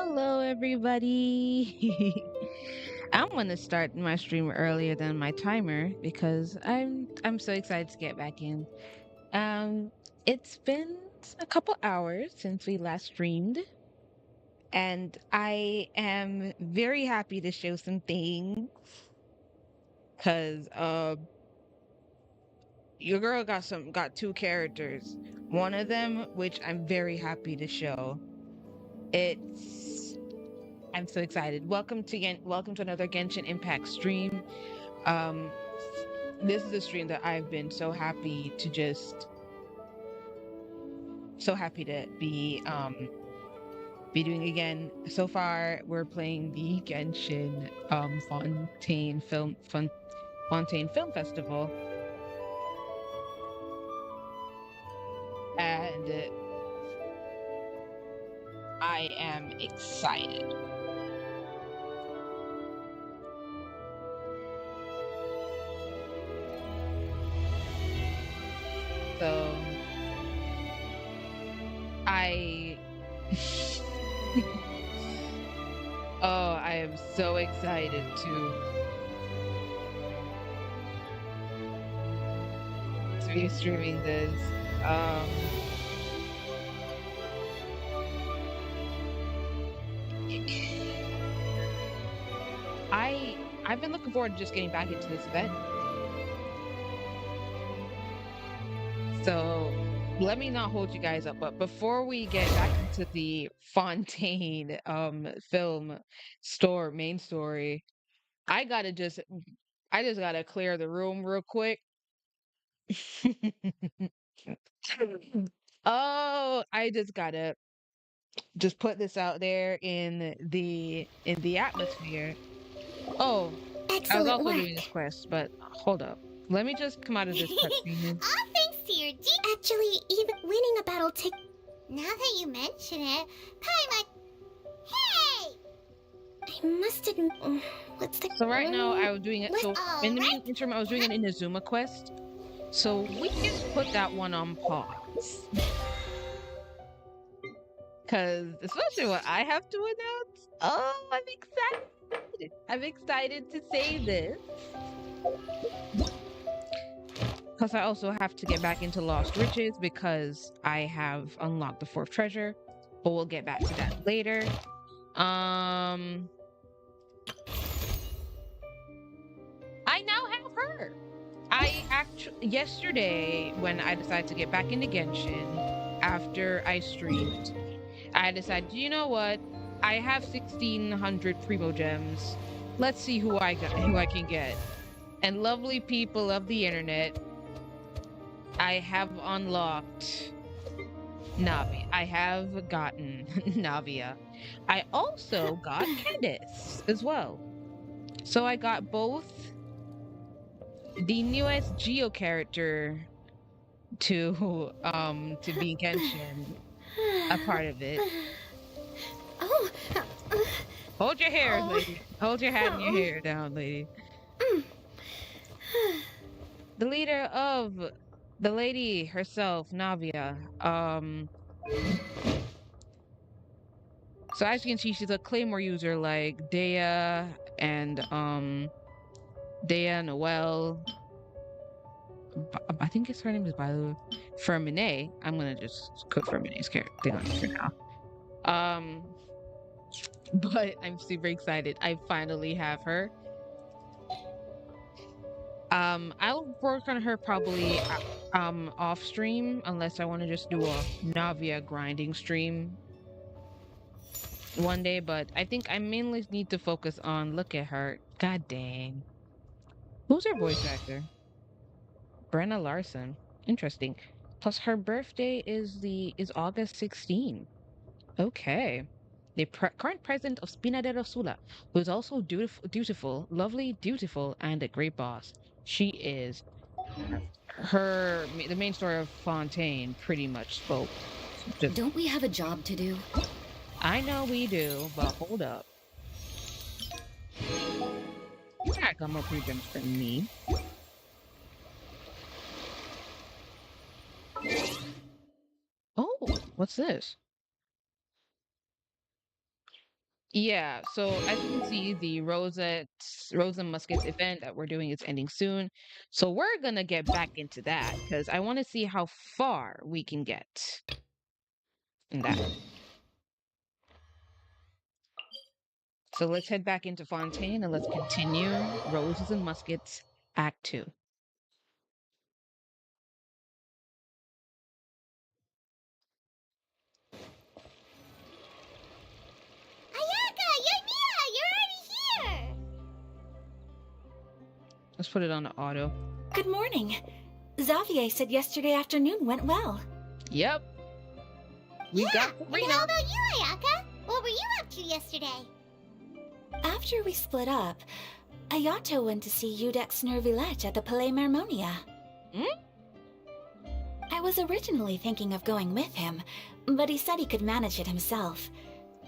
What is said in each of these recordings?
Hello, everybody. I'm gonna start my stream earlier than my timer because I'm so excited to get back in. Um, it's been a couple hours since we last streamed, and I am very happy to show some things because your girl got two characters. One of them, which I'm very happy to show. It's I'm so excited. Welcome to another Genshin Impact stream. Um, this is a stream that I've been so happy to be doing again. So far, we're playing the Genshin Fontaine Film Festival, and I am excited. So I oh, I am so excited to be streaming this. Um, I I've been looking forward to just getting back into this event. So let me not hold you guys up, but before we get back into the Fontaine film main story, I gotta just I just gotta clear the room real quick. Oh, I just gotta just put this out there in the atmosphere. Oh, I was Excellent also doing this work. quest, but hold up. Let me just come out of this cutscene. All thanks to your Actually, even winning a battle take. Now that you mention it, Paimon. Hey! I must admit. What's the. So right now I was doing it. What? So in the Alright. interim, I was doing an Inazuma quest. So we can put that one on pause. Cause especially what I have to announce. Oh, I'm excited. I'm excited to say this. Because I also have to get back into Lost Riches because I have unlocked the fourth treasure. But we'll get back to that later. I now have her. I actually yesterday when I decided to get back into Genshin after I streamed, I decided, you know what? I have 1,600 primo gems. Let's see who I can get. And lovely people of the internet, I have unlocked Navi. I have gotten Navia. I also got Candice as well. So I got both the newest Geo character to be Genshin a part of it. Oh. Hold your hair, Oh. lady. Hold your hat and your hair down, lady. The leader of the lady herself, Navia. So as you can see, she's a claymore user like Dea Noel. I think her name is Balu. Fermine. I'm gonna just put Fermine's character thing on for now. But I'm super excited. I finally have her. I'll work on her probably off stream unless I want to just do a Navia grinding stream one day, but I think I mainly need to focus on look at her. God dang. Who's her voice actor? Brenna Larson. Interesting. Plus her birthday is August 16. Okay. The current president of Spina de Rosula, who is also dutiful, lovely, dutiful, and a great boss. She is the main story of Fontaine pretty much spoke. Just, Don't we have a job to do? I know we do, but hold up. You're not gonna more pre-gems for me. Oh, what's this? Yeah, so as you can see, the Rose and Muskets event that we're doing is ending soon. So we're gonna get back into that because I want to see how far we can get in that. So let's head back into Fontaine and let's continue Roses and Muskets Act 2. Ayaka, Yoimiya, you're already here! Let's put it on the auto. Good morning. Xavier said yesterday afternoon went well. Yep. We got And freedom. how about you, Ayaka? What were you up to yesterday? After we split up, Ayato went to see Udex Nervillette at the Palais Marmonia. Hmm? I was originally thinking of going with him, but he said he could manage it himself.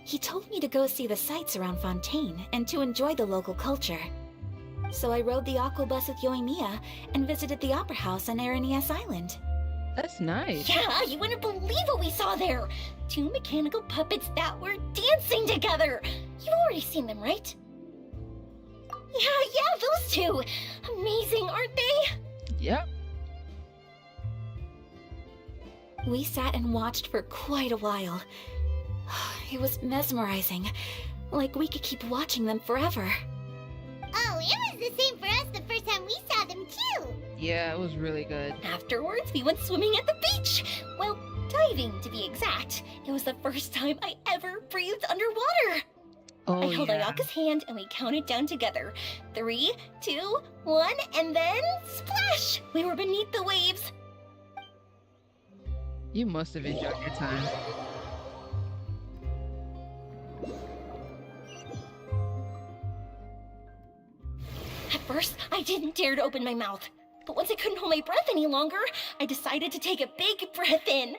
He told me to go see the sights around Fontaine and to enjoy the local culture. So I rode the aquabus with Yoimiya and visited the opera house on Aranias Island. That's nice. Yeah, you wouldn't believe what we saw there! 2 mechanical puppets that were dancing together! You've already seen them, right? Yeah, those two! Amazing, aren't they? Yep. We sat and watched for quite a while. It was mesmerizing, like we could keep watching them forever. Oh, it was the same for us the first time we saw them, too! Yeah, it was really good. Afterwards, we went swimming at the beach! Well, diving, to be exact. It was the first time I ever breathed underwater! Oh, I held yeah. Ayaka's hand and we counted down together. 3, 2, 1, and then splash! We were beneath the waves. You must have enjoyed your time. At first, I didn't dare to open my mouth. But once I couldn't hold my breath any longer, I decided to take a big breath in.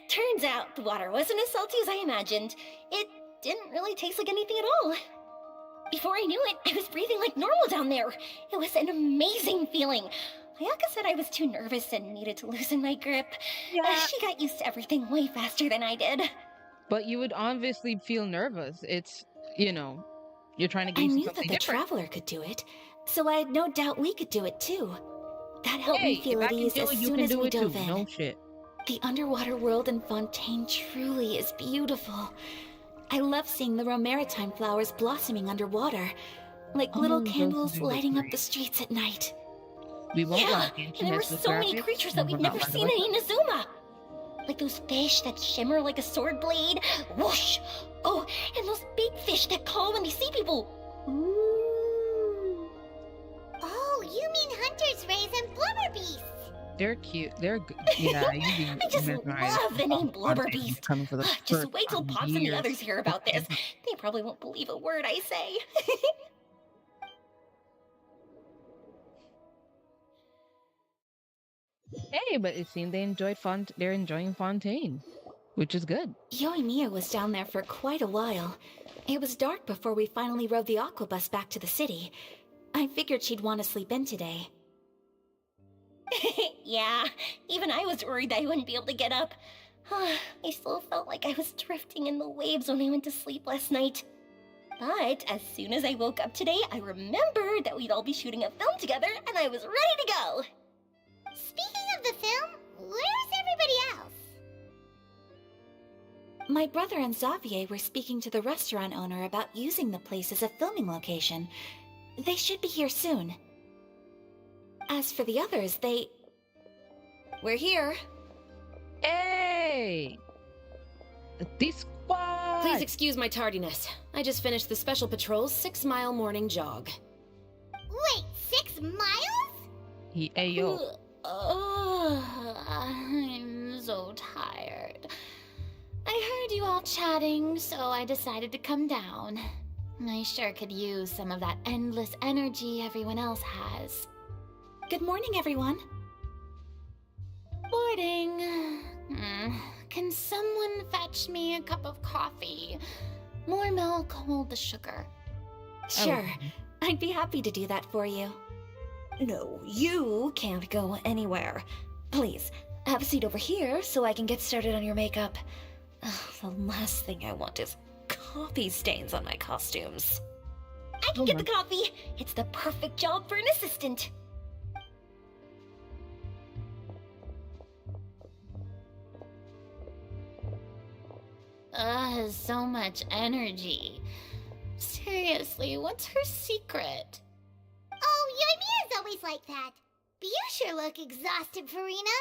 Turns out the water wasn't as salty as I imagined. It didn't really taste like anything at all. Before I knew it, I was breathing like normal down there. It was an amazing feeling. Ayaka said I was too nervous and needed to loosen my grip. She got used to everything way faster than I did. But you would obviously feel nervous. It's, you're trying to get I used to knew that something the different. Traveler could do it, so I had no doubt we could do it too. That helped me feel if I at can ease do as it, you soon can as do we it too. dove in. No shit. The underwater world in Fontaine truly is beautiful. I love seeing the Romaritime flowers blossoming underwater, like little those candles do look lighting up great. the streets at night. We won't Yeah, lie. and there were so many creatures that we've never seen in Inazuma. Like those fish that shimmer like a sword blade. Whoosh! Oh, and those big fish that call when they see people. Ooh. Oh, you mean hunter's rays and blubber beasts. They're cute. They're good. Yeah, you I just love the name Blubber Beast. Coming for the Just first wait till time in Pops and the years. others hear about this. They probably won't believe a word I say. Hey, but it seemed they're enjoying Fontaine, which is good. Yoimiya was down there for quite a while. It was dark before we finally rode the aquabus back to the city. I figured she'd want to sleep in today. Yeah, even I was worried that I wouldn't be able to get up. I still felt like I was drifting in the waves when I went to sleep last night. But as soon as I woke up today, I remembered that we'd all be shooting a film together, and I was ready to go. Speaking of the film, where's everybody else? My brother and Xavier were speaking to the restaurant owner about using the place as a filming location. They should be here soon. As for the others, we're here. Hey! The squad! Please excuse my tardiness. I just finished the Special Patrol's 6-mile morning jog. Wait, 6 miles? Hey, yo. I'm so tired. I heard you all chatting, so I decided to come down. I sure could use some of that endless energy everyone else has. Good morning, everyone. Morning. Can someone fetch me a cup of coffee? More milk, hold the sugar. Sure, I'd be happy to do that for you. No, you can't go anywhere. Please, have a seat over here so I can get started on your makeup. The last thing I want is coffee stains on my costumes. I can get the coffee. It's the perfect job for an assistant. So much energy. Seriously, what's her secret? Oh, Yoimiya's always like that. But you sure look exhausted, Farina.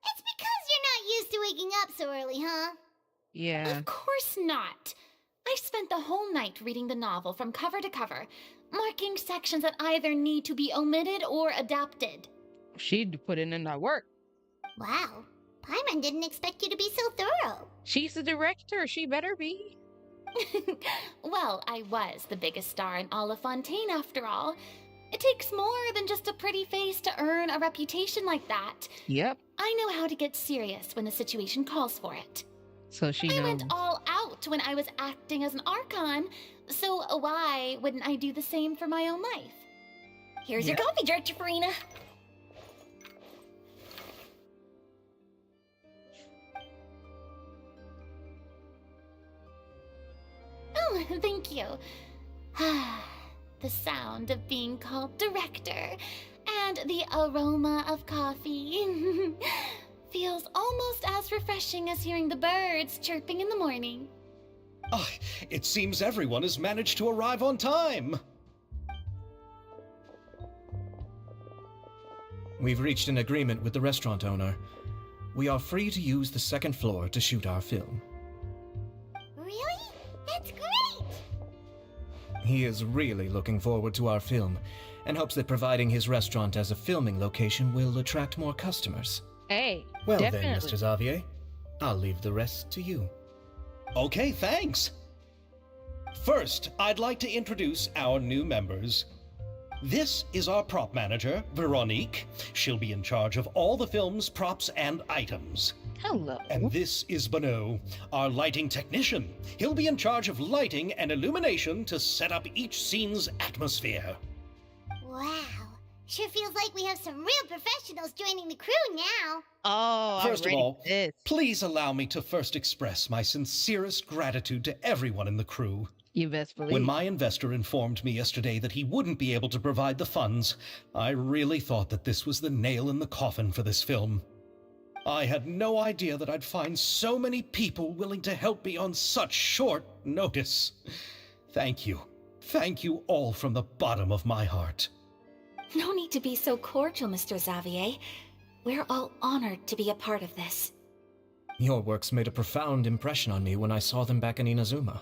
It's because you're not used to waking up so early, huh? Yeah. Of course not. I spent the whole night reading the novel from cover to cover, marking sections that either need to be omitted or adapted. She'd put in that work. Wow. Paimon didn't expect you to be so thorough. She's the director. She better be. Well, I was the biggest star in all of Fontaine after all. It takes more than just a pretty face to earn a reputation like that. Yep. I know how to get serious when the situation calls for it. So she I knows. went all out when I was acting as an Archon, so why wouldn't I do the same for my own life? Here's your coffee, Director Farina. Oh, thank you. The sound of being called director and the aroma of coffee feels almost as refreshing as hearing the birds chirping in the morning. Ah, it seems everyone has managed to arrive on time. We've reached an agreement with the restaurant owner. We are free to use the second floor to shoot our film. Really? That's great! He is really looking forward to our film and hopes that providing his restaurant as a filming location will attract more customers. Hey, Well definitely. then, Mr. Xavier, I'll leave the rest to you. Okay, thanks. First, I'd like to introduce our new members. This is our prop manager, Veronique. She'll be in charge of all the film's props and items. Hello. And this is Bono, our lighting technician. He'll be in charge of lighting and illumination to set up each scene's atmosphere. Wow. Sure feels like we have some real professionals joining the crew now. Oh, First of I'm ready all, for this. please allow me to first express my sincerest gratitude to everyone in the crew. You best believe. When my investor informed me yesterday that he wouldn't be able to provide the funds, I really thought that this was the nail in the coffin for this film. I had no idea that I'd find so many people willing to help me on such short notice. Thank you. Thank you all from the bottom of my heart. No need to be so cordial, Mr. Xavier. We're all honored to be a part of this. Your works made a profound impression on me when I saw them back in Inazuma.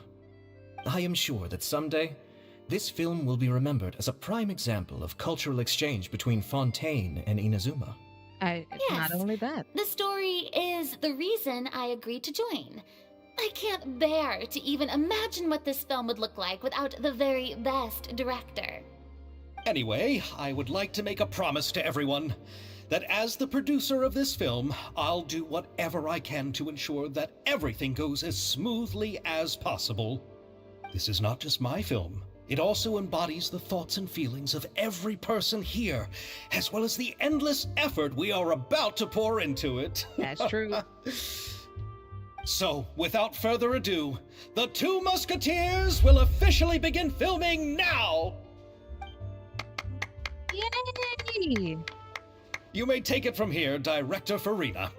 I am sure that someday, this film will be remembered as a prime example of cultural exchange between Fontaine and Inazuma. Not Yes. only that. The story is the reason I agreed to join. I can't bear to even imagine what this film would look like without the very best director. Anyway, I would like to make a promise to everyone that as the producer of this film, I'll do whatever I can to ensure that everything goes as smoothly as possible. This is not just my film. It also embodies the thoughts and feelings of every person here, as well as the endless effort we are about to pour into it. That's true. So, without further ado, the Two Musketeers will officially begin filming now! Yay! You may take it from here, Director Farina.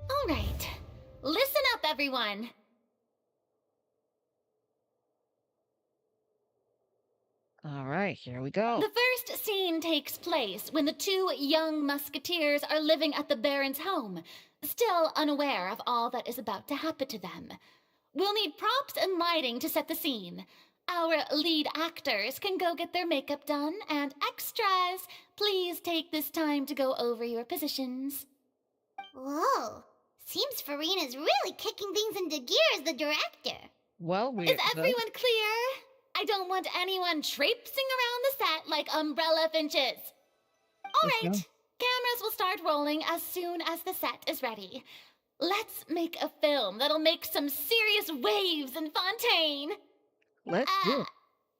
All right. Listen up, everyone. All right, here we go. The first scene takes place when the two young musketeers are living at the Baron's home, still unaware of all that is about to happen to them. We'll need props and lighting to set the scene. Our lead actors can go get their makeup done, and extras, please take this time to go over your positions. Whoa. Seems Farina's really kicking things into gear as the director. Well, Is everyone clear? I don't want anyone traipsing around the set like umbrella finches. All right, cameras will start rolling as soon as the set is ready. Let's make a film that'll make some serious waves in Fontaine. Let's do it.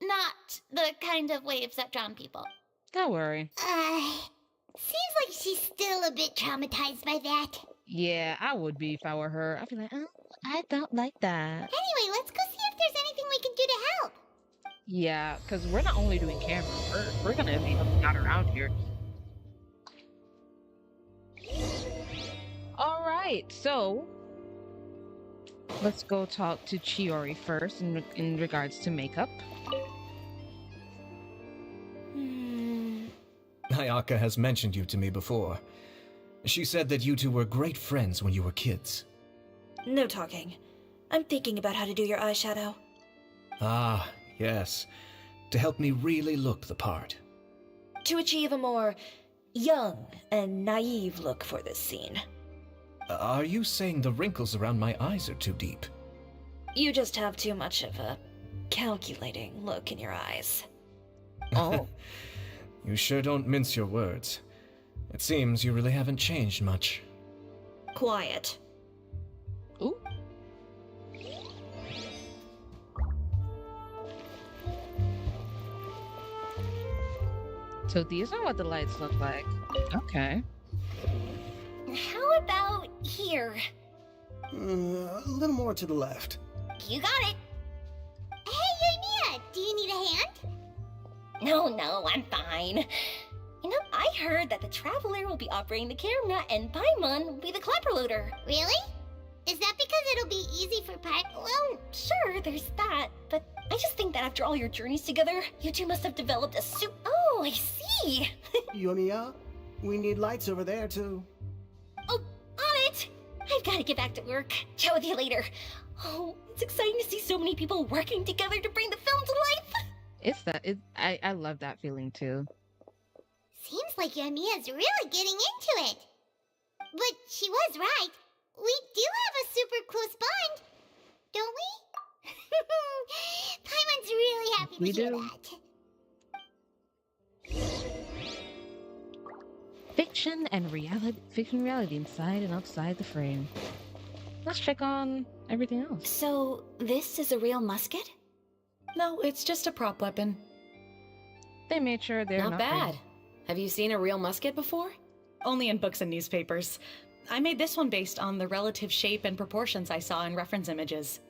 Not the kind of waves that drown people. Don't worry. Seems like she's still a bit traumatized by that. Yeah, I would be if I were her. I'd be like, I don't like that. Anyway, let's go see if there's anything we can do to help. Yeah, because we're not only doing camera, we're gonna be helping out around here. All right, so let's go talk to Chiori first in regards to makeup. Ayaka has mentioned you to me before. She said that you two were great friends when you were kids. No talking. I'm thinking about how to do your eyeshadow. Ah, yes. To help me really look the part. To achieve a more young and naive look for this scene. Are you saying the wrinkles around my eyes are too deep? You just have too much of a calculating look in your eyes. Oh, You sure don't mince your words. It seems you really haven't changed much. Quiet. ooh. So these are what the lights look like. Okay. How about here? A little more to the left. You got it. Hey, Yoimiya, do you need a hand? No, I'm fine. You know, I heard that the Traveler will be operating the camera and Paimon will be the clapper loader. Really? Is that because it'll be easy for Pi? Well, sure, there's that, but I just think that after all your journeys together, you two must have developed a Oh, I see. Yoimiya, we need lights over there too. Oh, on it! I've got to get back to work. Chat with you later. Oh, it's exciting to see so many people working together to bring the film to life. I love that feeling too. Seems like Yoimiya's really getting into it. But she was right. We do have a super close bond, don't we? Paimon's really happy We to hear do. that. Fiction and reality inside and outside the frame. Let's check on everything else. So, this is a real musket? No, it's just a prop weapon. They made sure they're Not not bad. Have you seen a real musket before? Only in books and newspapers. I made this one based on the relative shape and proportions I saw in reference images.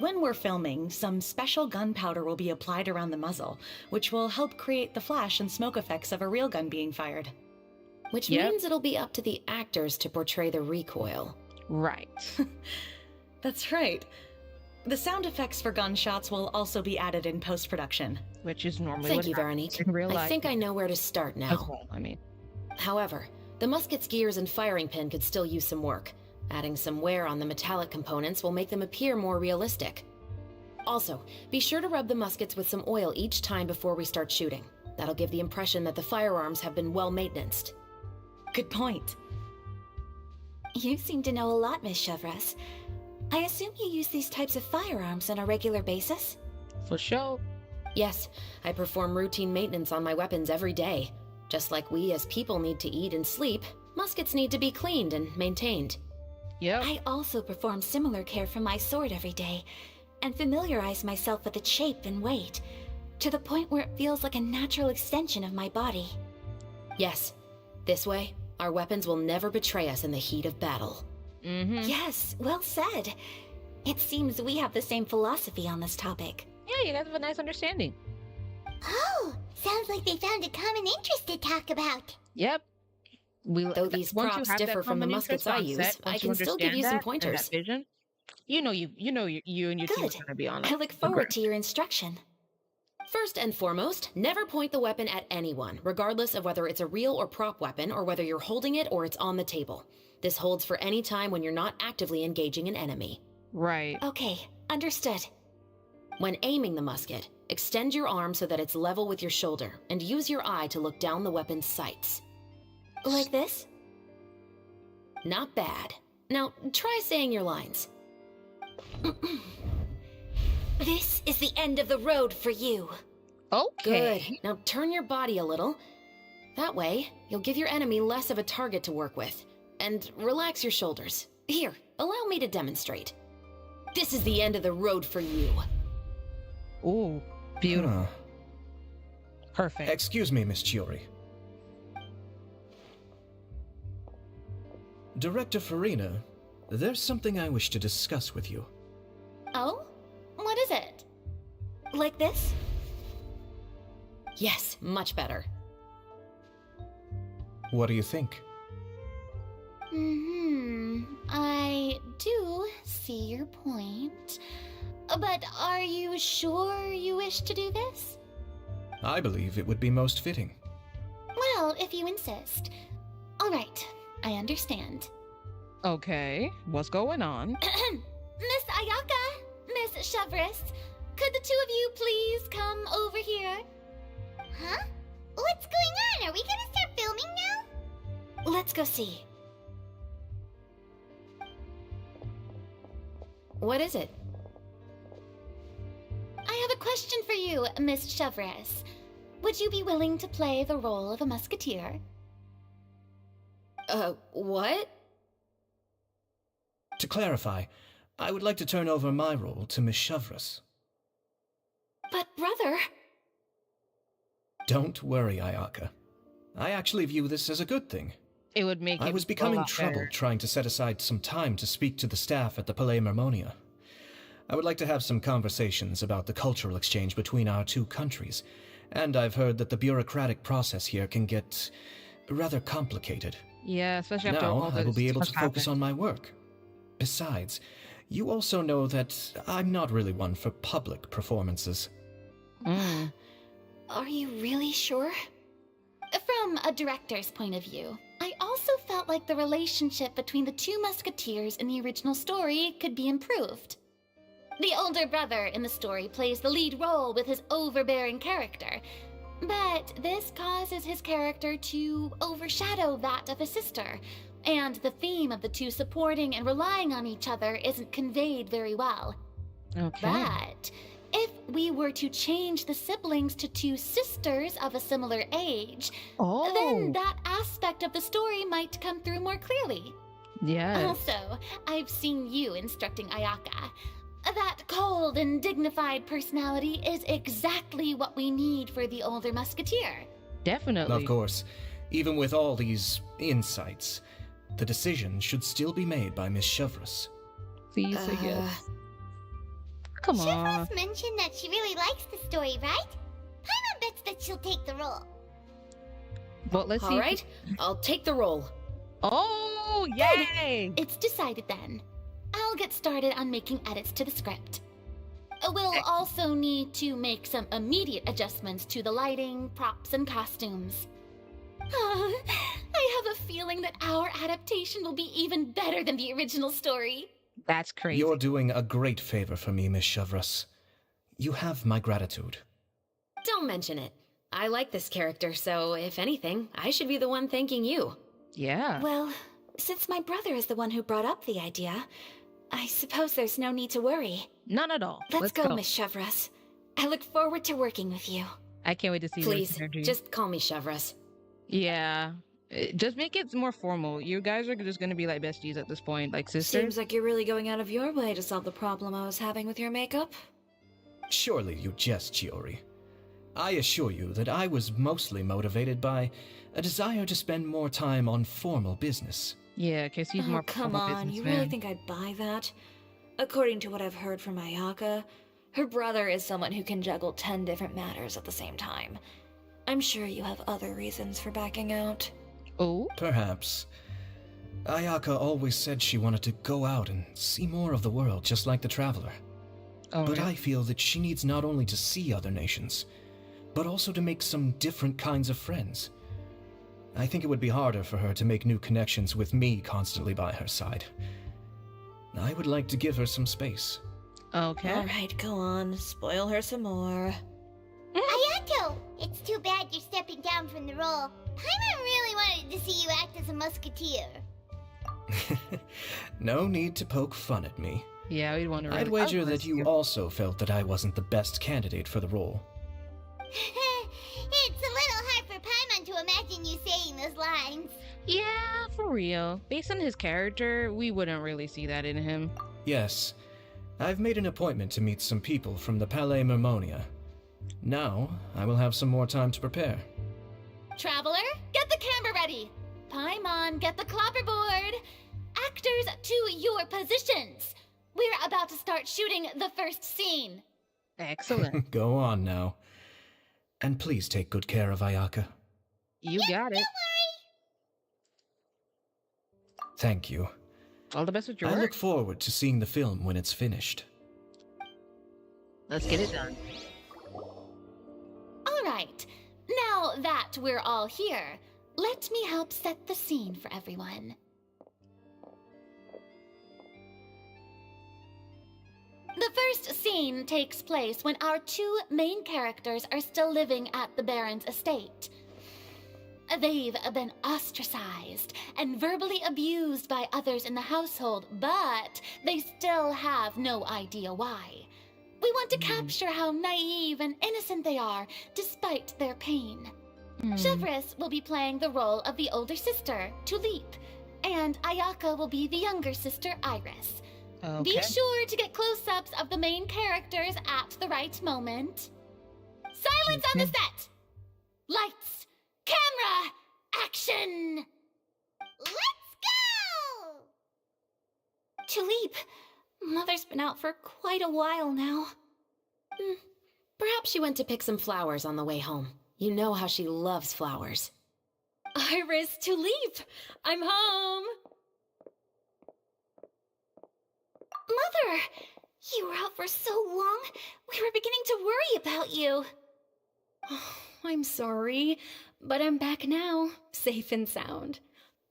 When we're filming, some special gunpowder will be applied around the muzzle, which will help create the flash and smoke effects of a real gun being fired. Which Yep. means it'll be up to the actors to portray the recoil. Right. That's right. The sound effects for gunshots will also be added in post-production. Which is normally Thank what you, happens Veronique. in real life. I think I know where to start as now. well, I mean. However, the musket's gears and firing pin could still use some work. Adding some wear on the metallic components will make them appear more realistic. Also, be sure to rub the muskets with some oil each time before we start shooting. That'll give the impression that the firearms have been well maintained. Good point. You seem to know a lot, Miss Chevres. I assume you use these types of firearms on a regular basis? For sure. Yes, I perform routine maintenance on my weapons every day. Just like we as people need to eat and sleep, muskets need to be cleaned and maintained. Yep. I also perform similar care for my sword every day, and familiarize myself with its shape and weight, to the point where it feels like a natural extension of my body. Yes, this way, our weapons will never betray us in the heat of battle. Mm-hmm. Yes, well said. It seems we have the same philosophy on this topic. Yeah, you guys have a nice understanding. Oh, sounds like they found a common interest to talk about. Yep. Though these once you props have that differ from the common muskets interest I on use, set, I once can still give understand you some that and pointers. that vision, you and your team Good. are gonna be on it. I look forward to your instruction. First and foremost, never point the weapon at anyone, regardless of whether it's a real or prop weapon or whether you're holding it or it's on the table. This holds for any time when you're not actively engaging an enemy. Right. Okay, understood. When aiming the musket, extend your arm so that it's level with your shoulder and use your eye to look down the weapon's sights. Like this? Not bad. Now, try saying your lines. This is the end of the road for you. Okay. Good. Now turn your body a little. That way, you'll give your enemy less of a target to work with. And relax your shoulders. Here, allow me to demonstrate. This is the end of the road for you. Ooh, beautiful. Huh. Perfect. Excuse me, Miss Chiori. Director Farina, there's something I wish to discuss with you. Oh? What is it? Like this? Yes, much better. What do you think? I do see your point. But are you sure you wish to do this? I believe it would be most fitting. Well, if you insist. All right, I understand. Okay, what's going on? Miss Ayaka, Miss Chevris, could the two of you please come over here? Huh? What's going on? Are we gonna start filming now? Let's go see. What is it? I have a question for you, Miss Chevris. Would you be willing to play the role of a musketeer? What? To clarify, I would like to turn over my role to Miss Chevris. But brother... Don't worry, Ayaka. I actually view this as a good thing. It would make I it was a becoming lot troubled better. trying to set aside some time to speak to the staff at the Palais Mermonia. I would like to have some conversations about the cultural exchange between our two countries, and I've heard that the bureaucratic process here can get rather complicated. Yeah, especially after all Now, this I will be able to stuff focus happened. on my work. Besides, you also know that I'm not really one for public performances. Mm. Are you really sure? From a director's point of view, I also felt like the relationship between the two musketeers in the original story could be improved. The older brother in the story plays the lead role with his overbearing character, but this causes his character to overshadow that of his sister, and the theme of the two supporting and relying on each other isn't conveyed very well. Okay. But if we were to change the siblings to two sisters of a similar age, then that aspect of the story might come through more clearly. Yes. Also, I've seen you instructing Ayaka. That cold and dignified personality is exactly what we need for the older musketeer. Definitely. Of course, even with all these insights, the decision should still be made by Miss Chevris. Please say yes. Come on. Chevros mentioned that she really likes the story, right? Paimon bets that she'll take the role. But let's see. All right, I'll take the role. Oh, yay! It's decided then. I'll get started on making edits to the script. We'll also need to make some immediate adjustments to the lighting, props, and costumes. I have a feeling that our adaptation will be even better than the original story. That's crazy. You're doing a great favor for me, Miss Chevris. You have my gratitude. Don't mention it. I like this character, so if anything, I should be the one thanking you. Yeah. Well, since my brother is the one who brought up the idea, I suppose there's no need to worry. None at all. Let's go, Miss Chevris. I look forward to working with you. I can't wait to see Please, their synergy. just call me Chevris. Yeah. Just make it more formal. You guys are just gonna be like besties at this point, like sisters. Seems like you're really going out of your way to solve the problem I was having with your makeup. Surely you jest, Chiori. I assure you that I was mostly motivated by a desire to spend more time on formal business. Yeah, because he's more come formal on, you businessman. really think I'd buy that? According to what I've heard from Ayaka, her brother is someone who can juggle 10 different matters at the same time. I'm sure you have other reasons for backing out. Oh? Perhaps. Ayaka always said she wanted to go out and see more of the world, just like the Traveler. Oh, But really? I feel that she needs not only to see other nations, but also to make some different kinds of friends. I think it would be harder for her to make new connections with me constantly by her side. I would like to give her some space. Okay. Alright, go on. Spoil her some more. Ayato! It's too bad you're stepping down from the role. Paimon really wanted to see you act as a musketeer. No need to poke fun at me. Yeah, we'd want to. I'd wager that you also felt that I wasn't the best candidate for the role. It's a little hard for Paimon to imagine you saying those lines. Yeah, for real. Based on his character, we wouldn't really see that in him. Yes, I've made an appointment to meet some people from the Palais Mermonia. Now, I will have some more time to prepare. Traveler, get the camera ready. Paimon, get the clapperboard. Actors, to your positions. We're about to start shooting the first scene. Excellent. Go on now. And please take good care of Ayaka. You got it. Thank you. All the best with your I work. look forward to seeing the film when it's finished. Let's get it done. All right. Now that we're all here, let me help set the scene for everyone. The first scene takes place when our two main characters are still living at the Baron's estate. They've been ostracized and verbally abused by others in the household, but they still have no idea why. We want to capture how naive and innocent they are, despite their pain. Chevres will be playing the role of the older sister, Tulip, and Ayaka will be the younger sister, Iris. Okay. Be sure to get close-ups of the main characters at the right moment. Silence on the set! Lights, camera, action! Let's go! Tulip, Mother's been out for quite a while now. Perhaps she went to pick some flowers on the way home. You know how she loves flowers. Iris, Tulip, I'm home. Mother! You were out for so long, we were beginning to worry about you. Oh, I'm sorry, but I'm back now, safe and sound.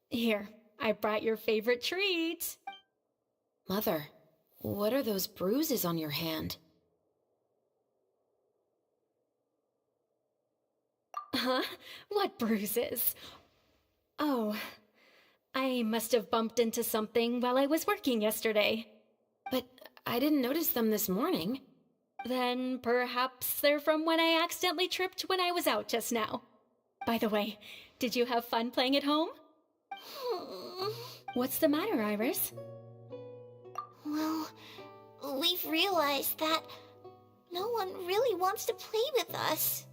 Here, I brought your favorite treat. Mother, what are those bruises on your hand? Huh? What bruises? Oh, I must have bumped into something while I was working yesterday. But I didn't notice them this morning. Then perhaps they're from when I accidentally tripped when I was out just now. By the way, did you have fun playing at home? What's the matter, Iris? Well, we've realized that no one really wants to play with us.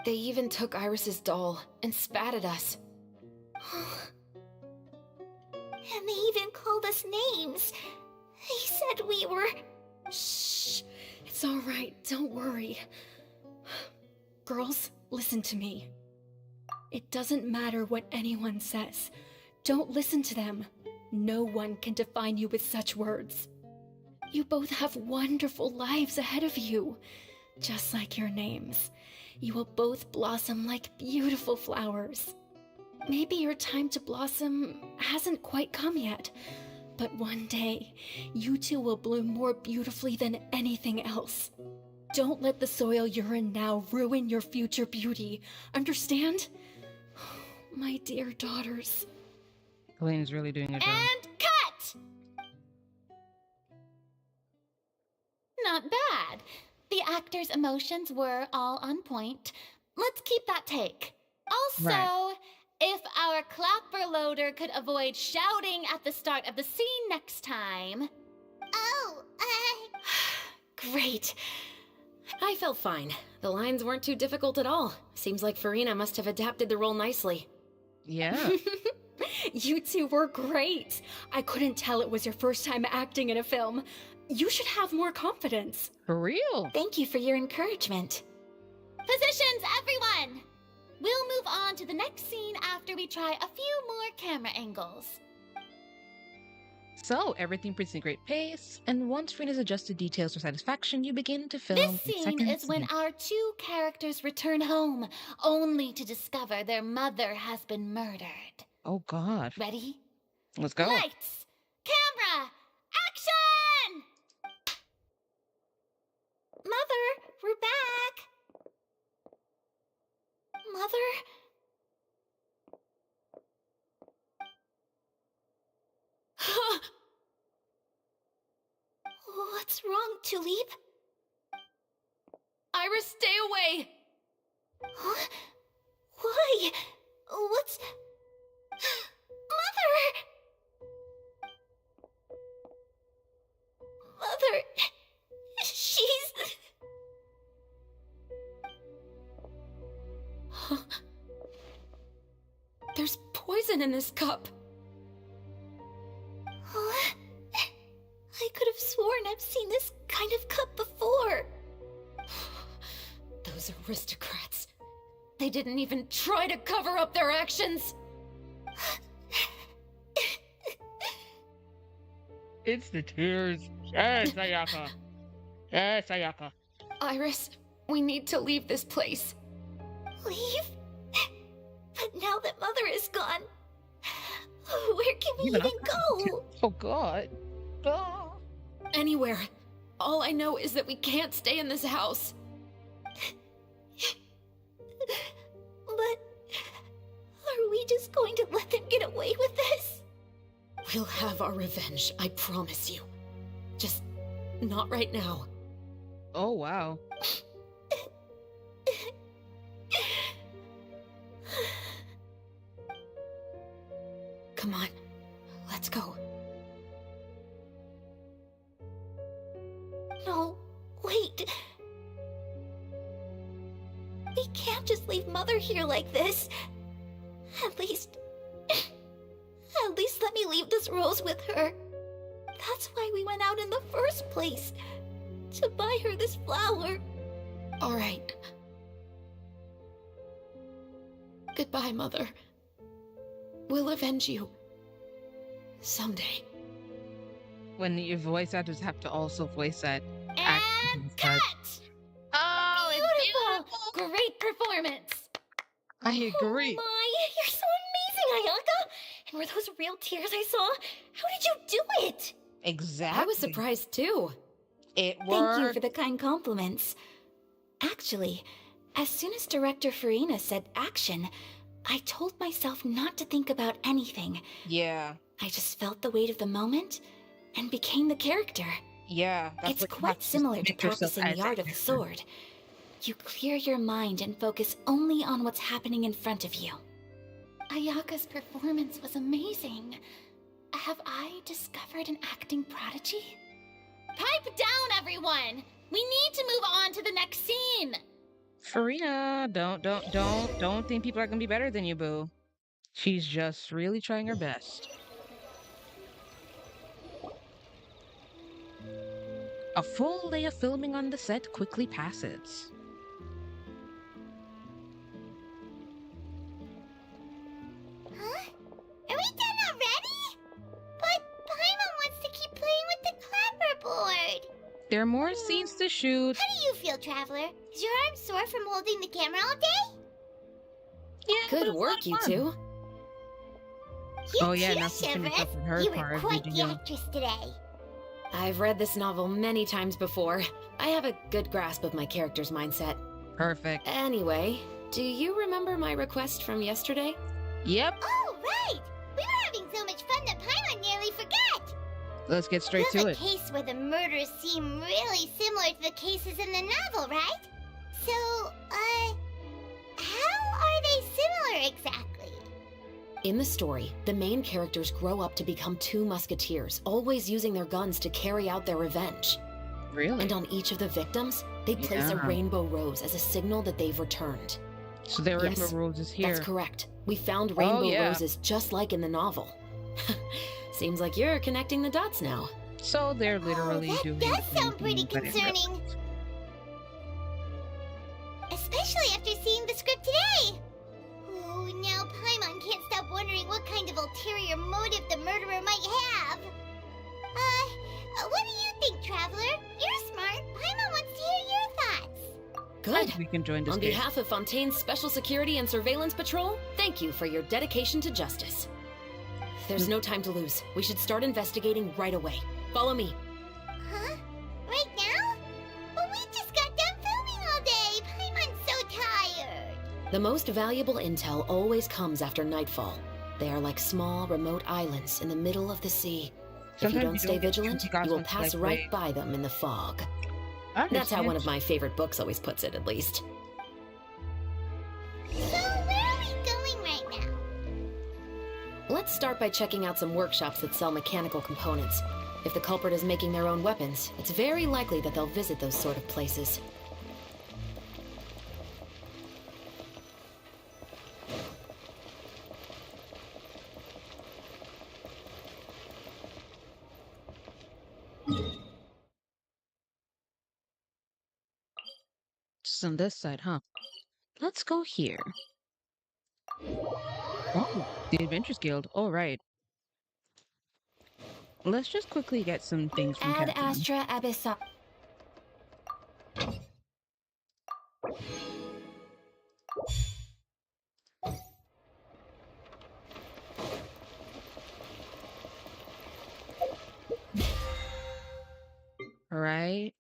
They even took Iris's doll and spat at us. And they even called us names. They said we were... Shh. It's all right. Don't worry. Girls, listen to me. It doesn't matter what anyone says. Don't listen to them. No one can define you with such words. You both have wonderful lives ahead of you. Just like your names. You will both blossom like beautiful flowers. Maybe your time to blossom hasn't quite come yet, but one day, you two will bloom more beautifully than anything else. Don't let the soil you're in now ruin your future beauty. Understand? My dear daughters. Elaine's really doing a job. And cut! Not bad. The actor's emotions were all on point. Let's keep that take. Also, Right. if our clapper loader could avoid shouting at the start of the scene next time. Oh, Great. I felt fine. The lines weren't too difficult at all. Seems like Farina must have adapted the role nicely. Yeah. You two were great. I couldn't tell it was your first time acting in a film. You should have more confidence. For real. Thank you for your encouragement. Positions, everyone! We'll move on to the next scene after we try a few more camera angles. So everything proceeds at a great pace, and once Freena's adjusted details for satisfaction, you begin to film. This the scene second is when scene. our two characters return home, only to discover their mother has been murdered. Oh God. Ready? Let's go. Lights! Camera! Action! Mother, we're back. Mother? What's wrong, Tulip? Iris, stay away! Huh? Why? What's... Mother! Mother... She's... There's poison in this cup. I've seen this kind of cup before. Those aristocrats. They didn't even try to cover up their actions. It's the tears. Yes, Ayaka. Yes, Ayaka. Iris, we need to leave this place. Leave? But now that Mother is gone, where can we Even even I- go? Oh, God. Oh. Anywhere. All I know is that we can't stay in this house. But are we just going to let them get away with this? We'll have our revenge, I promise you. Just not right now. Oh, wow. Come on, let's go. No, wait. We can't just leave Mother here like this. At least let me leave this rose with her. That's why we went out in the first place. To buy her this flower. All right. Goodbye, Mother. We'll avenge you. Someday. When your voice actors have to also voice that. And cut! Oh, it's Beautiful! Great performance! I agree. Oh my, you're so amazing, Ayaka! And were those real tears I saw? How did you do it? Exactly. I was surprised too. It Thank you worked. for the kind compliments. Actually, as soon as Director Farina said action, I told myself not to think about anything. Yeah. I just felt the weight of the moment and became the character. Yeah. That's It's what you have quite to similar to make yourself practicing as the a art of the character. sword. You clear your mind and focus only on what's happening in front of you. Ayaka's performance was amazing. Have I discovered an acting prodigy? Pipe down, everyone! We need to move on to the next scene! Farina, don't think people are gonna be better than you, boo. She's just really trying her best. A full day of filming on the set quickly passes. Huh? Are we done already? But Paimon wants to keep playing with the clapperboard. There are more scenes to shoot. How do you feel, Traveler? Is your arm sore from holding the camera all day? Yeah, but Good it's work, not you fun. two. You Oh, yeah, too, now she's finished Shivers. up with her You part were of quite the the video. actress today. I've read this novel many times before. I have a good grasp of my character's mindset. Perfect. Anyway, do you remember my request from yesterday? Yep. Oh, right! We were having so much fun that Paimon nearly forgot! Let's get straight There's to a it. case where the murders seem really similar to the cases in the novel, right? So, how are they similar exactly? In the story, the main characters grow up to become two musketeers, always using their guns to carry out their revenge. Really? And on each of the victims, they place a Yeah. rainbow rose as a signal that they've returned. So there are Yes, rainbow roses here. That's correct. We found rainbow yeah. roses just like in the novel. Seems like you're connecting the dots now. So they're literally that doing does the same sound pretty thing, but in real life. concerning. Especially after seeing the script today. Oh, now Paimon can't stop wondering what kind of ulterior motive the murderer might have. What do you think, Traveler? You're smart. Paimon wants to hear your thoughts. Good. We can join this On game. behalf of Fontaine's Special Security and Surveillance Patrol, thank you for your dedication to justice. There's no time to lose. We should start investigating right away. Follow me. Huh? Right now? But we just got done filming all day. Paimon's so tired. The most valuable intel always comes after nightfall. They are like small, remote islands in the middle of the sea. If you Sometimes don't you stay don't get vigilant, to you will gossip, pass like, right wait. by them in the fog. I That's how one of understand. my favorite books always puts it, at least. So where are we going right now? Let's start by checking out some workshops that sell mechanical components. If the culprit is making their own weapons, it's very likely that they'll visit those sort of places. Just on this side, huh? Let's go here. Oh, the Adventures Guild. All right. Let's just quickly get some things from Ad Captain. Astra Abyssa. All right.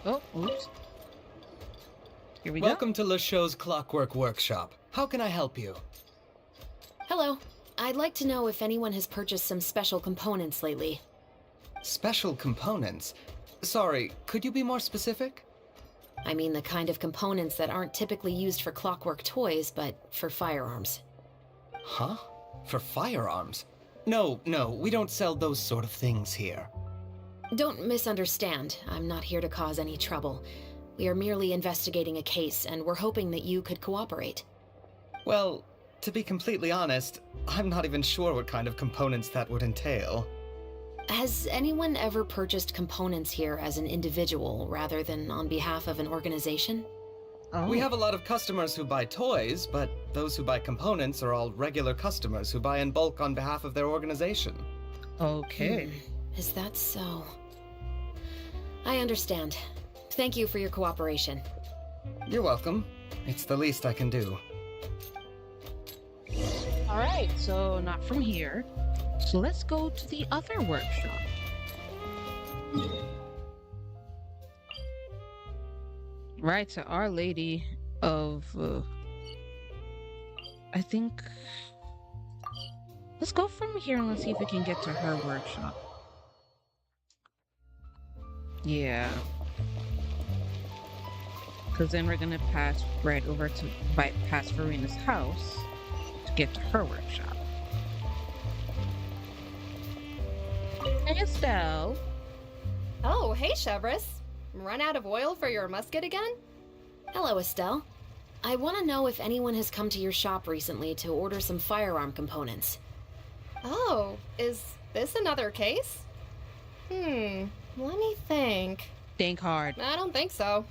Oh, oops. Here we Welcome to LeChaux's Clockwork Workshop. How can I help you? Hello. I'd like to know if anyone has purchased some special components lately. Special components? Sorry, could you be more specific? I mean the kind of components that aren't typically used for clockwork toys, but for firearms. Huh? For firearms? No, we don't sell those sort of things here. Don't misunderstand. I'm not here to cause any trouble. We are merely investigating a case, and we're hoping that you could cooperate. Well, to be completely honest, I'm not even sure what kind of components that would entail. Has anyone ever purchased components here as an individual rather than on behalf of an organization? Oh. We have a lot of customers who buy toys, but those who buy components are all regular customers who buy in bulk on behalf of their organization. Okay. Is that so? I understand. Thank you for your cooperation. You're welcome. It's the least I can do. All right. So not from here. So let's go to the other workshop. Right, to Our Lady of... I think... Let's go from here and let's see if we can get to her workshop. Yeah. Because then we're going to pass right over to bypass Farina's house to get to her workshop. Hey, Estelle. Oh, hey, Chevris. Run out of oil for your musket again? Hello, Estelle. I want to know if anyone has come to your shop recently to order some firearm components. Oh, is this another case? Let me think. Think hard. I don't think so.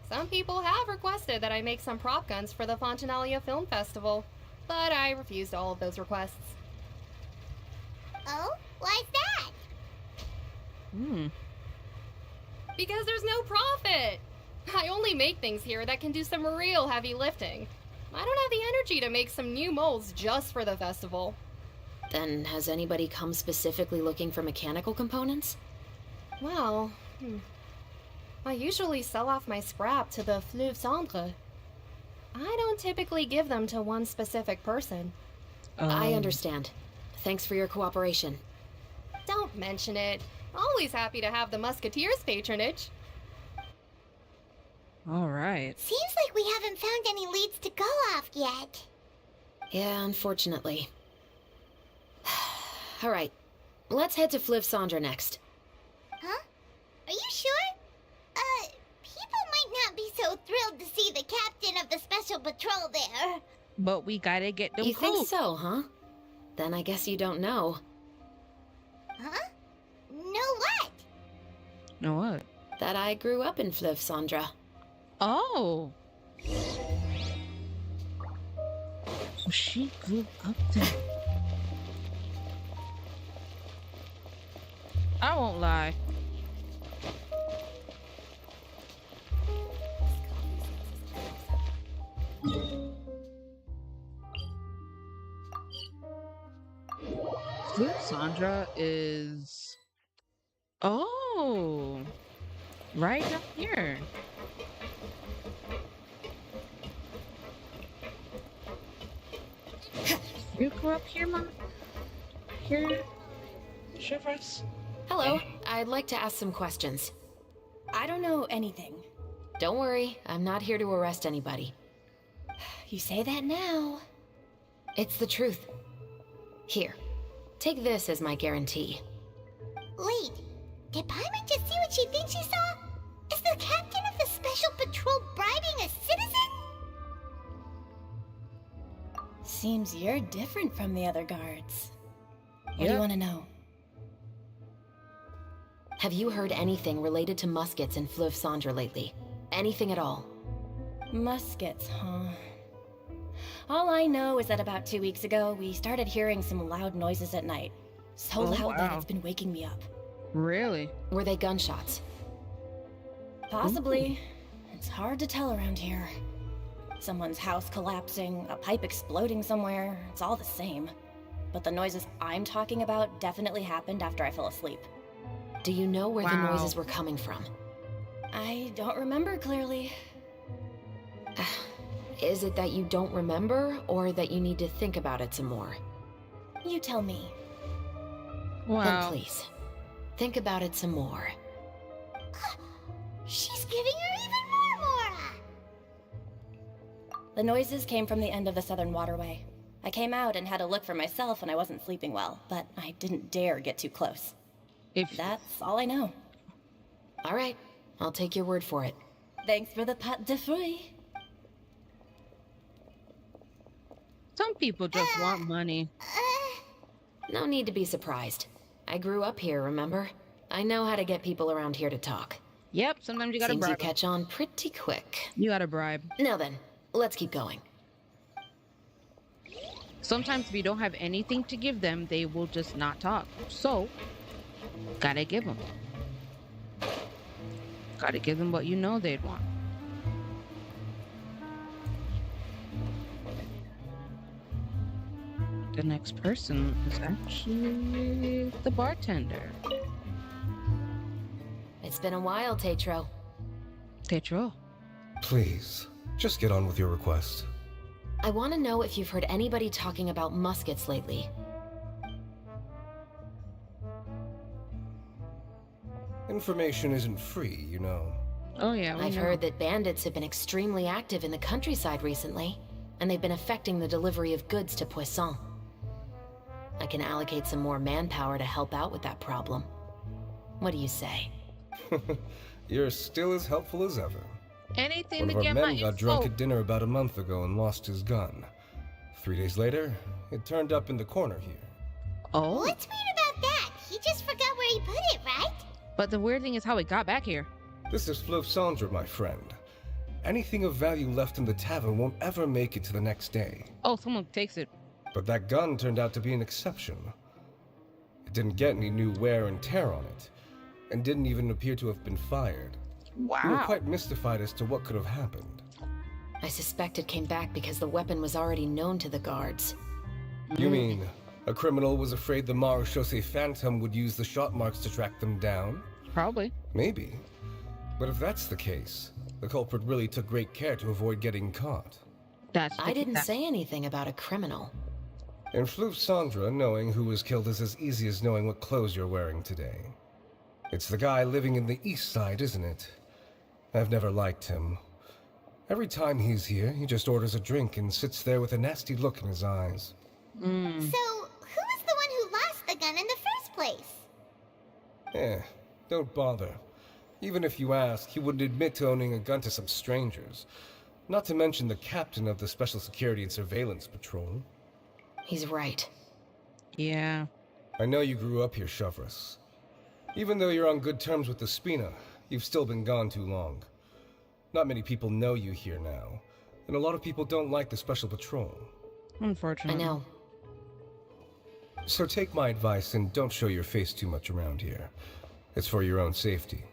Some people have requested that I make some prop guns for the Fontanalia Film Festival, but I refused all of those requests. Oh, why's that? Because there's no profit! I only make things here that can do some real heavy lifting. I don't have the energy to make some new molds just for the festival. Then has anybody come specifically looking for mechanical components? Well, I usually sell off my scrap to the Fleuve Cendre. I don't typically give them to one specific person. I understand. Thanks for your cooperation. Don't mention it. Always happy to have the Musketeers' patronage. All right. Seems like we haven't found any leads to go off yet. Yeah, unfortunately. All right. Let's head to Fleuve Cendre next. Huh? Are you sure? People might not be so thrilled to see the captain of the special patrol there. But we gotta get them You think coats. so, huh? Then I guess you don't know. Huh? Know what? Know what? That I grew up in Fleuve Cendre. Oh. So she grew up there. I won't lie. Flip Sandra is... Oh. Right up here. You grew up here, Mom? Here? Chevris? Hello. I'd like to ask some questions. I don't know anything. Don't worry. I'm not here to arrest anybody. You say that now. It's the truth. Here. Take this as my guarantee. Wait, did Paimon just see what she thinks she saw? Is the captain of the special patrol bribing a citizen? Seems you're different from the other guards. What do you want to know? Have you heard anything related to muskets in Fleuve Cendre lately? Anything at all? Muskets, huh? All I know is that about 2 weeks ago, we started hearing some loud noises at night. So loud that it's been waking me up. Really? Were they gunshots? Possibly. It's hard to tell around here. Someone's house collapsing, a pipe exploding somewhere, it's all the same. But the noises I'm talking about definitely happened after I fell asleep. Do you know where the noises were coming from? I don't remember clearly. Is it that you don't remember, or that you need to think about it some more? You tell me. Then please, think about it some more. She's giving her even more Mora! The noises came from the end of the Southern Waterway. I came out and had a look for myself when I wasn't sleeping well, but I didn't dare get too close. That's all I know. All right, I'll take your word for it. Thanks for the pâte de fruits. Some people just want money. No need to be surprised. I grew up here, remember? I know how to get people around here to talk. Yep, sometimes you gotta Seems bribe. you catch on pretty quick. You gotta bribe. Now then, let's keep going. Sometimes if you don't have anything to give them, they will just not talk. So, gotta give them. Gotta give them what you know they'd want. The next person is actually the bartender. It's been a while, Tetro. Tetro. Please, just get on with your request. I want to know if you've heard anybody talking about muskets lately. Information isn't free, you know. Oh yeah, I've heard that bandits have been extremely active in the countryside recently, and they've been affecting the delivery of goods to Poisson. I can allocate some more manpower to help out with that problem. What do you say? You're still as helpful as ever. Anything One to of our get my men got info. drunk at dinner about a month ago and lost his gun. 3 days later, it turned up in the corner here. Oh. What's weird about that? He just forgot where he put it, right? But the weird thing is how it got back here. This is Fleuve Cendre, my friend. Anything of value left in the tavern won't ever make it to the next day. Oh, someone takes it. But that gun turned out to be an exception. It didn't get any new wear and tear on it, and didn't even appear to have been fired. Wow. We were quite mystified as to what could have happened. I suspect it came back because the weapon was already known to the guards. You mean a criminal was afraid the Marechaussee Phantom would use the shot marks to track them down? Probably. Maybe. But if that's the case, the culprit really took great care to avoid getting caught. I didn't say anything about a criminal. In Fleuve Cendre, knowing who was killed is as easy as knowing what clothes you're wearing today. It's the guy living in the east side, isn't it? I've never liked him. Every time he's here, he just orders a drink and sits there with a nasty look in his eyes. So, who was the one who lost the gun in the first place? Don't bother. Even if you ask, he wouldn't admit to owning a gun to some strangers. Not to mention the captain of the Special Security and Surveillance Patrol. He's right. Yeah. I know you grew up here, Chevres. Even though you're on good terms with the Spina, you've still been gone too long. Not many people know you here now, and a lot of people don't like the Special Patrol. Unfortunately. I know. So take my advice and don't show your face too much around here. It's for your own safety.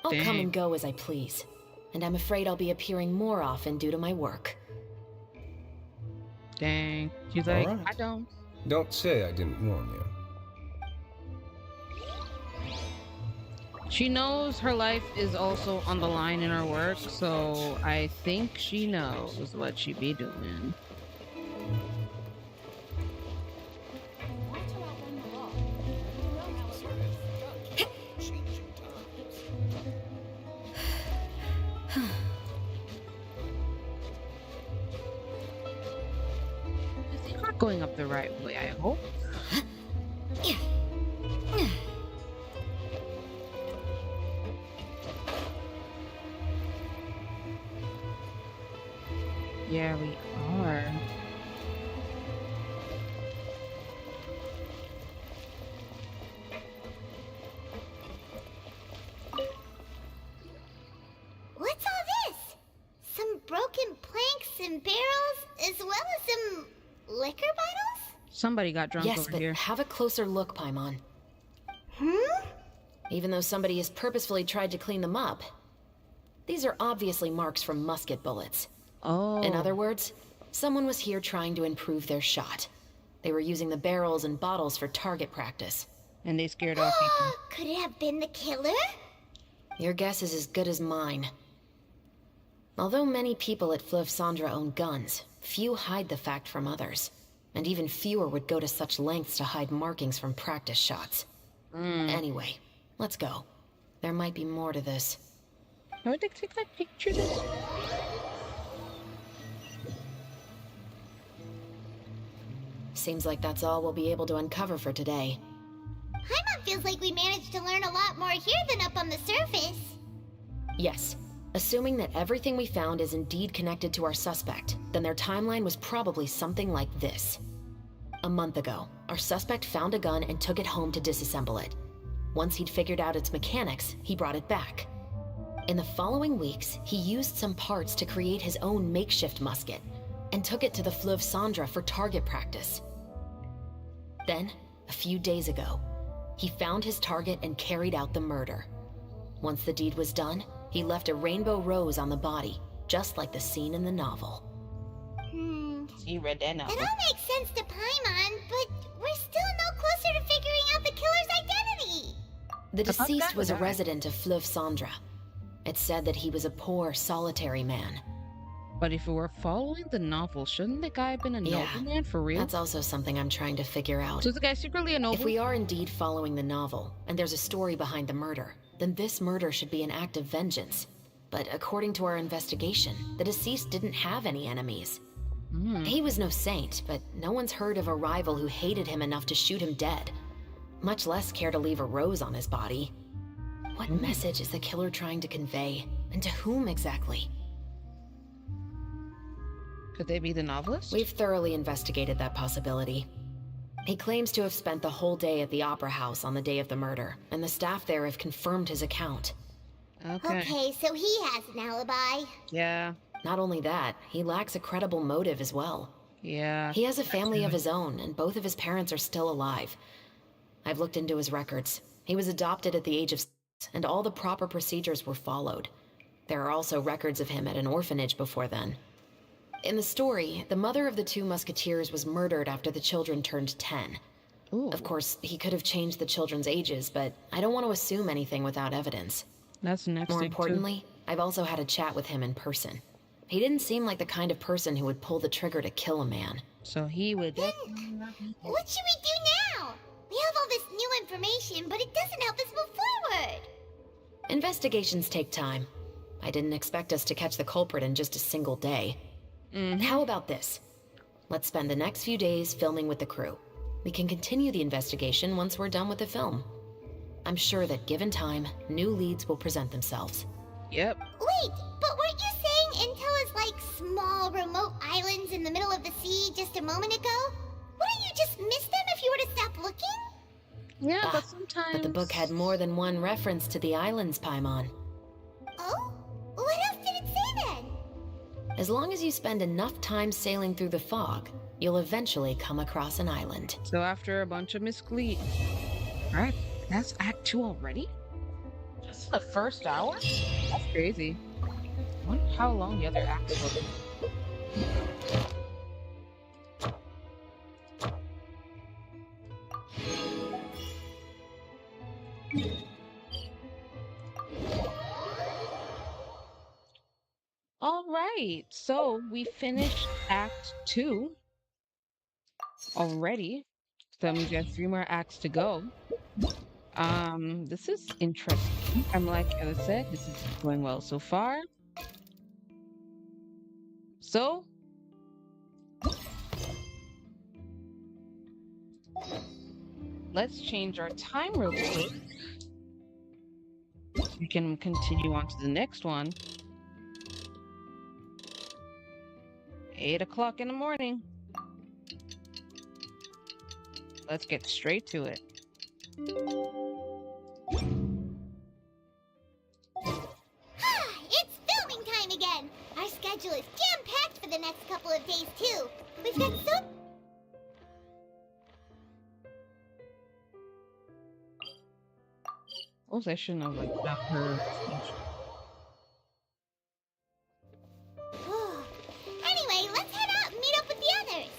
I'll come and go as I please, and I'm afraid I'll be appearing more often due to my work. Dang. She's like, All right. I don't. Don't say I didn't warn you. She knows her life is also on the line in her work, so I think she knows what she be doing. You're not going up the right way, I hope. Yeah, we are. What's all this? Some broken planks and barrels, as well as some liquor bottles? Somebody got drunk Yes, over but here. have a closer look, Paimon. Even though somebody has purposefully tried to clean them up, these are obviously marks from musket bullets. Oh. In other words, someone was here trying to improve their shot. They were using the barrels and bottles for target practice. And they scared off people. Could it have been the killer? Your guess is as good as mine. Although many people at Fleuve Cendra own guns, few hide the fact from others. And even fewer would go to such lengths to hide markings from practice shots. Anyway, let's go. There might be more to this. How would they take that picture? Seems like that's all we'll be able to uncover for today. Paimon feels like we managed to learn a lot more here than up on the surface. Yes. Assuming that everything we found is indeed connected to our suspect, then their timeline was probably something like this. A month ago, our suspect found a gun and took it home to disassemble it. Once he'd figured out its mechanics, he brought it back. In the following weeks, he used some parts to create his own makeshift musket, and took it to the Fleuve Cendra for target practice. Then, a few days ago, he found his target and carried out the murder. Once the deed was done, he left a rainbow rose on the body, just like the scene in the novel. You read that novel. It all makes sense to Paimon, but we're still no closer to figuring out the killer's identity. The deceased was a resident of Fleuve Cendra. It's said that he was a poor, solitary man. But if we were following the novel, shouldn't the guy have been a nobleman for real? That's also something I'm trying to figure out. So is the guy secretly a noble? If we are indeed following the novel, and there's a story behind the murder, then this murder should be an act of vengeance. But according to our investigation, the deceased didn't have any enemies. He was no saint, but no one's heard of a rival who hated him enough to shoot him dead, much less care to leave a rose on his body. What message is the killer trying to convey, and to whom exactly? Could they be the novelist? We've thoroughly investigated that possibility. He claims to have spent the whole day at the Opera House on the day of the murder, and the staff there have confirmed his account. Okay, so he has an alibi. Yeah. Not only that, he lacks a credible motive as well. Yeah. He has a family of his own, and both of his parents are still alive. I've looked into his records. He was adopted at the age of 6, and all the proper procedures were followed. There are also records of him at an orphanage before then. In the story, the mother of the 2 musketeers was murdered after the children turned 10. Ooh. Of course, he could have changed the children's ages, but I don't want to assume anything without evidence. That's the next More thing, importantly, I've also had a chat with him in person. He didn't seem like the kind of person who would pull the trigger to kill a man. So he would... What should we do now? We have all this new information, but it doesn't help us move forward. Investigations take time. I didn't expect us to catch the culprit in just a single day. How about this? Let's spend the next few days filming with the crew. We can continue the investigation once we're done with the film. I'm sure that given time, new leads will present themselves. Yep. Wait, but weren't you saying Intel is like small, remote islands in the middle of the sea just a moment ago? Wouldn't you just miss them if you were to stop looking? Yeah, but sometimes... But the book had more than one reference to the islands, Paimon. Oh? What else did it say then? As long as you spend enough time sailing through the fog, you'll eventually come across an island. So after a bunch of miscleat... Alright, that's Act 2 already? Just the first hour? That's crazy. I wonder how long the other acts will be. All right, so we finished Act 2 already. So we got 3 more acts to go. This is interesting. Like I said, this is going well so far. So let's change our time real quick. We can continue on to the next one. 8 o'clock in the morning. Let's get straight to it. It's filming time again! Our schedule is jam-packed for the next couple of days, too. We've got so... Oh, I shouldn't have, like, not her. Anyway, let's head out and meet up with the others.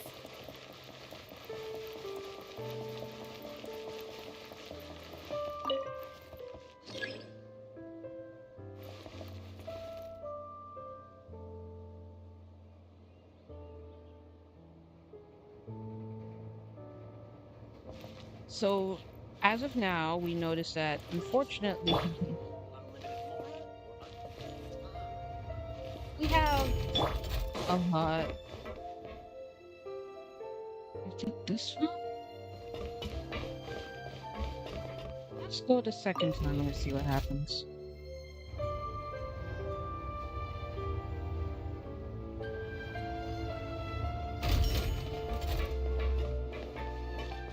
So, as of now, we notice that, unfortunately, we have a lot. Is it this one? Let's go the second time and see what happens.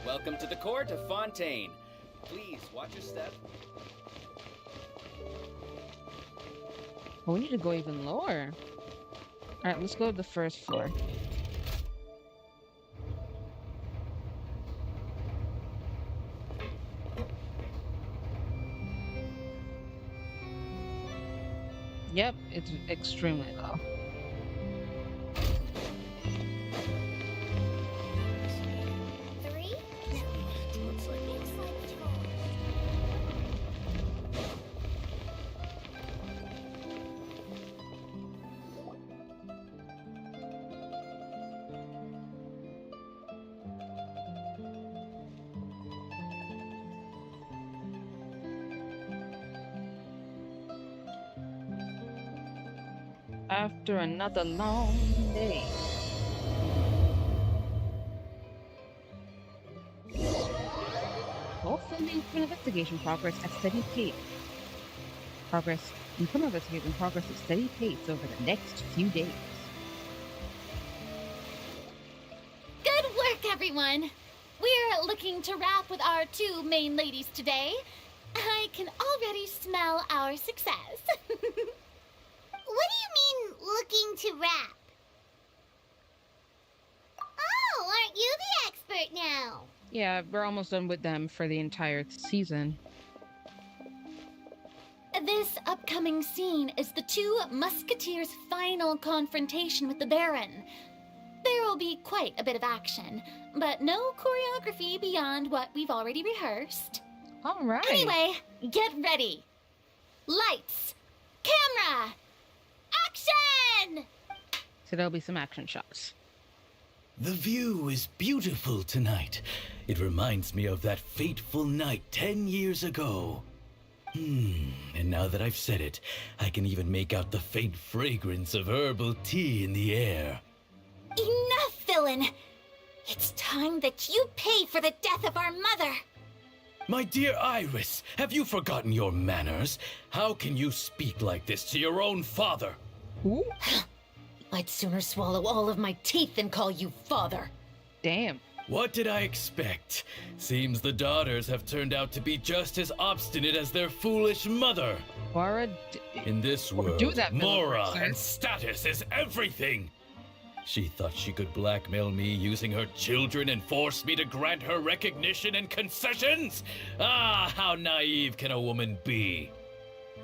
Welcome to the court of Fontaine. Please watch your step. Oh, we need to go even lower. Alright, let's go to the first floor. Yep, it's extremely low. After another long day. All filming and investigation progress at steady pace. Criminal investigation progress at steady pace over the next few days. Good work, everyone! We're looking to wrap with our two main ladies today. I can already smell our success. What do you mean, looking to rap? Oh, aren't you the expert now? Yeah, we're almost done with them for the entire season. This upcoming scene is the two musketeers' final confrontation with the Baron. There will be quite a bit of action, but no choreography beyond what we've already rehearsed. All right. Anyway, get ready. Lights, camera, action! So there'll be some action shots. The view is beautiful tonight. It reminds me of that fateful night 10 years ago. And now that I've said it, I can even make out the faint fragrance of herbal tea in the air. Enough, villain! It's time that you pay for the death of our mother! My dear Iris, have you forgotten your manners? How can you speak like this to your own father? Ooh. I'd sooner swallow all of my teeth than call you father. Damn. What did I expect? Seems the daughters have turned out to be just as obstinate as their foolish mother. In this world, Mora and status is everything. She thought she could blackmail me using her children and force me to grant her recognition and concessions? Ah, how naive can a woman be?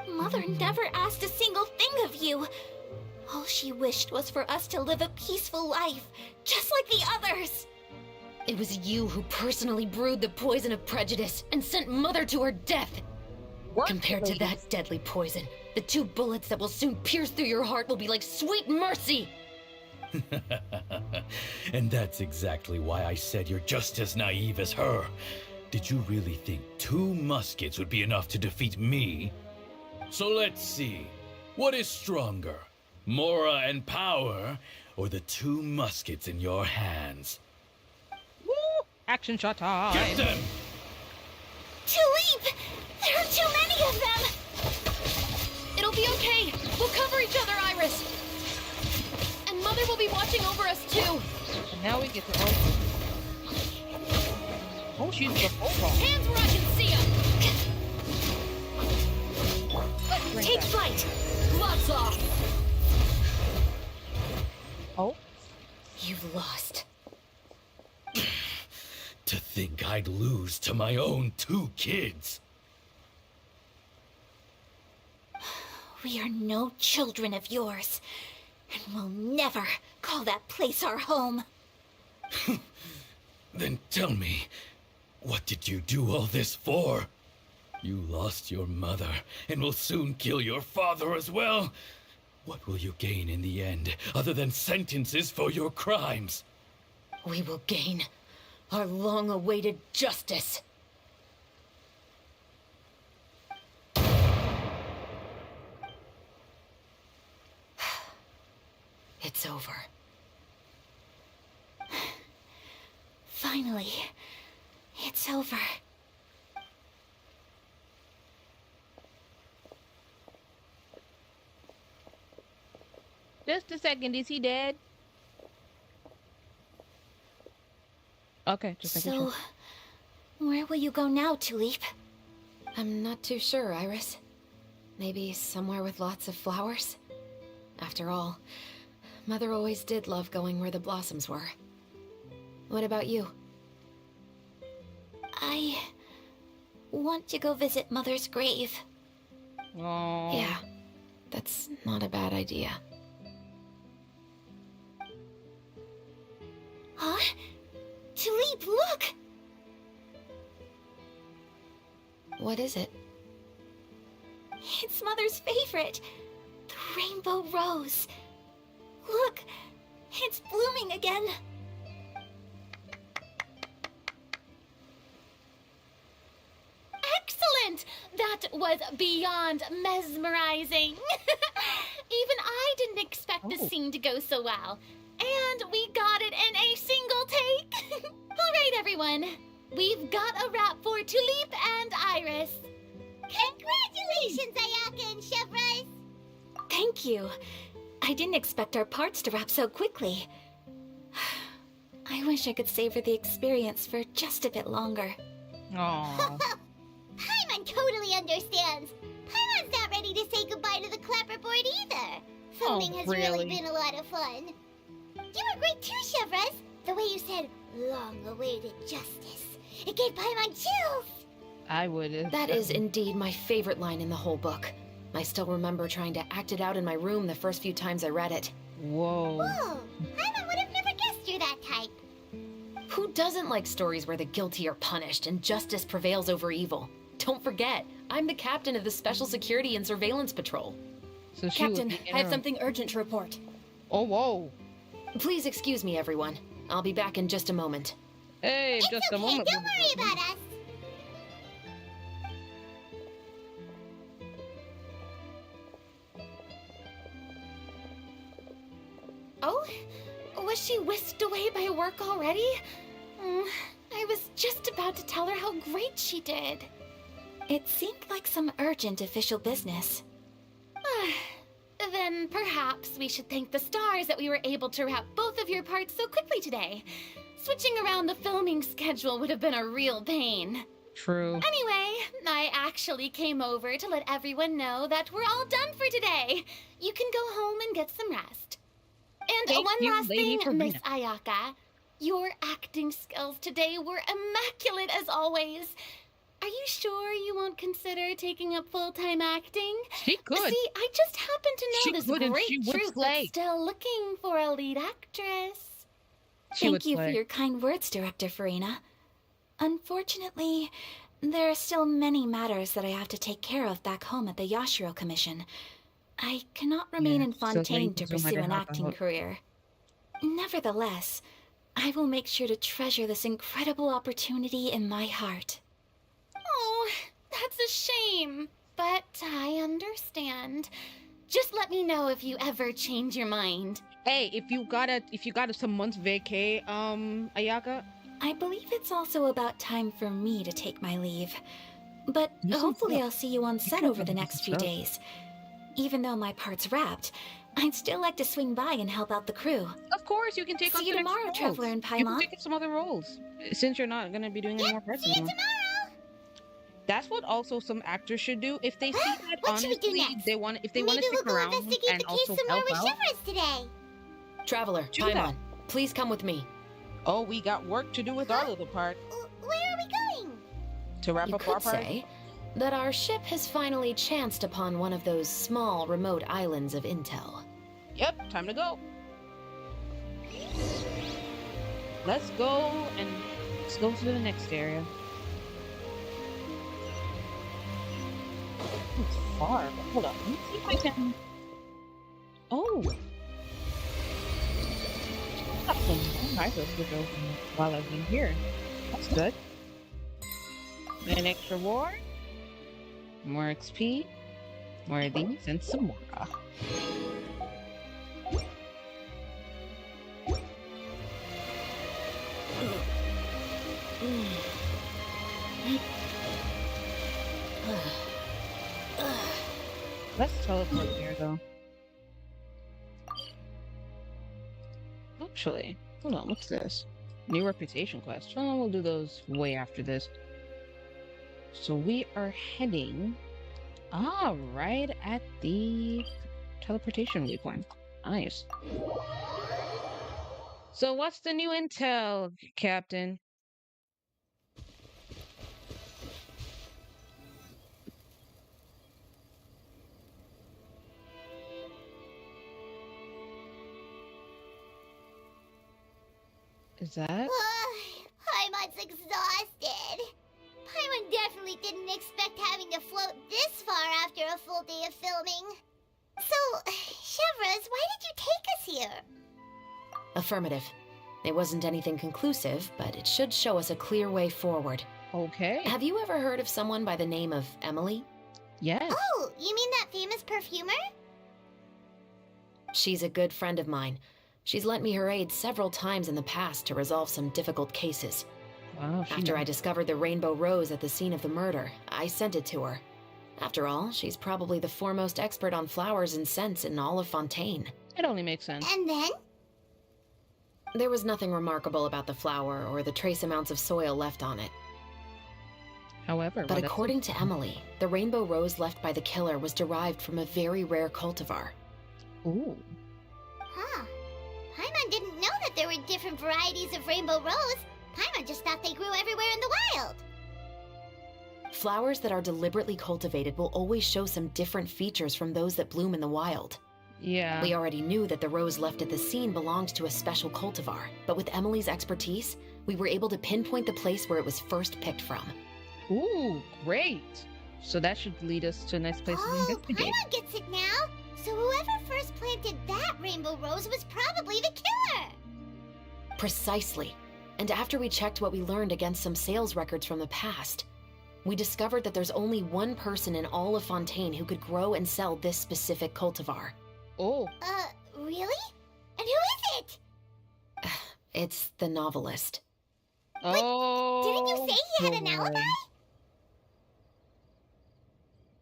Mother never asked a single thing of you. All she wished was for us to live a peaceful life, just like the others. It was you who personally brewed the poison of prejudice and sent Mother to her death. Compared to that deadly poison, the 2 bullets that will soon pierce through your heart will be like sweet mercy. And that's exactly why I said you're just as naive as her. Did you really think 2 muskets would be enough to defeat me? So let's see. What is stronger? Mora and power, or the 2 muskets in your hands? Woo! Action shot time! Get them! Tulip! There are too many of them! It'll be okay. We'll cover each other, Iris. And Mother Mother will be watching over us too. And now we get to oh, she's the full Hands where I can see them. Take flight. Gloves off. Oh, You've lost. To think I'd lose to my own 2 kids. We are no children of yours, and we'll never call that place our home. Then tell me, what did you do all this for? You lost your mother, and will soon kill your father as well. What will you gain in the end, other than sentences for your crimes? We will gain our long-awaited justice. It's over. Finally, it's over. just a second. Is he dead? Okay, just making So, sure. where will you go now, Tulip? I'm not too sure, Iris. Maybe somewhere with lots of flowers? After all, Mother always did love going where the blossoms were. What about you? I want to go visit Mother's grave. Aww. Yeah, that's not a bad idea. Huh? Tulip, look! What is it? It's Mother's favorite. The rainbow rose. Look, it's blooming again. Excellent! That was beyond mesmerizing. Even I didn't expect the scene to go so well. And we got it in a single take. All right, everyone. We've got a wrap for Tulip and Iris. Congratulations, Ayaka and Chevres! Thank you. I didn't expect our parts to wrap so quickly. I wish I could savor the experience for just a bit longer. Aww. Paimon totally understands. Paimon's not ready to say goodbye to the clapperboard either. Filming has really been a lot of fun. You were great too, Chevres. The way you said, long-awaited justice. It gave Paimon chills. I would. That is indeed my favorite line in the whole book. I still remember trying to act it out in my room the first few times I read it. Whoa. Whoa, Paimon would have never guessed you're that type. Who doesn't like stories where the guilty are punished and justice prevails over evil? Don't forget, I'm the captain of the Special Security and Surveillance Patrol. So she Captain, I have something urgent to report. Oh, whoa. Please excuse me, everyone. I'll be back in just a moment. Hey, It's just okay, a moment. don't worry about us. Oh? Was she whisked away by work already? I was just about to tell her how great she did. It seemed like some urgent official business. Then perhaps we should thank the stars that we were able to wrap both of your parts so quickly today. Switching around the filming schedule would have been a real pain. True. Anyway, I actually came over to let everyone know that we're all done for today. You can go home and get some rest. And Thank one you, last Lady thing, Miss Farina. Ayaka. Your acting skills today were immaculate as always. Are you sure you won't consider taking up full-time acting? She could. See, I just happen to know She this could, and great she would troupe slay. that's still looking for a lead actress. She would Thank you for slay. your kind words, Director Farina. Unfortunately, there are still many matters that I have to take care of back home at the Yashiro Commission. I cannot remain in so Fontaine to thank you so much pursue for an helping acting out. career. Nevertheless, I will make sure to treasure this incredible opportunity in my heart. Oh, that's a shame. But I understand. Just let me know if you ever change your mind. Hey, if you got some months vacay, Ayaka. I believe it's also about time for me to take my leave. But You sound hopefully tough. I'll see you on set can't over the do next this few stuff. days. Even though my part's wrapped, I'd still like to swing by and help out the crew. Of course, you can take on See you some extra tomorrow, roles. Traveler and You can Paimon. take up some other roles, since you're not going to be doing any more parts See you anymore. tomorrow. That's what also some actors should do. If they see that What should we do honestly next? they want, if they want Maybe to stick we'll go around investigate and the case also some more help with out. Shivers today. Traveler, Do that. Paimon, please come with me. Oh, we got work to do with our little part Where are we going? to wrap You up our could part. say that our ship has finally chanced upon one of those small, remote islands of intel. Yep, time to go. Let's go to the next area. It's far. Hold up. Let me see if I can. Oh. Got some more rifles to go while I've been here. That's good. An extra reward. More XP. More of these and some more. Let's teleport here, though. Actually, hold on, what's this? New reputation quest. Oh, we'll do those way after this. So we are heading... right at the teleportation waypoint. Nice. So what's the new intel, Captain? Is that? Paimon's exhausted. Paimon definitely didn't expect having to float this far after a full day of filming. So, Chevres, why did you take us here? Affirmative. It wasn't anything conclusive, but it should show us a clear way forward. Okay. Have you ever heard of someone by the name of Emily? Yes. Oh, you mean that famous perfumer? She's a good friend of mine. She's lent me her aid several times in the past to resolve some difficult cases. Wow, After I discovered the rainbow rose at the scene of the murder, I sent it to her. After all, she's probably the foremost expert on flowers and scents in all of Fontaine. It only makes sense. And then? There was nothing remarkable about the flower or the trace amounts of soil left on it. However, But according to Emily, the rainbow rose left by the killer was derived from a very rare cultivar. Ooh. Huh. Paimon didn't know that there were different varieties of rainbow rose. Paimon just thought they grew everywhere in the wild. Flowers that are deliberately cultivated will always show some different features from those that bloom in the wild. Yeah. We already knew that the rose left at the scene belonged to a special cultivar, but with Emily's expertise, we were able to pinpoint the place where it was first picked from. Ooh, great. So that should lead us to a nice place to investigate. Paimon gets it now. So whoever first planted that rainbow rose was probably the killer. Precisely. And after we checked what we learned against some sales records from the past, we discovered that there's only one person in all of Fontaine who could grow and sell this specific cultivar. Oh. Really? And who is it? It's the novelist. Oh. Didn't you say he had an alibi?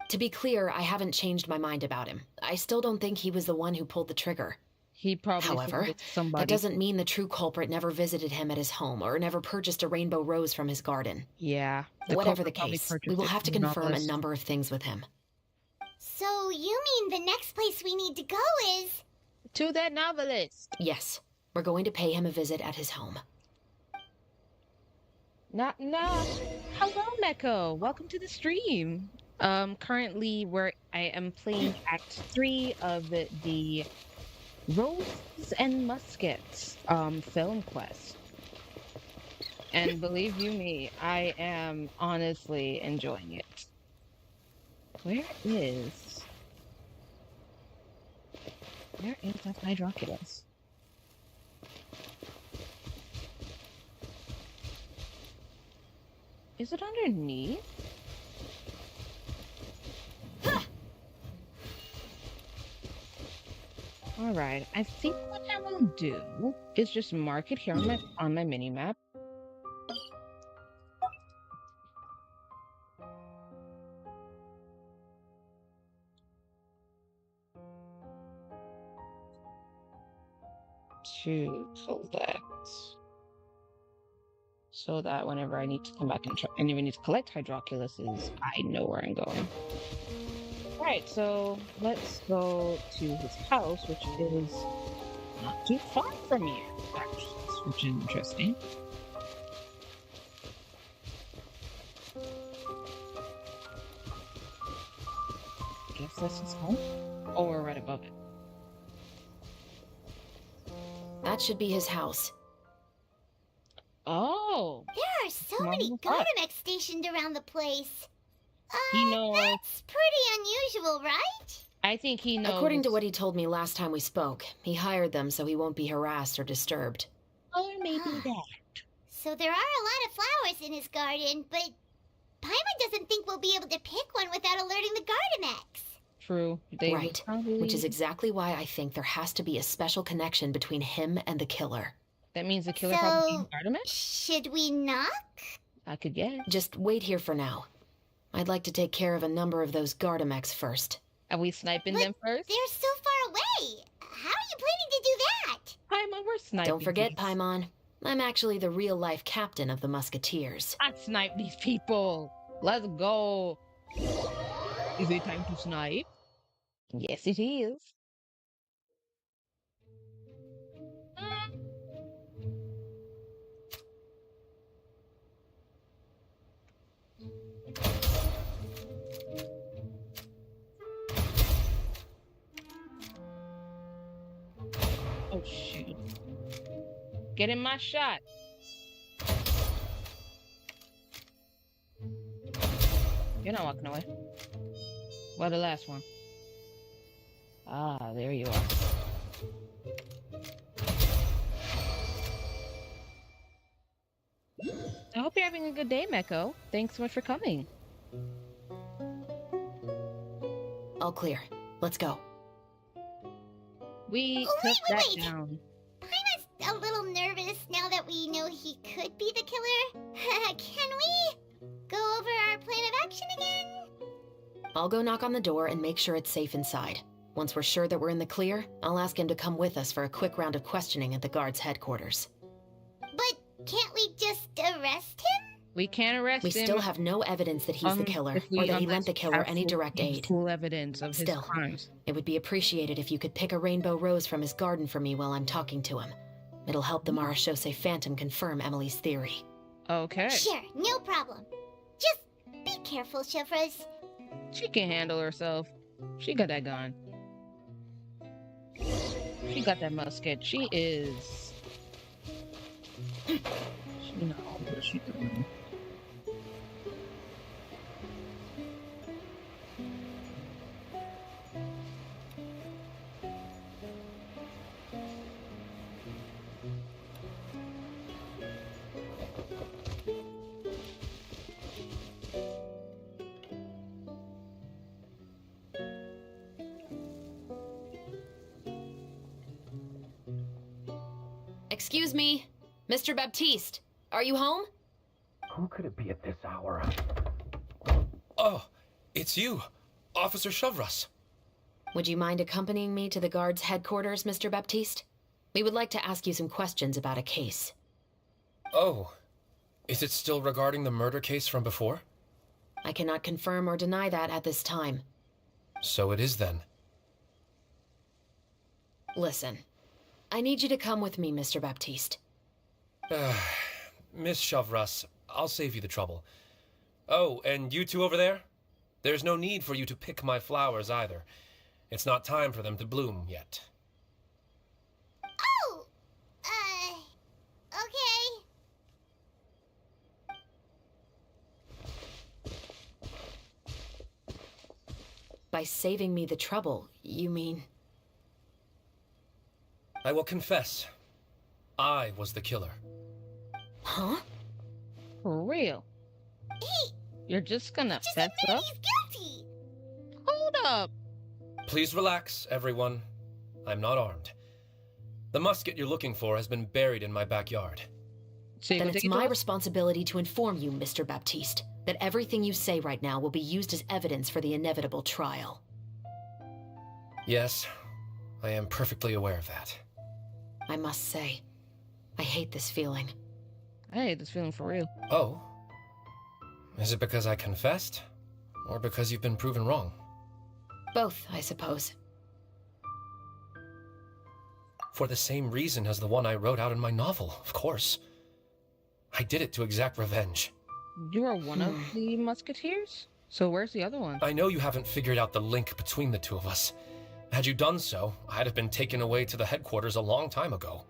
To be clear, I haven't changed my mind about him. I still don't think he was the one who pulled the trigger. He probably However, somebody. that doesn't mean the true culprit never visited him at his home or never purchased a rainbow rose from his garden. Yeah. Whatever the case, we will have to confirm a number of things with him. So you mean the next place we need to go is... To that novelist. Yes, we're going to pay him a visit at his home. Not. Hello, Neko. Welcome to the stream. Currently, where I am playing Act 3 of the Roses and Muskets film quest. And believe you me, I am honestly enjoying it. Where is that Hydroculus? Is it underneath? Alright, I think what I will do is just mark it here on my mini map. to collect. So that whenever I need to come back and even need to collect Hydroculuses, I know where I'm going. Alright, so let's go to his house, which is not too far from here, actually, which is interesting. I guess that's his home. Oh, we're right above it. That should be his house. Oh! There are so many Gardamex stationed around the place. He knows. That's pretty unusual, right? I think he knows. According to what he told me last time we spoke, he hired them so he won't be harassed or disturbed. Or maybe that. So there are a lot of flowers in his garden, but Paimon doesn't think we'll be able to pick one without alerting the Gardamex. True. Right. Which is exactly why I think there has to be a special connection between him and the killer. That means the killer probably named Gardamex? Should we knock? I could guess. Just wait here for now. I'd like to take care of a number of those Gardamex first. Are we sniping them first? They're so far away. How are you planning to do that? Paimon, we're sniping. Don't forget, Paimon. I'm actually the real-life captain of the Musketeers. I snipe these people. Let's go. Is it time to snipe? Yes, it is. Oh, shoot. Get in my shot. You're not walking away. Well, the last one. Ah, there you are. I hope you're having a good day, Meko. Thanks so much for coming. All clear. Let's go. We took that down. Paimon's a little nervous now that we know he could be the killer. Can we go over our plan of action again? I'll go knock on the door and make sure it's safe inside. Once we're sure that we're in the clear, I'll ask him to come with us for a quick round of questioning at the guard's headquarters. But can't we just arrest him? We can't arrest him. We still have no evidence that he's the killer, or that he lent the killer any direct aid. Full evidence of his crimes. It would be appreciated if you could pick a rainbow rose from his garden for me while I'm talking to him. It'll help the Marashose Phantom confirm Emily's theory. Okay. Sure, no problem. Just be careful, Chevros. She can handle herself. She got that gun. She got that musket. She is... She knows what she's doing. Excuse me, Mr. Baptiste, are you home? Who could it be at this hour? Oh, it's you, Officer Shavras. Would you mind accompanying me to the guard's headquarters, Mr. Baptiste? We would like to ask you some questions about a case. Oh, is it still regarding the murder case from before? I cannot confirm or deny that at this time. So it is then. Listen, I need you to come with me, Mr. Baptiste. Miss Shavras, I'll save you the trouble. Oh, and you two over there? There's no need for you to pick my flowers either. It's not time for them to bloom yet. Oh! Okay. By saving me the trouble, you mean... I will confess. I was the killer. Huh? For real? Hey! You're just gonna fess up? He's guilty! Hold up! Please relax, everyone. I'm not armed. The musket you're looking for has been buried in my backyard. Then it's my responsibility to inform you, Mr. Baptiste, that everything you say right now will be used as evidence for the inevitable trial. Yes, I am perfectly aware of that. I must say. I hate this feeling. I hate this feeling for real. Oh? Is it because I confessed? Or because you've been proven wrong? Both, I suppose. For the same reason as the one I wrote out in my novel, of course. I did it to exact revenge. You are one of the musketeers? So where's the other one? I know you haven't figured out the link between the two of us. Had you done so, I'd have been taken away to the headquarters a long time ago.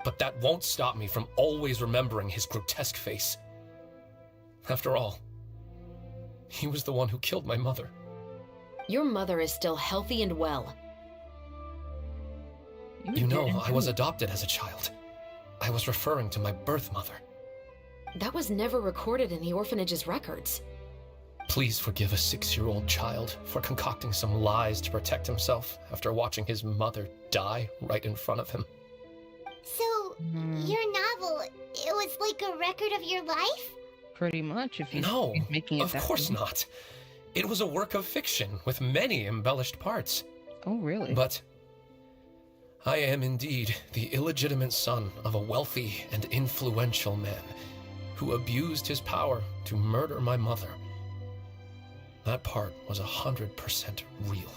But that won't stop me from always remembering his grotesque face. After all, he was the one who killed my mother. Your mother is still healthy and well. You know, I was adopted as a child. I was referring to my birth mother. That was never recorded in the orphanage's records. Please forgive a 6-year-old child for concocting some lies to protect himself after watching his mother die right in front of him. So, your novel, it was like a record of your life? Pretty much, if he's making it of that course way. not. It was a work of fiction with many embellished parts. Oh, really? But I am indeed the illegitimate son of a wealthy and influential man who abused his power to murder my mother. That part was 100% real.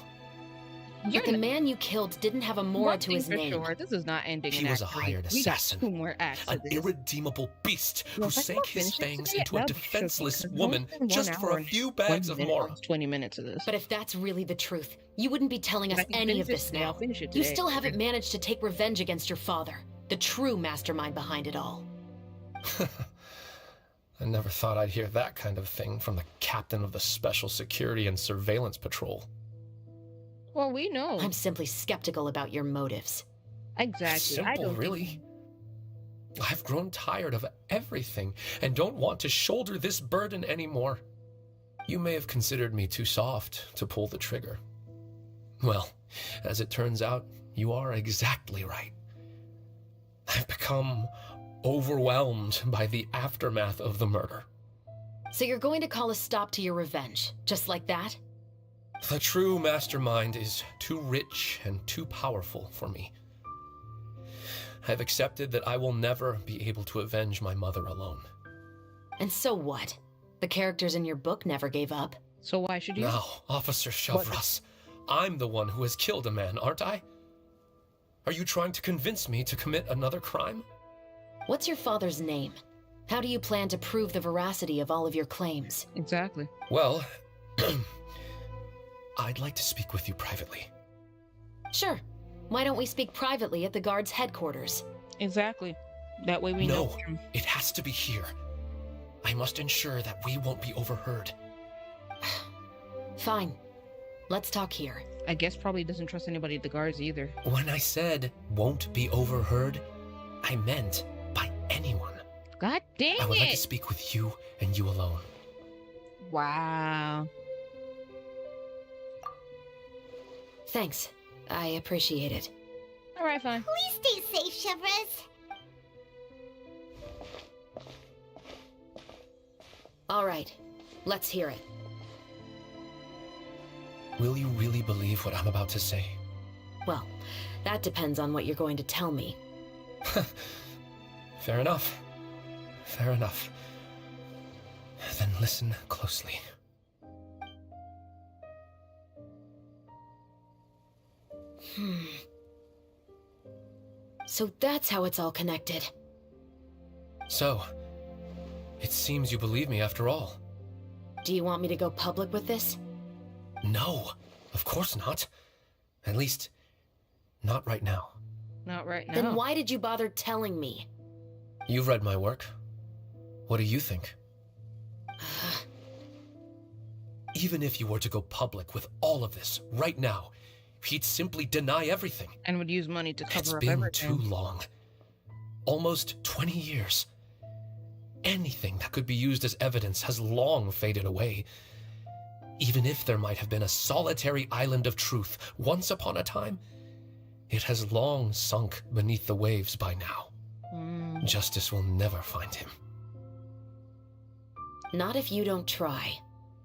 But the man you killed didn't have a Mora to his name. Sure, this is not ending He in was a Act 3. hired assassin, We got 2 more acts of an this. irredeemable beast Well, who if I sank don't his finish it fangs today, into a that'd be tricky, defenseless 'cause woman it's been just 1 for hour a and few 1 bags of minute, Mora. almost 20 minutes of this. But if that's really the truth, you wouldn't be telling us If I can any finish of it this today, I'll now. finish it You today. still haven't managed to take revenge against your father, the true mastermind behind it all. I never thought I'd hear that kind of thing from the captain of the Special Security and Surveillance Patrol. Well, we know. I'm simply skeptical about your motives. Exactly. I Simple, don't really. I've grown tired of everything and don't want to shoulder this burden anymore. You may have considered me too soft to pull the trigger. Well, as it turns out, you are exactly right. I've become overwhelmed by the aftermath of the murder. So you're going to call a stop to your revenge, just like that? The true mastermind is too rich and too powerful for me. I've accepted that I will never be able to avenge my mother alone. And so what? The characters in your book never gave up. So why should you? Now, Officer Shavras, I'm the one who has killed a man, aren't I? Are you trying to convince me to commit another crime? What's your father's name? How do you plan to prove the veracity of all of your claims? Exactly. Well, I'd like to speak with you privately. Sure. Why don't we speak privately at the guard's headquarters? Exactly. That way we know. No, it has to be here. I must ensure that we won't be overheard. Fine. Let's talk here. I guess probably doesn't trust anybody at the guards either. When I said won't be overheard, I meant by anyone. God dang I would like to it! speak with you and you alone. Wow. Thanks. I appreciate it. All right, fine. Please stay safe, Chevres. All right. Let's hear it. Will you really believe what I'm about to say? Well, that depends on what you're going to tell me. Fair enough. Fair enough. Then listen closely. So that's how it's all connected. So, it seems you believe me after all. Do you want me to go public with this? No, of course not. At least, not right now. Not right now. Then why did you bother telling me? You've read my work. What do you think? Even if you were to go public with all of this right now, he'd simply deny everything. And would use money to cover It's up been everything. too long. Almost 20 years. Anything that could be used as evidence has long faded away. Even if there might have been a solitary island of truth once upon a time, it has long sunk beneath the waves by now. Justice will never find him. Not if you don't try.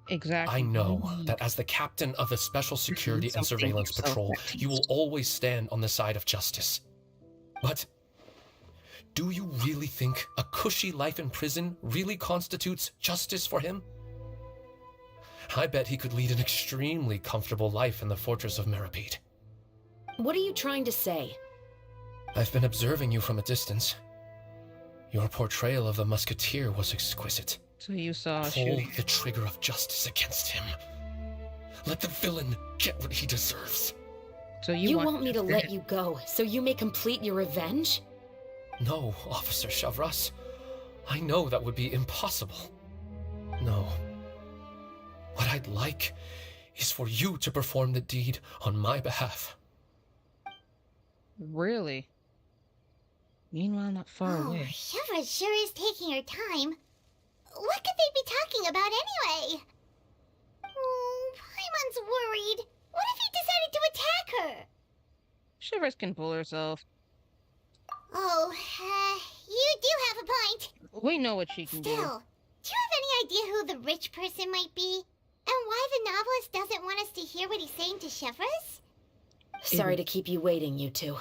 Exactly. I know that as the captain of the Special Security and Surveillance Patrol, you will always stand on the side of justice. But do you really think a cushy life in prison really constitutes justice for him? I bet he could lead an extremely comfortable life in the fortress of Meripede. What are you trying to say? I've been observing you from a distance. Your portrayal of the musketeer was exquisite. So you saw Pull the trigger of justice against him. Let the villain get what he deserves. So you want me to let you go so you may complete your revenge? No, Officer Shavras. I know that would be impossible. No. What I'd like is for you to perform the deed on my behalf. Really? Meanwhile, not far away. Shivra sure is taking her time. What could they be talking about anyway? Oh, Paimon's worried. What if he decided to attack her? Shivers can pull herself. Oh, you do have a point. We know what she can do. Still, do you have any idea who the rich person might be? And why the novelist doesn't want us to hear what he's saying to Shivers? Sorry to keep you waiting, you two.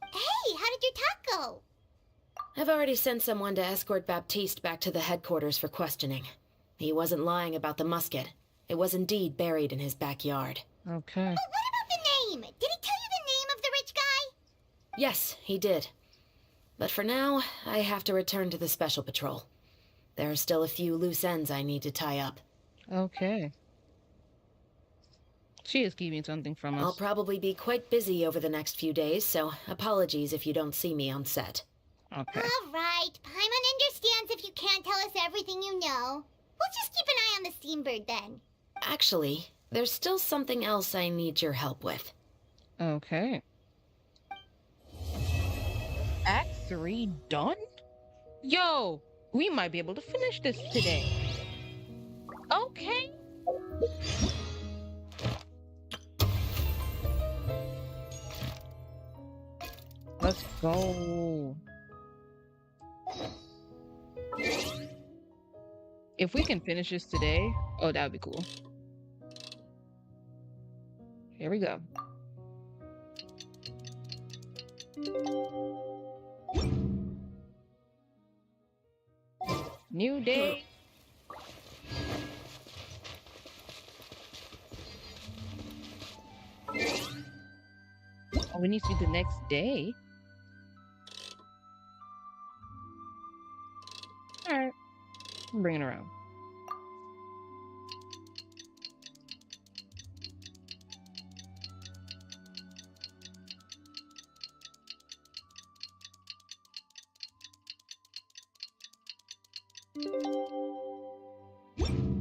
Hey, how did your talk go? I've already sent someone to escort Baptiste back to the headquarters for questioning. He wasn't lying about the musket. It was indeed buried in his backyard. Okay. But what about the name? Did he tell you the name of the rich guy? Yes, he did. But for now, I have to return to the special patrol. There are still a few loose ends I need to tie up. Okay. She is keeping something from us. I'll probably be quite busy over the next few days, so apologies if you don't see me on set. Okay. All right. Paimon understands if you can't tell us everything you know. We'll just keep an eye on the Steambird then. Actually, there's still something else I need your help with. Okay. Act 3 done? Yo, we might be able to finish this today. Okay. Let's go. If we can finish this today, oh, that would be cool. Here we go. New day. Oh, we need to do the next day. Alright. Bring it around.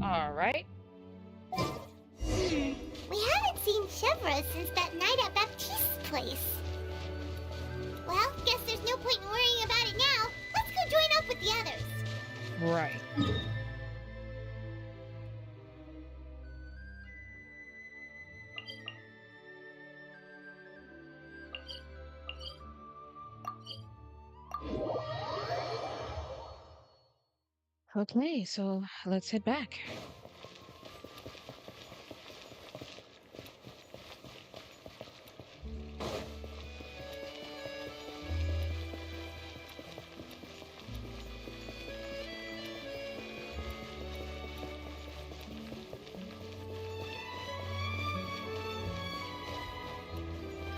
Alright. We haven't seen Chevra since that night at Baptiste's place. Well, guess there's no point in worrying about it now. Let's go join up with the others. Right. Okay, so let's head back.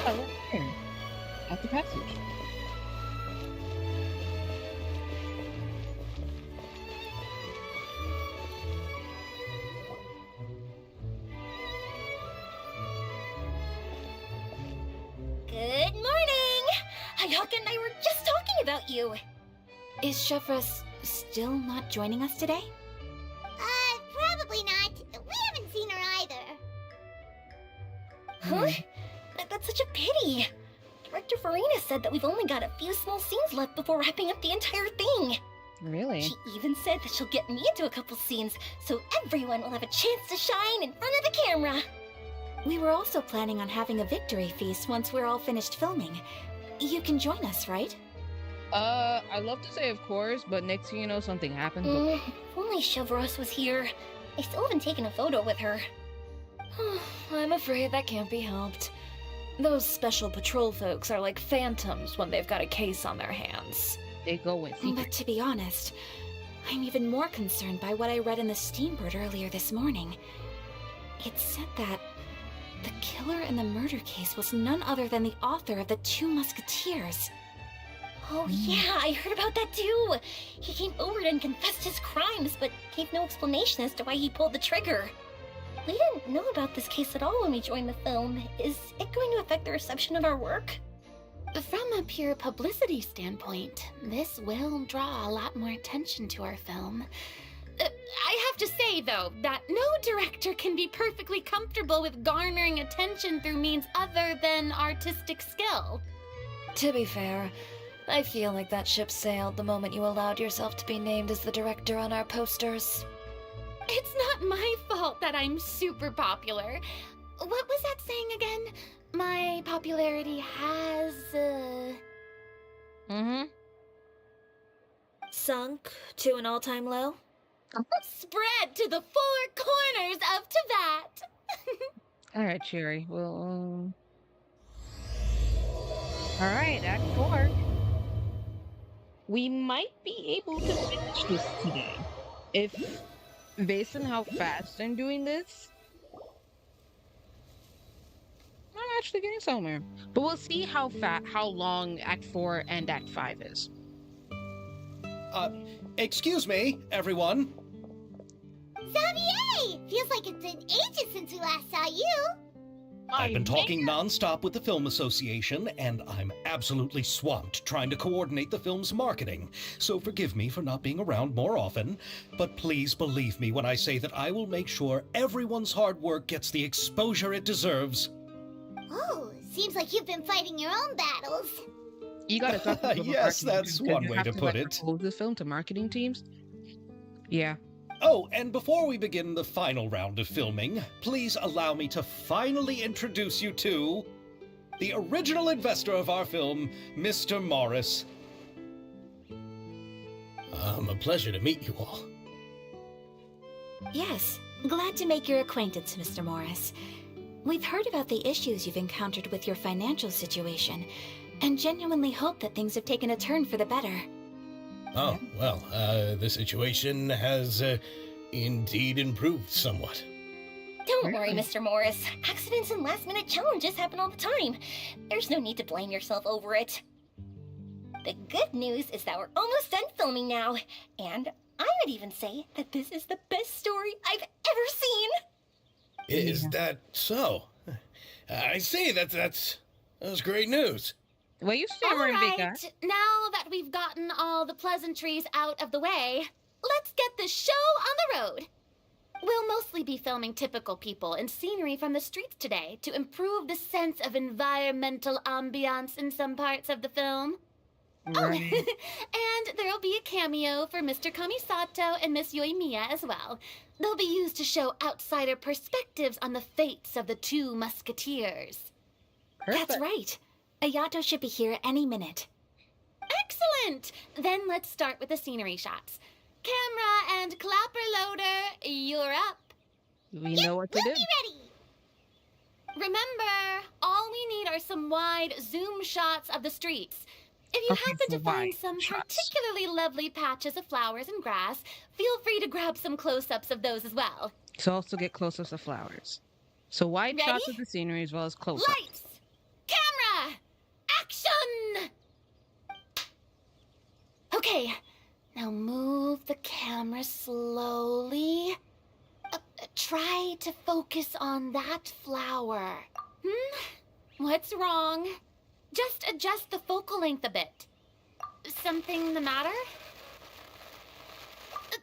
Oh, here. At the passage. Good morning! Hayaka and I were just talking about you. Is Chevra still not joining us today? Probably not. We haven't seen her either. Huh? That's such a pity. Director Farina said that we've only got a few small scenes left before wrapping up the entire thing. Really? She even said that she'll get me into a couple scenes so everyone will have a chance to shine in front of the camera. We were also planning on having a victory feast once we're all finished filming. You can join us, right? I'd love to say of course, but next thing you know, something happened. If only Chevros was here. I still haven't taken a photo with her. I'm afraid that can't be helped. Those special patrol folks are like phantoms when they've got a case on their hands. They go in secret. But to be honest, I'm even more concerned by what I read in the Steambird earlier this morning. It said that the killer in the murder case was none other than the author of the Two Musketeers. Oh yeah, I heard about that too. He came over and confessed his crimes, but gave no explanation as to why he pulled the trigger. We didn't know about this case at all when we joined the film. Is it going to affect the reception of our work? From a pure publicity standpoint, this will draw a lot more attention to our film. I have to say, though, that no director can be perfectly comfortable with garnering attention through means other than artistic skill. To be fair, I feel like that ship sailed the moment you allowed yourself to be named as the director on our posters. It's not my fault that I'm super popular. What was that saying again? My popularity has, Sunk to an all-time low? spread to the four corners of Tibet. All right, Cherry. Well, all right, Act 4. We might be able to finish this today. If, based on how fast I'm doing this, I'm actually getting somewhere. But we'll see how long Act 4 and Act 5 is. Excuse me, everyone. Xavier! Feels like it's been ages since we last saw you. I've been talking nonstop with the Film Association, and I'm absolutely swamped trying to coordinate the film's marketing. So forgive me for not being around more often, but please believe me when I say that I will make sure everyone's hard work gets the exposure it deserves. Oh, seems like you've been fighting your own battles. You gotta talk to the Yes, marketing that's teams, 'cause one you way have to put it. propose the film to marketing teams. Yeah. Oh, and before we begin the final round of filming, please allow me to finally introduce you to the original investor of our film, Mr. Morris. A pleasure to meet you all. Yes, glad to make your acquaintance, Mr. Morris. We've heard about the issues you've encountered with your financial situation, and genuinely hope that things have taken a turn for the better. Oh, well, the situation has indeed improved somewhat. Don't worry, Mr. Morris. Accidents and last-minute challenges happen all the time. There's no need to blame yourself over it. The good news is that we're almost done filming now, and I would even say that this is the best story I've ever seen. Is that so? I see, that's great news. Well, you All stammering, big guy. right, now that we've gotten all the pleasantries out of the way, let's get the show on the road. We'll mostly be filming typical people and scenery from the streets today to improve the sense of environmental ambiance in some parts of the film. Right. Oh, and there'll be a cameo for Mr. Kamisato and Miss Yoimiya as well. They'll be used to show outsider perspectives on the fates of the Two Musketeers. That's right. Ayato should be here any minute. Excellent! Then let's start with the scenery shots. Camera and clapper loader, you're up. We know what to do. We'll be ready. Remember, all we need are some wide zoom shots of the streets. If you Okay, happen so to find wide some shots. particularly lovely patches of flowers and grass, feel free to grab some close-ups of those as well. To also get close-ups of flowers. So wide Ready? shots of the scenery as well as close-ups. Lights! Camera! Action! Okay, now move the camera slowly. Try to focus on that flower. What's wrong? Just adjust the focal length a bit. Something the matter?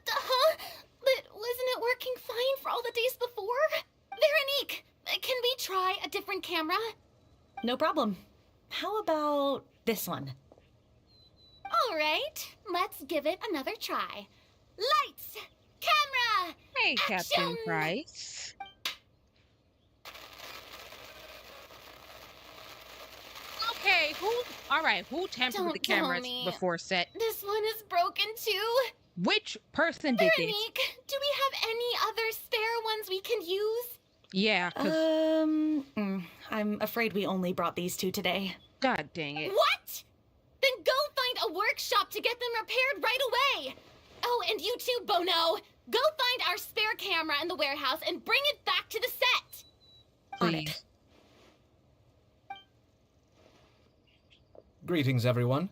Huh? But wasn't it working fine for all the days before? Veronique, can we try a different camera? No problem. How about this one? All right, let's give it another try. Lights! Camera! Hey, Action! Captain Price. Okay, who tampered with the Don't tell cameras me. before set? This one is broken too. Which person did this? Veronique, do we have any other spare ones we can use? Yeah, I'm afraid we only brought these two today. God dang it. What? Then go find a workshop to get them repaired right away. Oh, and you too, Bono. Go find our spare camera in the warehouse and bring it back to the set. Please. On it. Greetings, everyone.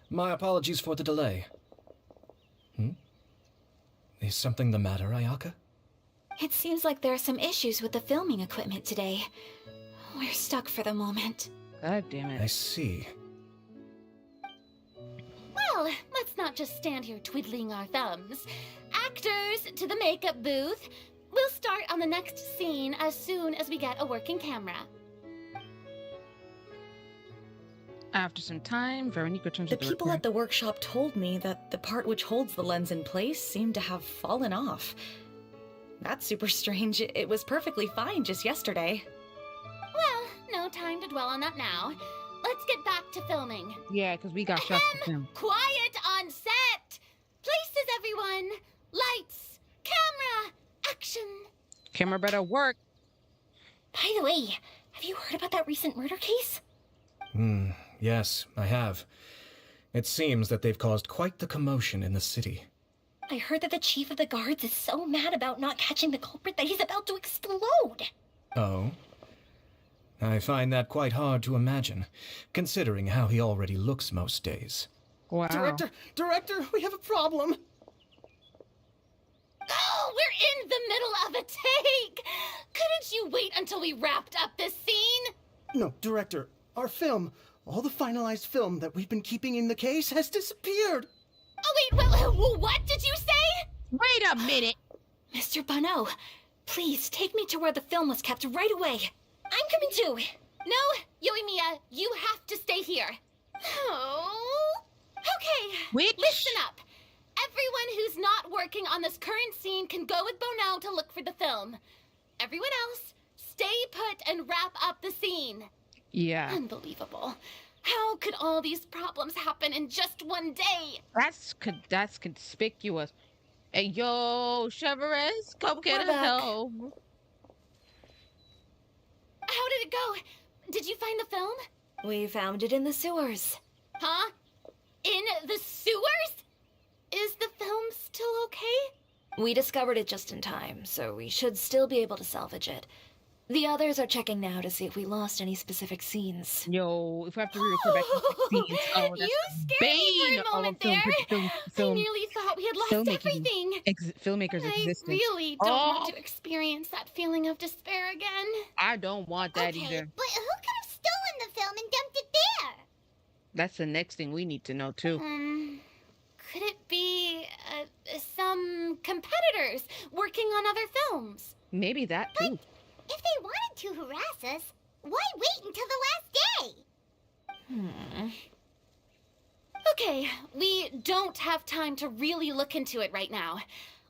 My apologies for the delay. Is something the matter, Ayaka? It seems like there are some issues with the filming equipment today. We're stuck for the moment. God damn it. I see. Well, let's not just stand here twiddling our thumbs. Actors, to the makeup booth. We'll start on the next scene as soon as we get a working camera. After some time, Veronica turns to The people at the workshop told me that the part which holds the lens in place seemed to have fallen off. That's super strange. It was perfectly fine just yesterday. Well, no time to dwell on that now. Let's get back to filming. Yeah, because we got shots with him. Quiet on set! Places, everyone! Lights! Camera! Action! Camera better work. By the way, have you heard about that recent murder case? Yes, I have. It seems that they've caused quite the commotion in the city. I heard that the chief of the guards is so mad about not catching the culprit that he's about to explode. Oh? I find that quite hard to imagine, considering how he already looks most days. Wow. Director, we have a problem. Oh, we're in the middle of a take! Couldn't you wait until we wrapped up this scene? No, Director, our film, all the finalized film that we've been keeping in the case has disappeared. Oh, wait, what did you say? Wait a minute. Mr. Bono, please take me to where the film was kept right away. I'm coming too. No, Yoimiya, you have to stay here. Oh. Okay, listen up. Everyone who's not working on this current scene can go with Bono to look for the film. Everyone else, stay put and wrap up the scene. Yeah. Unbelievable. How could all these problems happen in just one day? That's conspicuous. Hey, yo, Cheverez, come get us home. How did it go? Did you find the film? We found it in the sewers. Huh? In the sewers? Is the film still okay? We discovered it just in time, so we should still be able to salvage it. The others are checking now to see if we lost any specific scenes. Yo, if we have to re-record back to scenes, oh, that's you scared me for a moment there. I nearly thought we had lost everything. Filmmakers' existence. I really don't want to experience that feeling of despair again. I don't want that either. But who could have stolen the film and dumped it there? That's the next thing we need to know, too. Could it be some competitors working on other films? Maybe that, too. If they wanted to harass us, why wait until the last day? Okay, we don't have time to really look into it right now.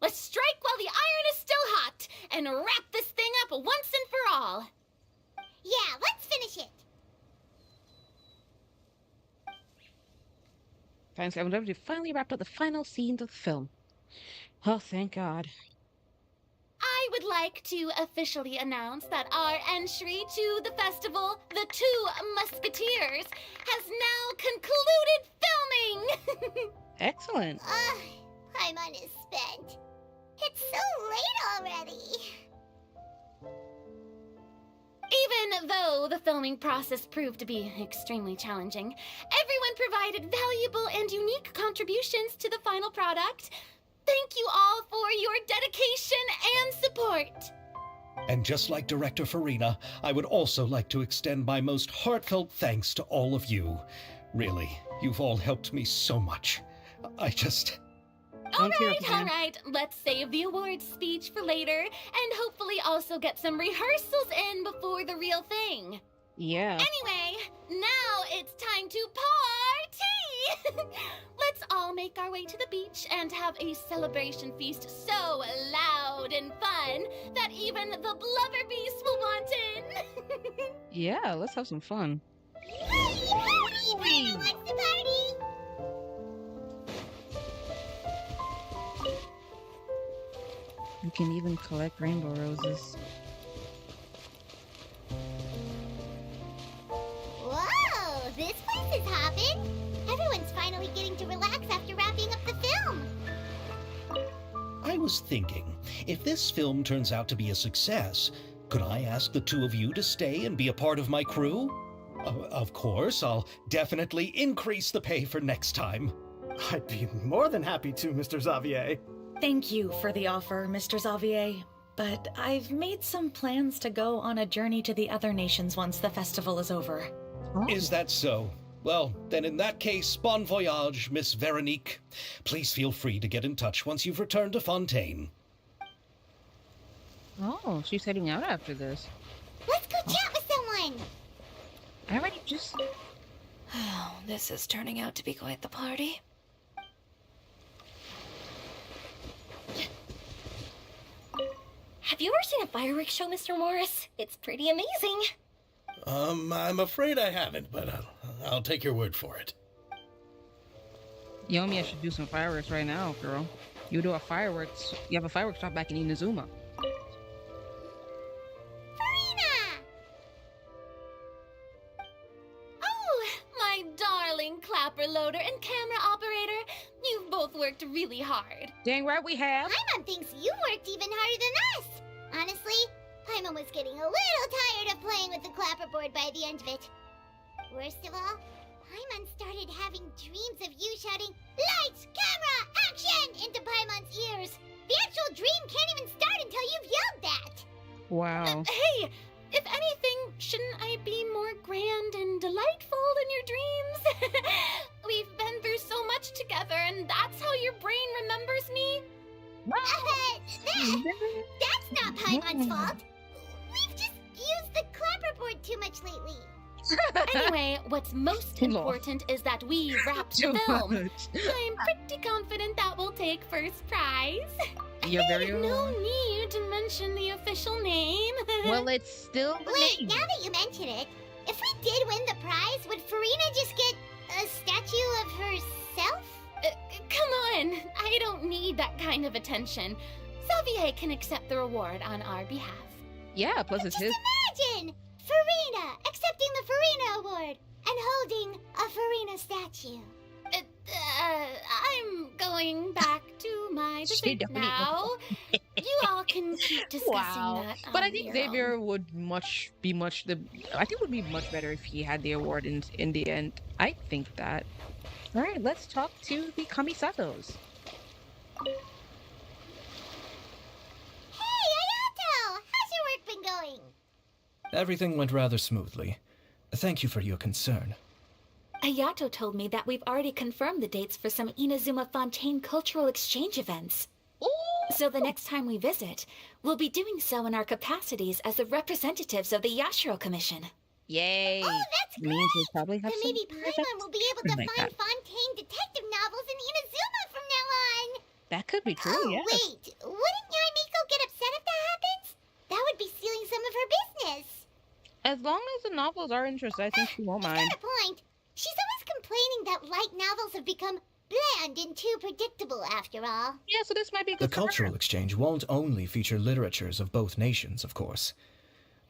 Let's strike while the iron is still hot and wrap this thing up once and for all. Yeah, let's finish it. We finally wrapped up the final scenes of the film. Oh, thank God. I would like to officially announce that our entry to the festival, The Two Musketeers, has now concluded filming! Excellent. My mind is spent. It's so late already. Even though the filming process proved to be extremely challenging, everyone provided valuable and unique contributions to the final product. Thank you all for your dedication and support. And just like Director Farina, I would also like to extend my most heartfelt thanks to all of you. Really, you've all helped me so much. All right. Let's save the awards speech for later, and hopefully also get some rehearsals in before the real thing. Yeah. Anyway, now it's time to party! Let's all make our way to the beach and have a celebration feast so loud and fun that even the blubber beast will want in. Yeah, let's have some fun. Party! What's the party? You can even collect rainbow roses. was thinking, if this film turns out to be a success, could I ask the two of you to stay and be a part of my crew? Of course, I'll definitely increase the pay for next time. I'd be more than happy to, Mr. Xavier. Thank you for the offer, Mr. Xavier. But I've made some plans to go on a journey to the other nations once the festival is over. Is that so? Well, then in that case, bon voyage, Miss Veronique. Please feel free to get in touch once you've returned to Fontaine. Oh, she's heading out after this. Let's go chat with someone! I already just... Oh, this is turning out to be quite the party. Have you ever seen a fireworks show, Mr. Morris? It's pretty amazing. I'm afraid I haven't, but I'll take your word for it. Yomi, I should do some fireworks right now, girl. You have a fireworks shop back in Inazuma. Oh, my darling clapper loader and camera operator. You've both worked really hard. Dang right we have. Paimon thinks you worked even harder than us. Honestly, Paimon was getting a little tired of playing with the clapperboard by the end of it. Worst of all, Paimon started having dreams of you shouting, "Lights, camera, action!" into Paimon's ears. The actual dream can't even start until you've yelled that. Wow. Hey, if anything, shouldn't I be more grand and delightful than your dreams? We've been through so much together, and that's how your brain remembers me? That's not Paimon's fault. We've just used the clapperboard too much lately. Anyway, what's most important is that we wrapped the film. I'm pretty confident that we'll take first prize. You're very No need to mention the official name. Well, it's still the Wait, name. now that you mention it, if we did win the prize, would Farina just get a statue of herself? Come on, I don't need that kind of attention. Xavier can accept the reward on our behalf. Yeah, plus it's his. Imagine Farina accepting the Farina Award and holding a Farina statue. I'm going back to my dessert now. You all can keep discussing that. But I on think your Xavier own. would I think it would be much better if he had the award in the end. I think that. All right, let's talk to the Kamisatos. Hey, Ayato! How's your work been going? Everything went rather smoothly. Thank you for your concern. Ayato told me that we've already confirmed the dates for some Inazuma Fontaine cultural exchange events. So the next time we visit, we'll be doing so in our capacities as the representatives of the Yashiro Commission. Yay! Oh, that's great! Means we'll probably have Then some maybe Paimon will be able to like find that. Fontaine detective novels in Inazuma from now on! That could be true, Oh, yes. wait! Wouldn't Yaimiko get upset if that happens? That would be stealing some of her business! As long as the novels are interesting, I think she won't She's mind. got a point. She's always complaining that light novels have become bland and too predictable after all. Yeah, so this might be The cultural exchange won't only feature literatures of both nations, of course.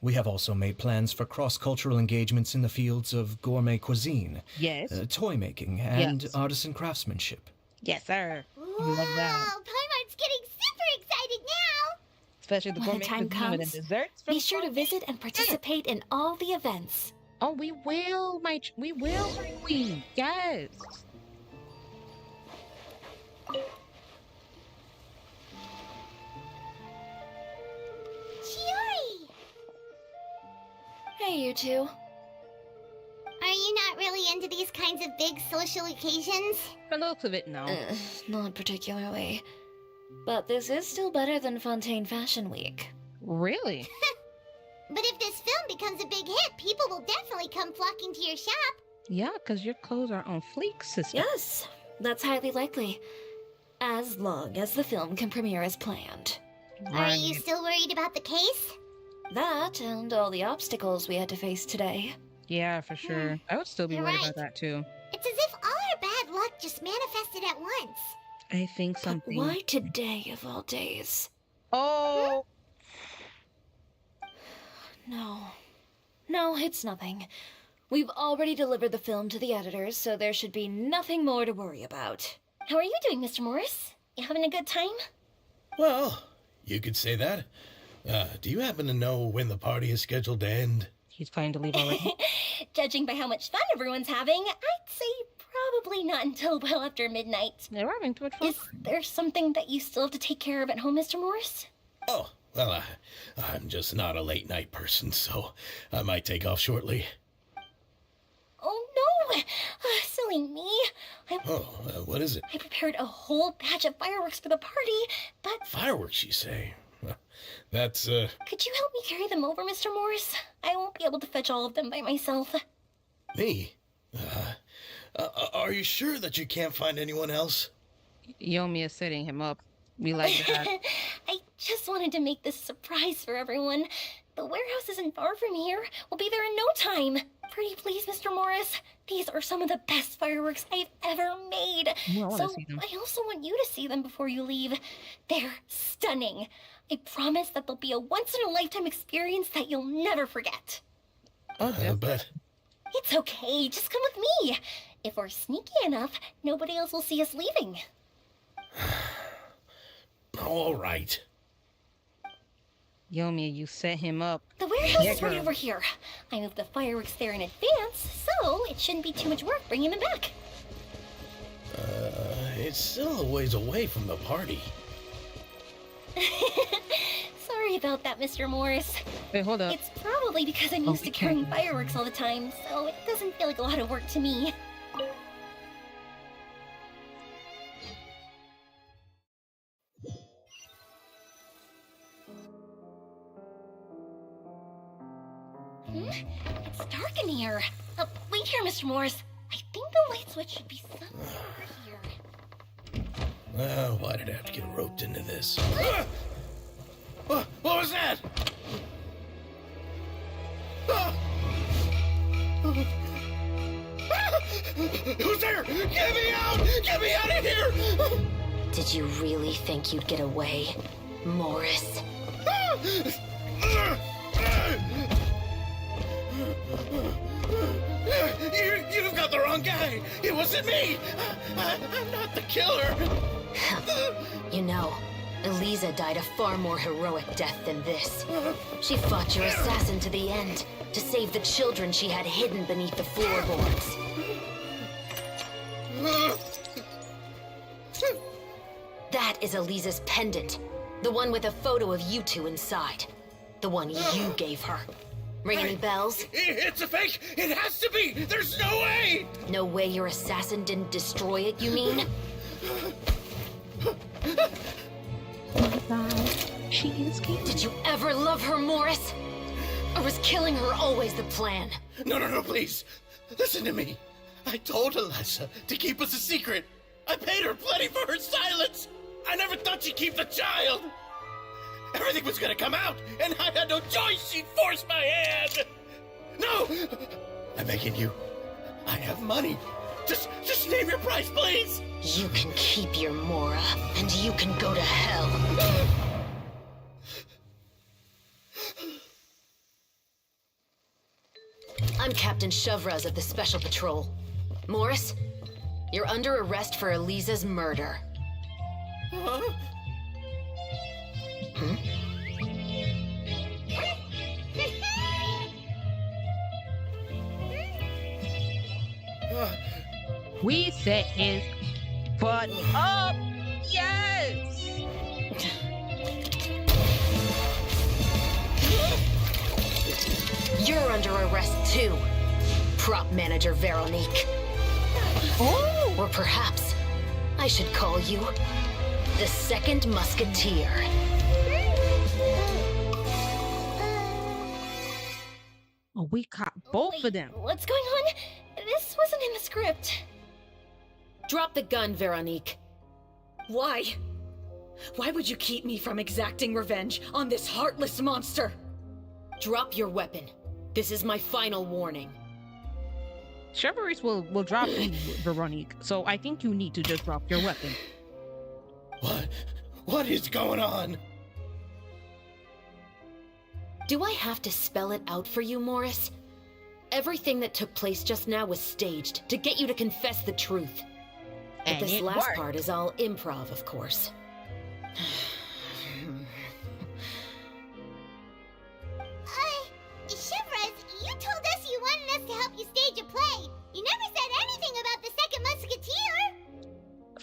We have also made plans for cross-cultural engagements in the fields of gourmet cuisine, Yes. toy making, and Yes. artisan craftsmanship. Yes, sir. Wow, Love that. Paimon's getting super excited now! Especially the When the gourmet time cuisine with comes, the desserts. from be sure to Fontaine. visit and participate in all the events. Oh, we will, my queen. Yes. Chiori! Hey, you two. Are you not really into these kinds of big social occasions? For the looks of it, no. Not particularly. But this is still better than Fontaine Fashion Week. Really? But if this film becomes a big hit, people will definitely come flocking to your shop. Yeah, because your clothes are on fleek, sister. Yes, that's highly likely. As long as the film can premiere as planned. Are you still worried about the case? That and all the obstacles we had to face today. Yeah, for sure. I would still be You're worried right. about that too. It's as if all our bad luck just manifested at once. I think something. Why today of all days? Oh. No, it's nothing. We've already delivered the film to the editors, so there should be nothing more to worry about. How are you doing, Mr. Morris? You having a good time? Well, you could say that. Do you happen to know when the party is scheduled to end? He's planning to leave already. Judging by how much fun everyone's having, I'd say probably not until well after midnight. They're having too much fun. Is there something that you still have to take care of at home, Mr. Morris? Oh, well, I'm just not a late night person, so I might take off shortly. Oh, no! Silly me. What is it? I prepared a whole batch of fireworks for the party, but... Fireworks, you say? That's, Could you help me carry them over, Mr. Morris? I won't be able to fetch all of them by myself. Me? Are you sure that you can't find anyone else? Yomi is setting him up. We like that. I just wanted to make this a surprise for everyone. The warehouse isn't far from here. We'll be there in no time. Pretty please, Mr. Morris. These are some of the best fireworks I've ever made. Well, I also want you to see them before you leave. They're stunning. I promise that they'll be a once-in-a-lifetime experience that you'll never forget. But... It's okay. Just come with me. If we're sneaky enough, nobody else will see us leaving. All right. Yomi, you set him up. The warehouse is right over here. I moved the fireworks there in advance, so it shouldn't be too much work bringing them back. It's still a ways away from the party. Sorry about that, Mr. Morris. Wait, hold up. It's probably because I'm used to carrying fireworks all the time, so it doesn't feel like a lot of work to me. It's dark in here. Wait here, Mr. Morris. I think the light switch should be somewhere over here. Why did I have to get roped into this? What was that? Who's there? Get me out! Get me out of here! Did you really think you'd get away, Morris? You've got the wrong guy. It wasn't me. I'm not the killer. You know, Eliza died a far more heroic death than this. She fought your assassin to the end, to save the children she had hidden beneath the floorboards. That is Eliza's pendant. The one with a photo of you two inside. The one you gave her. Ring any bells? It's a fake! It has to be! There's no way! No way your assassin didn't destroy it, you mean? She is cute. Did you ever love her, Morris? Or was killing her always the plan? No, please. Listen to me. I told Eliza to keep us a secret. I paid her plenty for her silence. I never thought she'd keep the child. Everything was gonna come out, and I had no choice. She forced my hand. No! I'm begging you. I have money. Just name your price, please. You can keep your Mora, and you can go to hell. I'm Captain Shavraz of the Special Patrol. Morris, you're under arrest for Eliza's murder. Huh? We set his butt up. Yes. You're under arrest too, prop manager Veronique. Oh. Or perhaps I should call you the Second Musketeer. Oh, we caught both of them. What's going on? This wasn't in the script. Drop the gun, Veronique. Why? Why would you keep me from exacting revenge on this heartless monster? Drop your weapon. This is my final warning. Shavraz will drop you, Veronique. So I think you need to just drop your weapon. What is going on? Do I have to spell it out for you, Morris? Everything that took place just now was staged to get you to confess the truth. But And this it last worked. part is all improv, of course.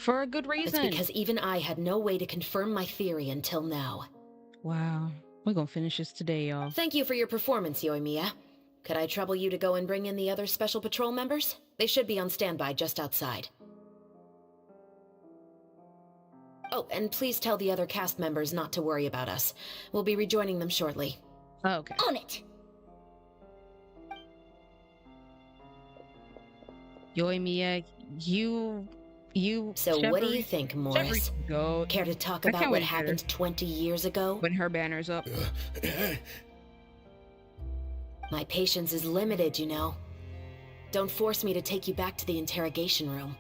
For a good reason. It's because even I had no way to confirm my theory until now. Wow. We're gonna finish this today, y'all. Thank you for your performance, Yoimiya. Could I trouble you to go and bring in the other Special Patrol members? They should be on standby just outside. Oh, and please tell the other cast members not to worry about us. We'll be rejoining them shortly. Okay. On it. Yoimiya, you. So what do you think, Morris? Go. Care to talk I about can't what wait happened 20 years ago? When her banner's up. My patience is limited, you know. Don't force me to take you back to the interrogation room.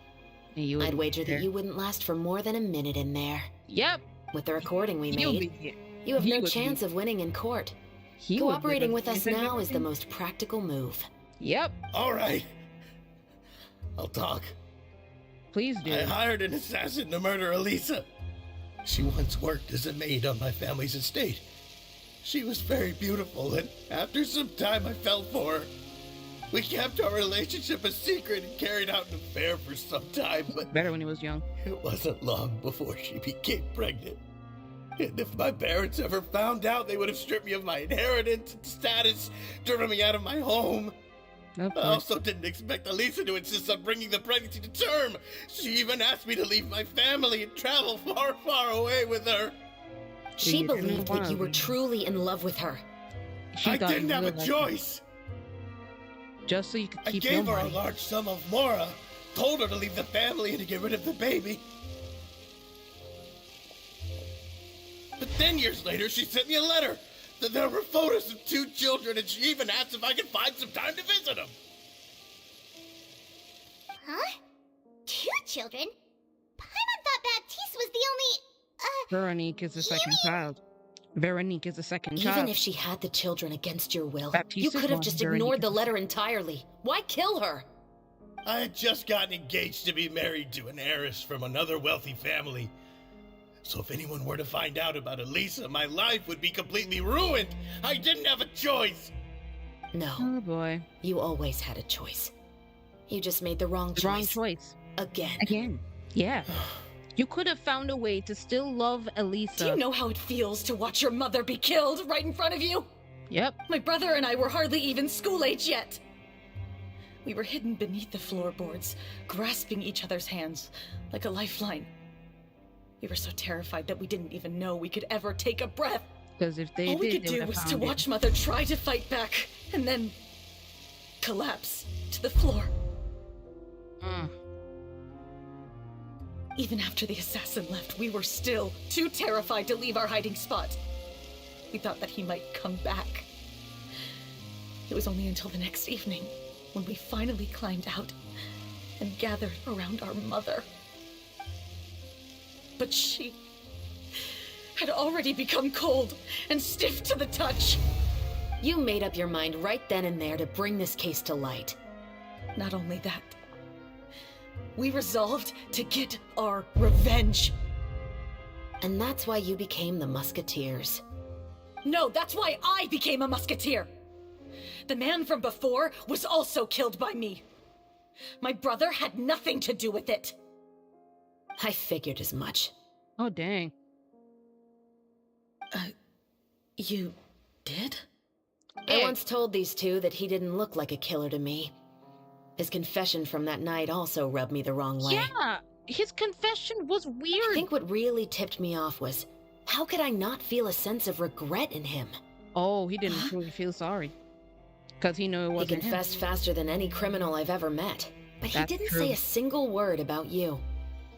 I'd wager that you wouldn't last for more than a minute in there. Yep. With the recording we made, you have no chance of winning in court. Cooperating with us now is the most practical move. Yep. All right. I'll talk. Please do. I hired an assassin to murder Elisa. She once worked as a maid on my family's estate. She was very beautiful, and after some time I fell for her. We kept our relationship a secret and carried out an affair for some time, but better when he was young. It wasn't long before she became pregnant. And if my parents ever found out, they would have stripped me of my inheritance and status, driven me out of my home. I also didn't expect Elisa to insist on bringing the pregnancy to term. She even asked me to leave my family and travel far, far away with her. She believed that you were truly in love with her. I didn't have a choice. Just so you could keep I gave her a large sum of mora, told her to leave the family and to get rid of the baby. But then years later, she sent me a letter. That there were photos of 2 children, and she even asked if I could find some time to visit them. Huh? 2 children? Paimon thought Baptiste was the only, Veronique is the second child. Veronique is the second child. Even if she had the children against your will, Baptiste you could have just ignored the Veronique. letter entirely. Why kill her? I had just gotten engaged to be married to an heiress from another wealthy family. So if anyone were to find out about Elisa, my life would be completely ruined. I didn't have a choice. No. Oh boy. You always had a choice. You just made the wrong choice. Wrong choice. Again. Yeah. You could have found a way to still love Elisa. Do you know how it feels to watch your mother be killed right in front of you? Yep. My brother and I were hardly even school age yet. We were hidden beneath the floorboards, grasping each other's hands like a lifeline. We were so terrified that we didn't even know we could ever take a breath. Because if they All we did, could they do would was have to found it. watch Mother try to fight back, and then collapse to the floor. Even after the assassin left, we were still too terrified to leave our hiding spot. We thought that he might come back. It was only until the next evening when we finally climbed out and gathered around our mother. But she had already become cold and stiff to the touch. You made up your mind right then and there to bring this case to light. Not only that, we resolved to get our revenge. And that's why you became the Musketeers. No, that's why I became a musketeer. The man from before was also killed by me. My brother had nothing to do with it. I figured as much. Oh, dang. You did? I once told these two that he didn't look like a killer to me. His confession from that night also rubbed me the wrong way. Yeah, his confession was weird. I think what really tipped me off was, how could I not feel a sense of regret in him? Oh, he didn't truly feel sorry. Because he knew it He wasn't him. confessed faster than any criminal I've ever met. But That's he didn't true. say a single word about you.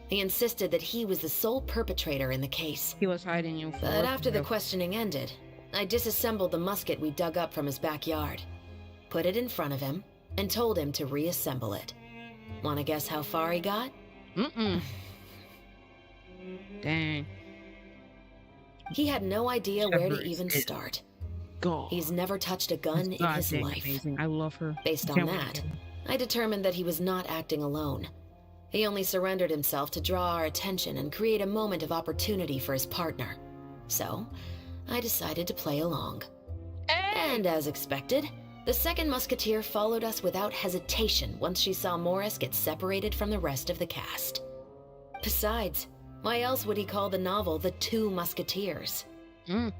He insisted that he was the sole perpetrator in the case. He was hiding you for But after the questioning ended, I disassembled the musket we dug up from his backyard, put it in front of him, and told him to reassemble it. Wanna guess how far he got? Dang. He had no idea where to even start. God. He's never touched a gun in his Goddamn life. amazing. I love her. Based on Can't wait that, to- I determined that he was not acting alone. He only surrendered himself to draw our attention and create a moment of opportunity for his partner. So, I decided to play along. And as expected, the second musketeer followed us without hesitation once she saw Morris get separated from the rest of the cast. Besides, why else would he call the novel The Two Musketeers? But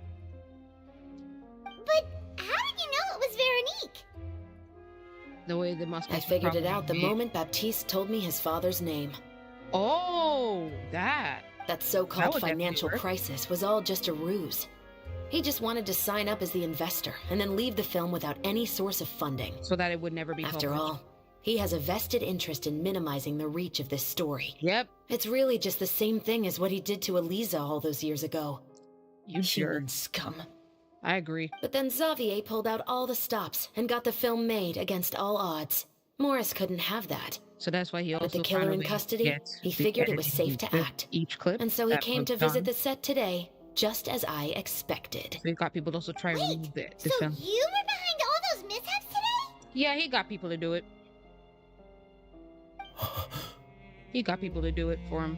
how did you know it was Veronique? The way the Musketeers. I figured it out the moment Baptiste told me his father's name. Oh, that. That so-called financial crisis was all just a ruse. He just wanted to sign up as the investor and then leave the film without any source of funding. So that it would never be After published. all, he has a vested interest in minimizing the reach of this story. Yep. It's really just the same thing as what he did to Eliza all those years ago. You human scum. I agree. But then Xavier pulled out all the stops and got the film made against all odds. Morris couldn't have that. So that's why he also With the killer in custody, he figured it was safe to act. Each clip. And so he came to visit the set today, just as I expected. So he got people to also try to read the So film. you were behind all those mishaps today? Yeah, he got people to do it. He got people to do it for him.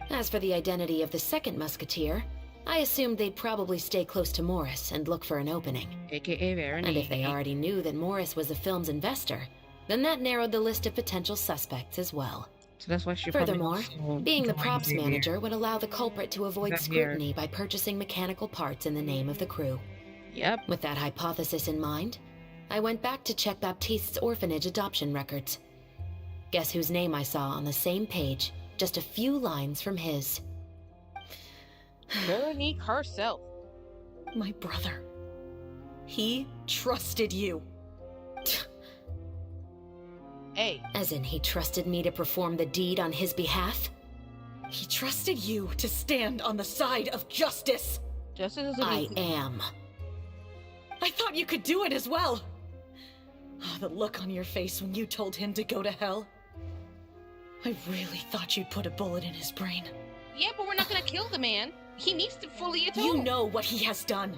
As for the identity of the second musketeer, I assumed they'd probably stay close to Morris and look for an opening. AKA Veronique. And if they already knew that Morris was the film's investor, then that narrowed the list of potential suspects as well. So that's why she Furthermore, being the joined props Xavier. manager would allow the culprit to avoid Xavier. scrutiny by purchasing mechanical parts in the name of the crew. Yep. With that hypothesis in mind, I went back to check Baptiste's orphanage adoption records. Guess whose name I saw on the same page, just a few lines from his. Veronique herself. My brother. He trusted you. Hey. As in, he trusted me to perform the deed on his behalf? He trusted you to stand on the side of justice. Justice is I am. I thought you could do it as well. Oh, the look on your face when you told him to go to hell. I really thought you'd put a bullet in his brain. Yeah, but we're not gonna kill the man. He needs to fully atone. You know what he has done.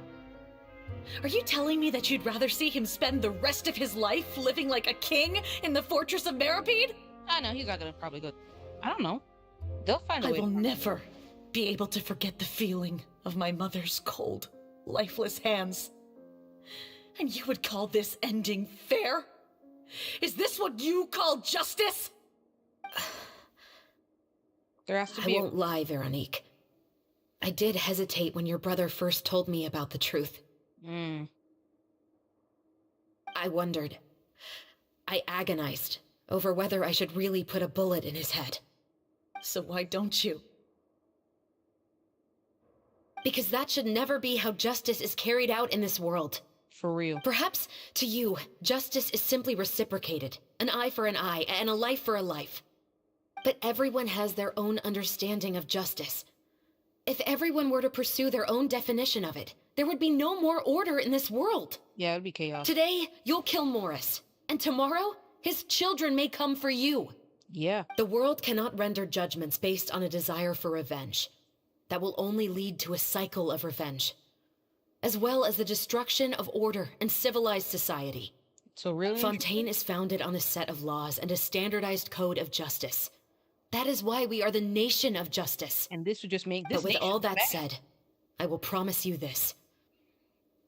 Are you telling me that you'd rather see him spend the rest of his life living like a king in the fortress of Meripede? I know, he's not gonna probably go. I don't know. They'll find a I way. will never be able to forget the feeling of my mother's cold, lifeless hands. And you would call this ending fair? Is this what you call justice? There has to I be. won't lie, Veronique. I did hesitate when your brother first told me about the truth. I wondered. I agonized over whether I should really put a bullet in his head. So why don't you? Because that should never be how justice is carried out in this world. For real. Perhaps, to you, justice is simply reciprocated. An eye for an eye, and a life for a life. But everyone has their own understanding of justice. If everyone were to pursue their own definition of it, there would be no more order in this world. Yeah, it'd be chaos. Today, you'll kill Morris. And tomorrow, his children may come for you. Yeah. The world cannot render judgments based on a desire for revenge. That will only lead to a cycle of revenge, as well as the destruction of order and civilized society. So really? Fontaine is founded on a set of laws and a standardized code of justice. That is why we are the nation of justice. And this would just make this. But with all that bad. said, I will promise you this.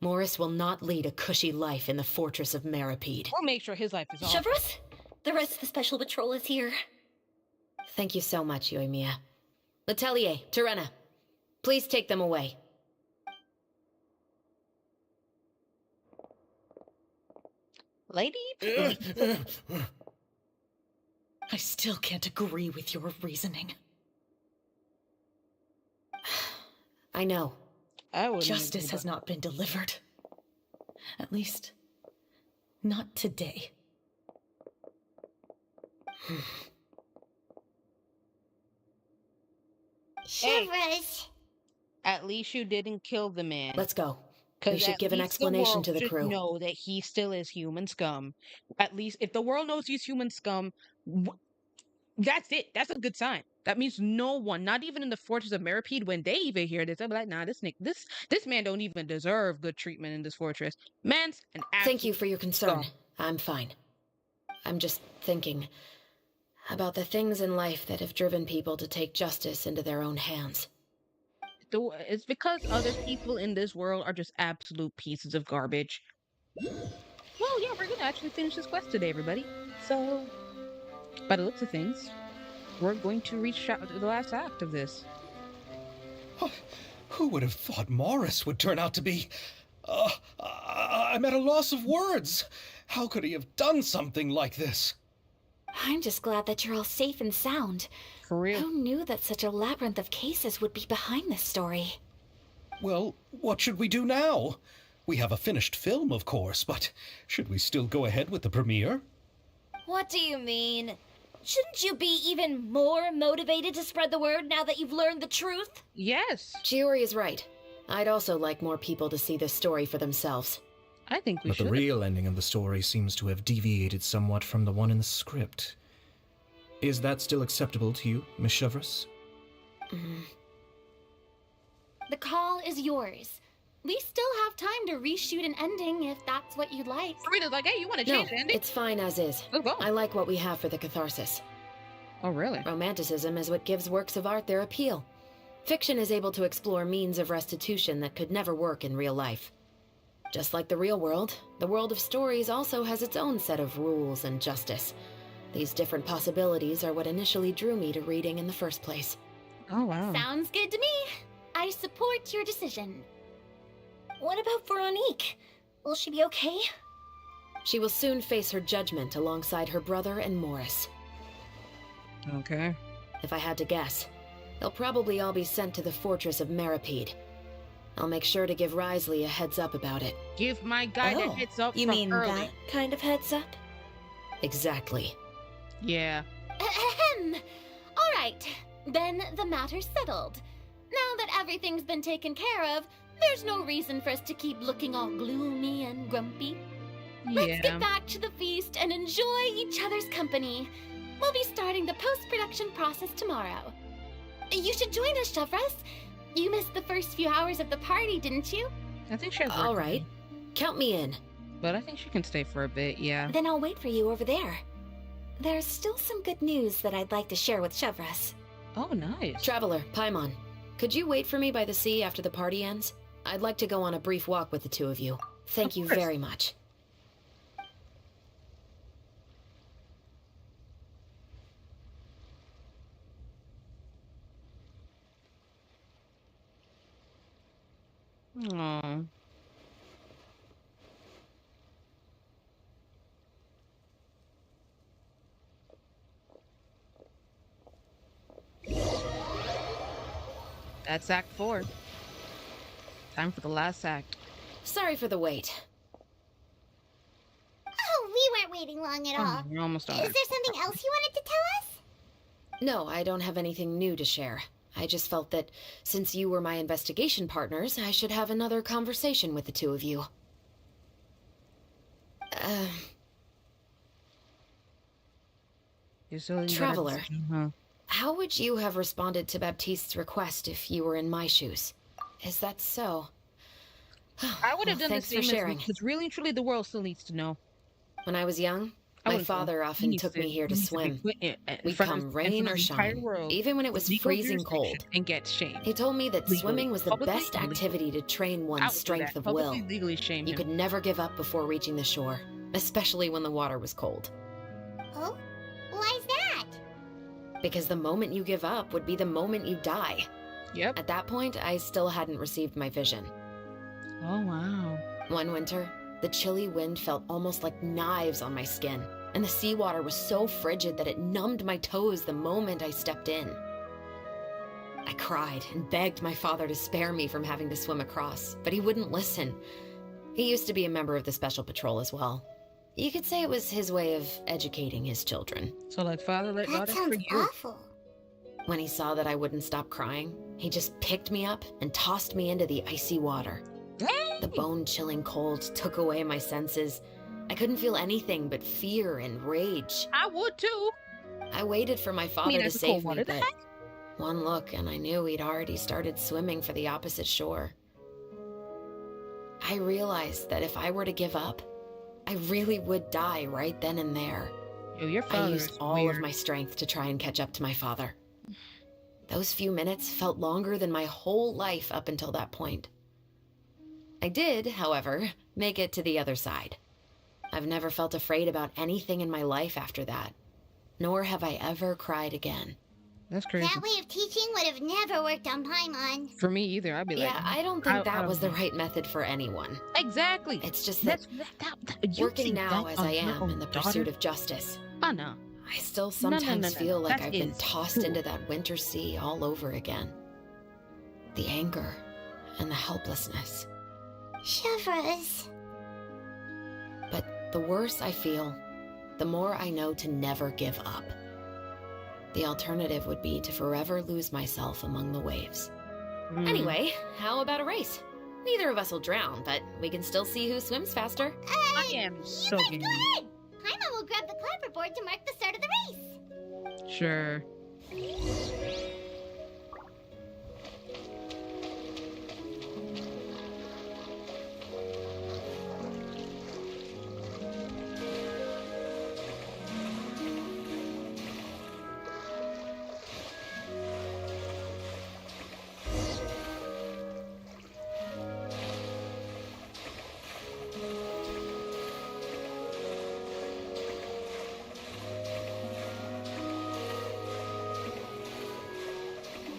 Morris will not lead a cushy life in the fortress of Meripede. We'll make sure his life is off. Chevros, the rest of the special patrol is here. Thank you so much, Yoimiya. Letelier, Terena, please take them away. Lady? I still can't agree with your reasoning. I know. Justice has not been delivered. At least, not today. Chevros. At least you didn't kill the man. Let's go. We should give an explanation to the crew. Know that he still is human scum. At least if the world knows he's human scum, that's it. That's a good sign. That means no one, not even in the fortress of Meripede, when they even hear this, they'll be like, nah, this man don't even deserve good treatment in this fortress. Man's an absolute Thank you for your concern. scum. I'm fine. I'm just thinking about the things in life that have driven people to take justice into their own hands. It's because other people in this world are just absolute pieces of garbage. Well, yeah, we're gonna actually finish this quest today, everybody. So, by the looks of things, we're going to reach out to the last act of this. Who would have thought Morris would turn out to be... I'm at a loss of words. How could he have done something like this? I'm just glad that you're all safe and sound. For real. Who knew that such a labyrinth of cases would be behind this story? Well, what should we do now? We have a finished film, of course, but should we still go ahead with the premiere? What do you mean? Shouldn't you be even more motivated to spread the word now that you've learned the truth? Yes. Chiori is right. I'd also like more people to see this story for themselves. I think we But should. the real ending of the story seems to have deviated somewhat from the one in the script. Is that still acceptable to you, Miss Chevreuse? The call is yours. We still have time to reshoot an ending if that's what you'd like. Serena's like, hey, you want to No, change the ending? it's fine as is. Let's go. I like what we have for the catharsis. Oh, really? Romanticism is what gives works of art their appeal. Fiction is able to explore means of restitution that could never work in real life. Just like the real world, the world of stories also has its own set of rules and justice. These different possibilities are what initially drew me to reading in the first place. Oh, wow. Sounds good to me. I support your decision. What about Veronique? Will she be okay? She will soon face her judgment alongside her brother and Morris. Okay. If I had to guess, they'll probably all be sent to the fortress of Meripede. I'll make sure to give Risley a heads up about it. Give my guy a heads up You from mean early. that kind of heads up? Exactly. Yeah. Ahem. All right, then the matter's settled. Now that everything's been taken care of, there's no reason for us to keep looking all gloomy and grumpy. Let's get back to the feast and enjoy each other's company. We'll be starting the post-production process tomorrow. You should join us, Chevreuse. You missed the first few hours of the party, didn't you? I think she has All right. Count me in. But I think she can stay for a bit, yeah. Then I'll wait for you over there. There's still some good news that I'd like to share with Chevreuse. Oh, nice. Traveler, Paimon, could you wait for me by the sea after the party ends? I'd like to go on a brief walk with the two of you. Thank you very much. Aww. That's Act 4. Time for the last act. Sorry for the wait. Oh, we weren't waiting long at all. You're almost done. Is there something else you wanted to tell us? No, I don't have anything new to share. I just felt that since you were my investigation partners, I should have another conversation with the two of you. Traveler, how would you have responded to Baptiste's request if you were in my shoes? Is that so? I would have done the thanks same for sharing. because really and truly the world still needs to know. When I was young, my father often took me here to swim. We'd come rain or shine, even when it was freezing cold. And get shamed. He told me that Legally. swimming was the Publicly best and legally. activity to train I one's would do strength that. of will. Publicly, legally shame You him. could never give up before reaching the shore, especially when the water was cold. Oh? Why's that? Because the moment you give up would be the moment you die. Yep. At that point, I still hadn't received my vision. Oh, wow. One winter, the chilly wind felt almost like knives on my skin, and the seawater was so frigid that it numbed my toes the moment I stepped in. I cried and begged my father to spare me from having to swim across, but he wouldn't listen. He used to be a member of the Special Patrol as well. You could say it was his way of educating his children. So like father let daughter for you. Awful. When he saw that I wouldn't stop crying, he just picked me up and tossed me into the icy water. The bone-chilling cold took away my senses. I couldn't feel anything but fear and rage. I would too. I waited for my father to that's save cold me, water. The but one look and I knew he'd already started swimming for the opposite shore. I realized that if I were to give up, I really would die right then and there. Yo, your I father used is all weird. of my strength to try and catch up to my father. Those few minutes felt longer than my whole life up until that point. I did, however, make it to the other side. I've never felt afraid about anything in my life after that, nor have I ever cried again. That's crazy. That way of teaching would have never worked on Paimon. For me either. I'd be like, yeah, I don't think that was the right method for anyone. Exactly. It's just that, working now as I am in the pursuit of justice, oh no, I still sometimes feel like I've been tossed into that winter sea all over again. The anger and the helplessness. Chevres. But the worse I feel, the more I know to never give up. The alternative would be to forever lose myself among the waves. Anyway, how about a race? Neither of us will drown, but we can still see who swims faster. I am so game. Go ahead. Paimon will grab the clapperboard to mark the start of the race. Sure.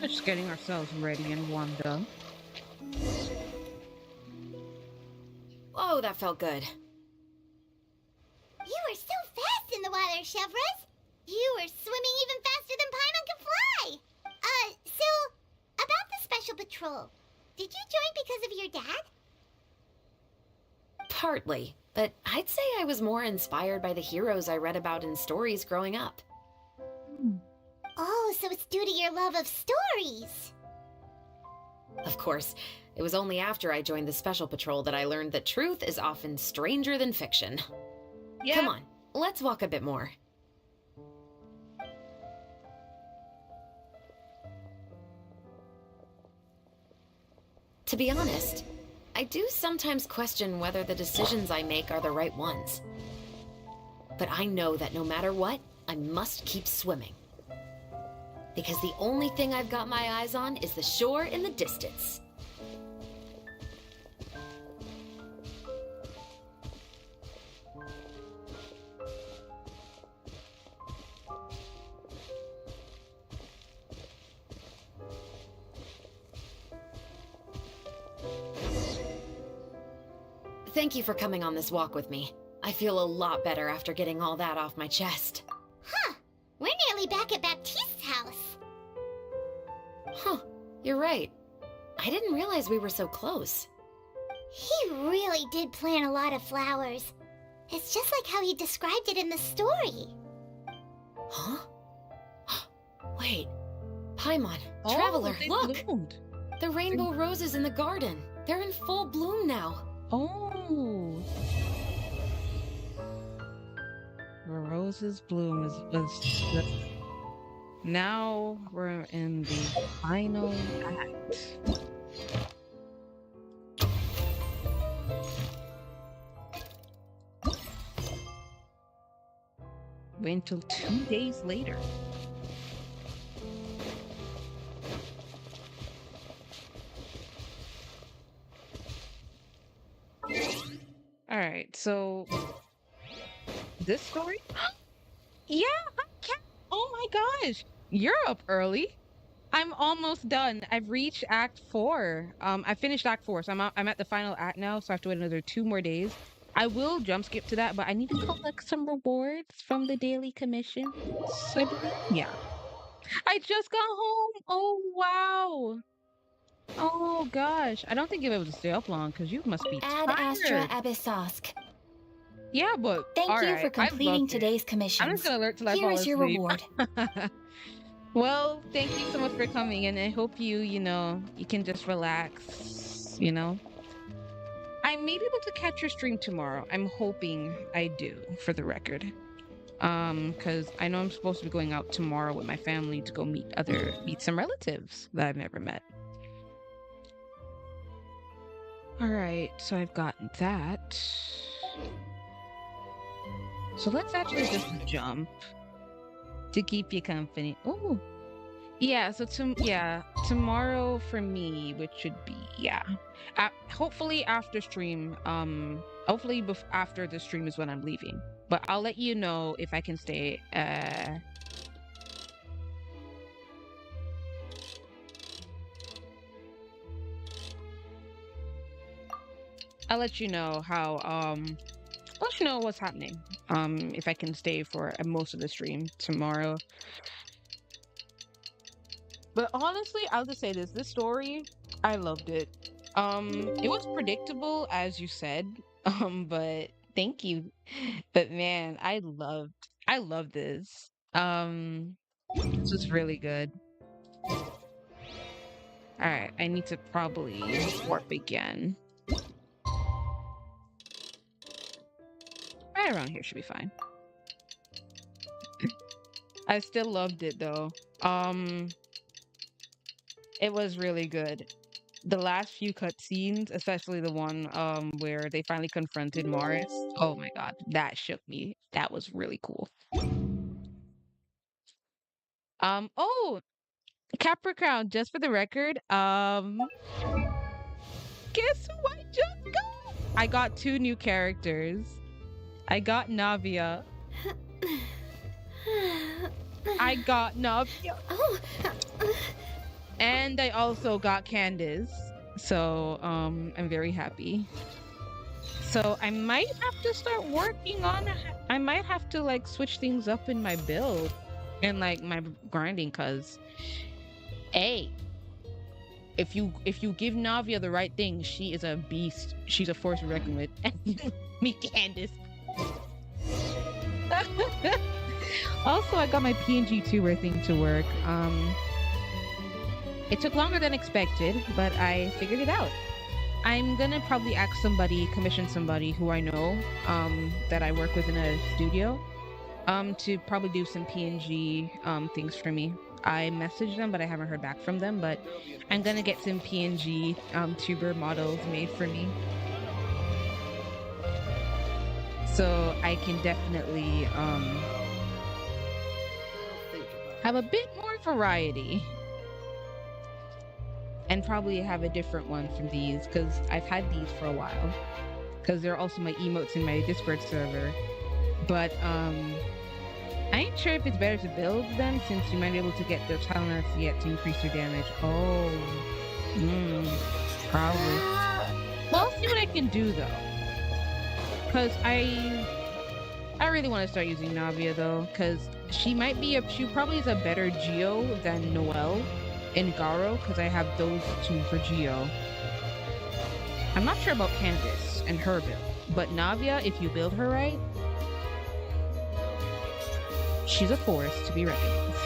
Just getting ourselves ready and warmed up. Oh, that felt good. You were so fast in the water, Chevres. You were swimming even faster than Paimon can fly. So, about the special patrol. Did you join because of your dad? Partly, but I'd say I was more inspired by the heroes I read about in stories growing up. Oh, so it's due to your love of stories. Of course, it was only after I joined the Special Patrol that I learned that truth is often stranger than fiction. Yeah. Come on, let's walk a bit more. To be honest, I do sometimes question whether the decisions I make are the right ones. But I know that no matter what, I must keep swimming. Because the only thing I've got my eyes on is the shore in the distance. Thank you for coming on this walk with me. I feel a lot better after getting all that off my chest. Huh. We're nearly back at Baptiste's house. Huh. You're right. I didn't realize we were so close. He really did plant a lot of flowers. It's just like how he described it in the story. Huh? Wait. Paimon, Traveler, look! Bloomed. The rainbow roses in the garden. They're in full bloom now. Oh. The roses bloom is now we're in the final act. Wait until 2 days later. All right, so this story? Yeah, oh my gosh, you're up early. I'm almost done. I've reached Act 4. I finished Act 4, so I'm at the final act now, so I have to wait another 2 more days. I will jump skip to that, but I need to collect some rewards from the daily commission. So, yeah. I just got home. Oh, wow. Oh, gosh. I don't think you'll be able to stay up long because you must be Ad tired. Astra Abyssosque. Yeah, but Thank you right, for completing today's commission. I'm just gonna alert till I Here fall is your asleep. reward. Well, thank you so much for coming, and I hope you can just relax, I may be able to catch your stream tomorrow. I'm hoping I do, for the record. Because I know I'm supposed to be going out tomorrow with my family to go meet some relatives that I've never met. Alright, so I've gotten that. So let's actually just jump to keep you company. Oh, yeah. So tomorrow for me, which should be hopefully after stream. Hopefully after the stream is when I'm leaving. But I'll let you know if I can stay. I'll let you know how I'll let you know what's happening. If I can stay for most of the stream tomorrow. But honestly, I'll just say this story, I loved it. It was predictable as you said. But thank you. But man, I love this. This was really good. All right, I need to probably warp again. Right around here should be fine. I still loved it though. It was really good. The last few cutscenes, especially the one where they finally confronted Morris. Oh my god, that shook me. That was really cool. Oh, Capricorn, just for the record, guess who I just got? I got 2 new characters. I got Navia. I got Navia. Oh. And I also got Candace. So, I'm very happy. So I might have to start working on I might have to like switch things up in my build and like my grinding, cuz hey, if you give Navia the right thing, she is a beast. She's a force to reckon with. Me Candace. Also, I got my PNG tuber thing to work. It took longer than expected, but I figured it out. I'm gonna probably ask somebody, commission somebody who I know, that I work with in a studio, to probably do some PNG things for me. I messaged them, but I haven't heard back from them. But I'm gonna get some PNG tuber models made for me, so I can definitely have a bit more variety. And probably have a different one from these, because I've had these for a while. Because they're also my emotes in my Discord server. But I ain't sure if it's better to build them, since you might be able to get the talent yet to increase your damage. Oh, probably. Well, I'll see what I can do though. Because I really want to start using Navia though, because she probably is a better Geo than Noelle and Garo, because I have those 2 for Geo. I'm not sure about Candace and her build, but Navia, if you build her right, she's a force to be reckoned with.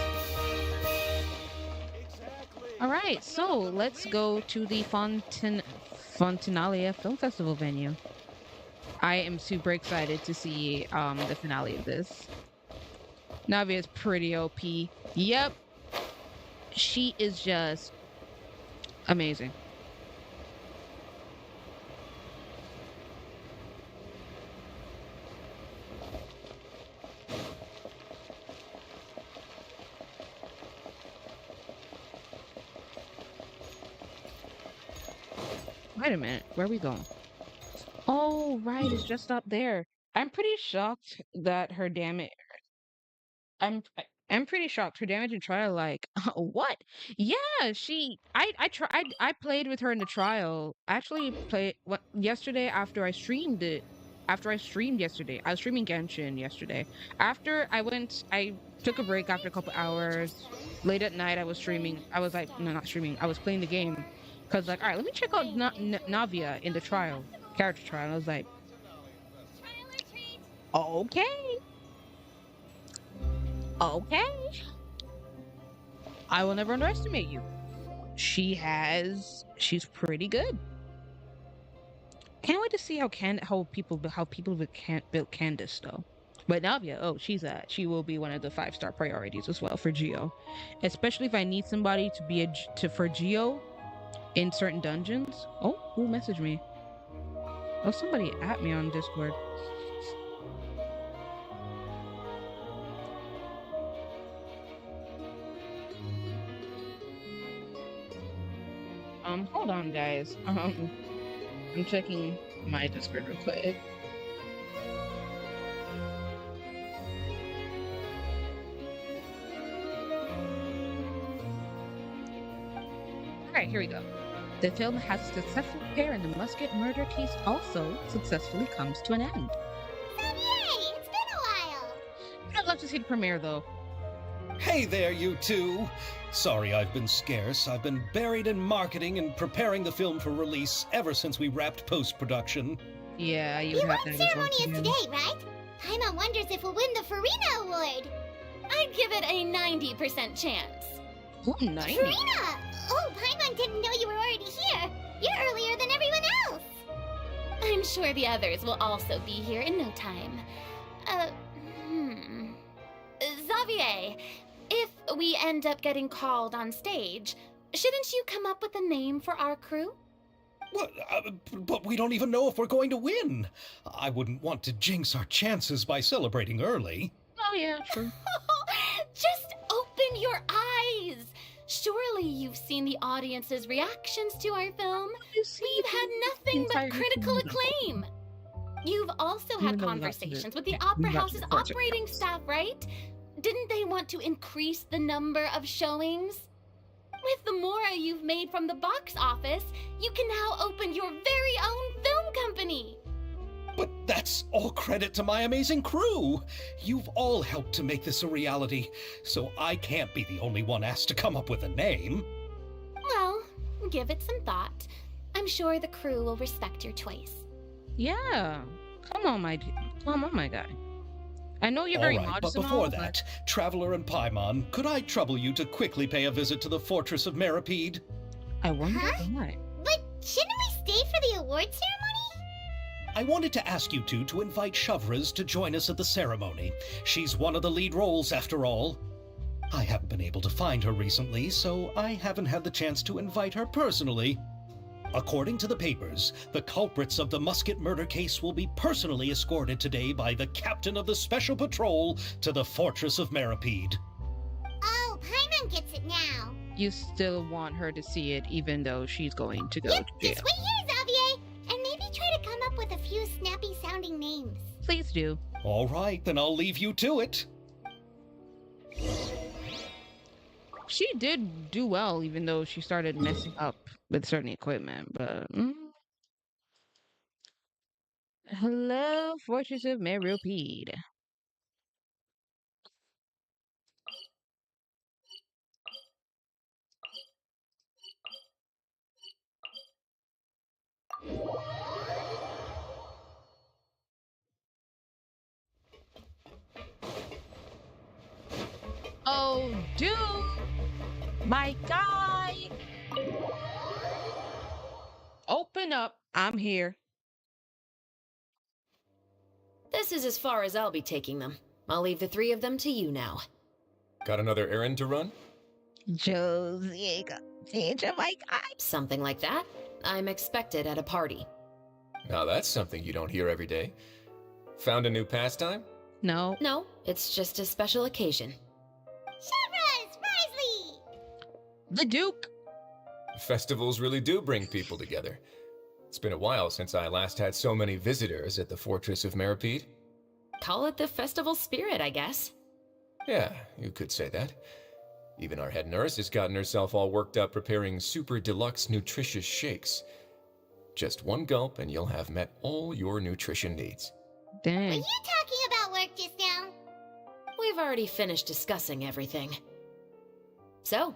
Alright, so let's go to the Fontinalia Film Festival venue. I am super excited to see the finale of this. Navia is pretty OP. Yep. She is just amazing. Wait a minute, where are we going? Oh, right, it's just up there. I'm pretty shocked that her damage I'm pretty shocked. Her damage in trial, like, what? Yeah, I played with her in the trial. I actually played yesterday after I streamed it. After I streamed yesterday, I was streaming Genshin yesterday. After I took a break after a couple hours. Late at night, I was streaming. I was like, no, not streaming. I was playing the game because, like, all right, let me check out Navia in the trial, character trial. And I was like, okay. Okay. I will never underestimate you. She's pretty good. Can't wait to see how people build Candace though. But Navia, she will be one of the 5-star priorities as well for Geo. Especially if I need somebody to be for Geo in certain dungeons. Oh, who messaged me? Oh, somebody at me on Discord. Hold on, guys. I'm checking my Discord real quick. Alright, here we go. The film has a successful pair, and the Musket murder case also successfully comes to an end. Yay! It's been a while. I'd love to see the premiere, though. Hey there, you two! Sorry I've been scarce. I've been buried in marketing and preparing the film for release ever since we wrapped post-production. Yeah, The award ceremony is today, right? Paimon wonders if we'll win the Farina Award. I'd give it a 90% chance. Ooh, 90? Farina! Oh, Paimon didn't know you were already here. You're earlier than everyone else. I'm sure the others will also be here in no time. Xavier, if we end up getting called on stage, shouldn't you come up with a name for our crew? What? But we don't even know if we're going to win. I wouldn't want to jinx our chances by celebrating early. Oh, yeah, true. Just open your eyes! Surely you've seen the audience's reactions to our film. We've had nothing but critical acclaim. You've also had conversations with the Opera House's operating staff, right? Didn't they want to increase the number of showings? With the mora you've made from the box office, you can now open your very own film company. But that's all credit to my amazing crew. You've all helped to make this a reality, so I can't be the only one asked to come up with a name. Well, give it some thought. I'm sure the crew will respect your choice. Yeah. Come on, my guy. I know you're very modest but and before all, that, Traveler and Paimon, could I trouble you to quickly pay a visit to the Fortress of Meripede? I wonder why. But shouldn't we stay for the award ceremony? I wanted to ask you two to invite Shavraz to join us at the ceremony. She's one of the lead roles, after all. I haven't been able to find her recently, so I haven't had the chance to invite her personally. According to the papers, the culprits of the Musket murder case will be personally escorted today by the captain of the Special Patrol to the Fortress of Meripede. Oh, Paimon gets it now. You still want her to see it, even though she's going to go to jail. Just wait here, Xavier, and maybe try to come up with a few snappy-sounding names. Please do. All right, then I'll leave you to it. She did do well, even though she started messing up with certain equipment, but... Hello, Fortress of Meripede. Oh, dude! My guy! Open up. I'm here. This is as far as I'll be taking them. I'll leave the three of them to you now. Got another errand to run? Josie, my guy. Something like that. I'm expected at a party. Now that's something you don't hear every day. Found a new pastime? No. No, it's just a special occasion. Shavraz! Risley! The Duke! Festivals really do bring people together. It's been a while since I last had so many visitors at the Fortress of Meripede. Call it the festival spirit, I guess. Yeah, you could say that. Even our head nurse has gotten herself all worked up preparing super deluxe nutritious shakes. Just one gulp and you'll have met all your nutrition needs. Dang. Were you talking about work just now? We've already finished discussing everything. So,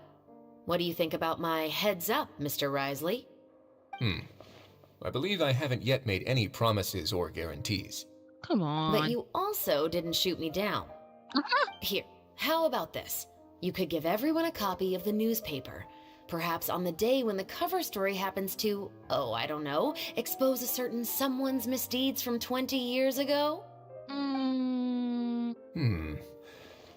what do you think about my heads up, Mr. Risley? I believe I haven't yet made any promises or guarantees. Come on. But you also didn't shoot me down. Here, how about this? You could give everyone a copy of the newspaper. Perhaps on the day when the cover story happens to, oh, I don't know, expose a certain someone's misdeeds from 20 years ago?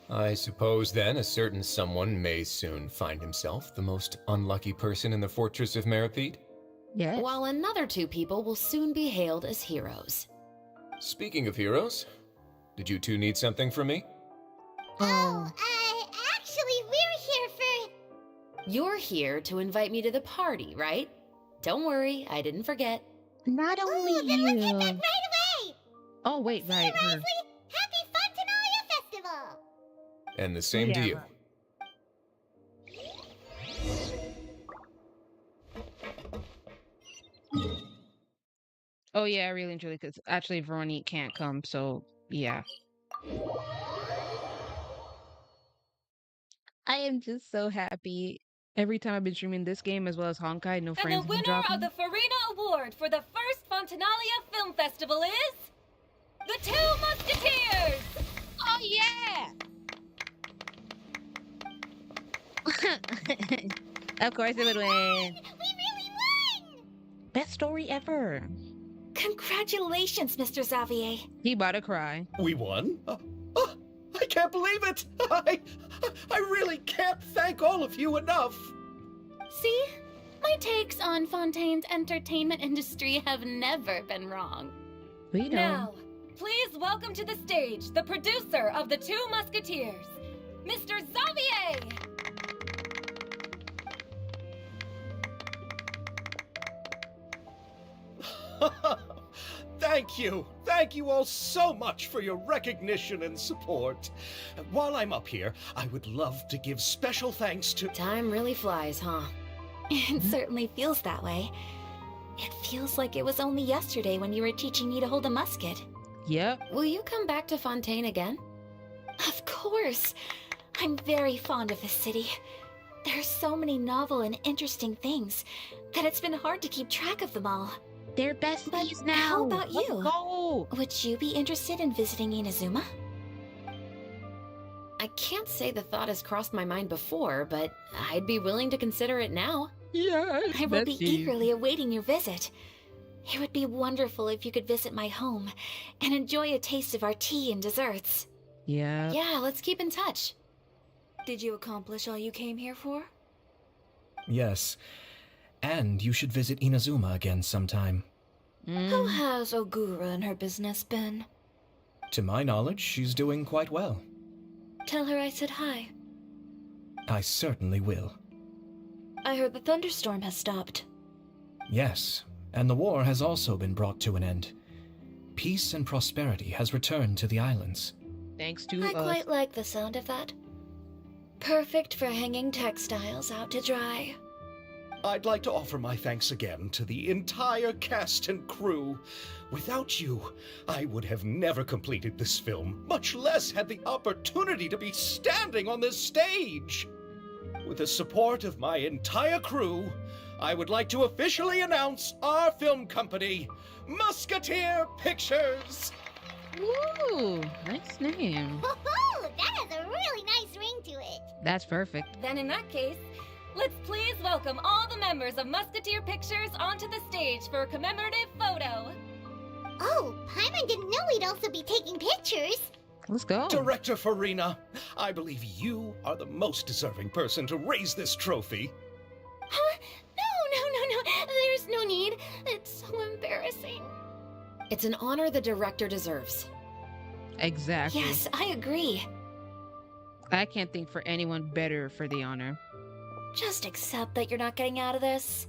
I suppose then a certain someone may soon find himself the most unlucky person in the Fortress of Meripede? Yes. While another two people will soon be hailed as heroes. Speaking of heroes, did you two need something from me? Actually, we're here for... You're here to invite me to the party, right? Don't worry, I didn't forget. Not only then let's you. hit that right away! Oh, wait, See right. you, Risley! Happy Fontanalia Festival! And the same to you. Oh yeah, really and truly, because actually Veronique can't come, so yeah. I am just so happy. Every time I've been streaming this game as well as Honkai, no And the frames have been winner of dropping. the Farina Award for the first Fontanalia Film Festival is... The Two Musketeers! Oh yeah! Of course it would win. We really won! Best story ever. Congratulations, Mr. Xavier. He about to cry. We won? I can't believe it! I really can't thank all of you enough! See? My takes on Fontaine's entertainment industry have never been wrong. We know. Now, please welcome to the stage the producer of The Two Musketeers, Mr. Xavier! Thank you! Thank you all so much for your recognition and support. While I'm up here, I would love to give special thanks to... Time really flies, huh? It certainly feels that way. It feels like it was only yesterday when you were teaching me to hold a musket. Yep. Will you come back to Fontaine again? Of course. I'm very fond of this city. There are so many novel and interesting things that it's been hard to keep track of them all. They're besties But now. how about Let's you? go. Would you be interested in visiting Inazuma? I can't say the thought has crossed my mind before, but I'd be willing to consider it now. Yeah, I will be eagerly awaiting your visit. It would be wonderful if you could visit my home and enjoy a taste of our tea and desserts. Yeah. Yeah, let's keep in touch. Did you accomplish all you came here for? Yes. And you should visit Inazuma again sometime. How has Ogura and her business been? To my knowledge, she's doing quite well. Tell her I said hi. I certainly will. I heard the thunderstorm has stopped. Yes, and the war has also been brought to an end. Peace and prosperity has returned to the islands. Thanks to I us. quite like the sound of that. Perfect for hanging textiles out to dry. I'd like to offer my thanks again to the entire cast and crew. Without you, I would have never completed this film, much less had the opportunity to be standing on this stage. With the support of my entire crew, I would like to officially announce our film company, Musketeer Pictures. Ooh, nice name. Woohoo! That has a really nice ring to it. That's perfect. Then in that case, let's please welcome all the members of Musketeer Pictures onto the stage for a commemorative photo. Oh, Paimon didn't know we'd also be taking pictures. Let's go. Director Farina, I believe you are the most deserving person to raise this trophy. Huh? No. There's no need. It's so embarrassing. It's an honor the director deserves. Exactly. Yes, I agree. I can't think for anyone better for the honor. Just accept that you're not getting out of this.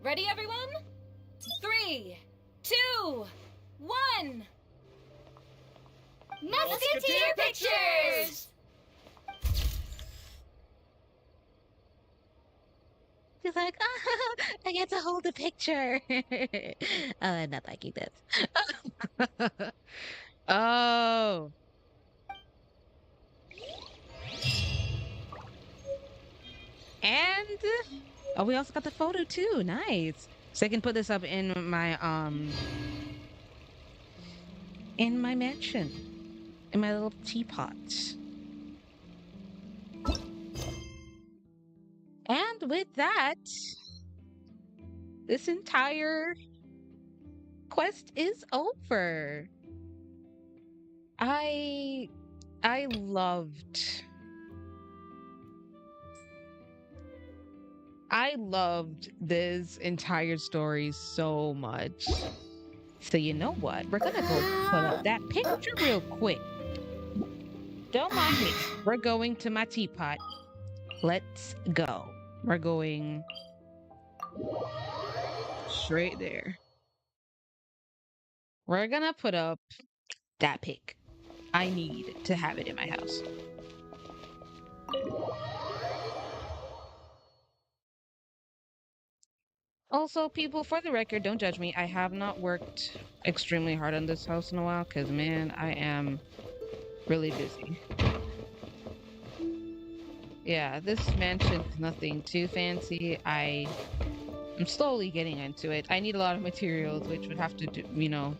Ready, everyone? 3, 2, 1. Musketeer Pictures! He's like, oh, I get to hold a picture. I'm not liking this. Oh. And oh, we also got the photo too. Nice. So I can put this up in my mansion, in my little teapot. And with that, this entire quest is over. I loved this entire story so much. So you know what? We're gonna go put up that picture real quick. Don't mind me. We're going to my teapot. Let's go. We're going straight there. We're gonna put up that pic. I need to have it in my house. Also, people, for the record, don't judge me. I have not worked extremely hard on this house in a while because, man, I am really busy. Yeah, this mansion is nothing too fancy. I'm slowly getting into it. I need a lot of materials, which would have to do, you know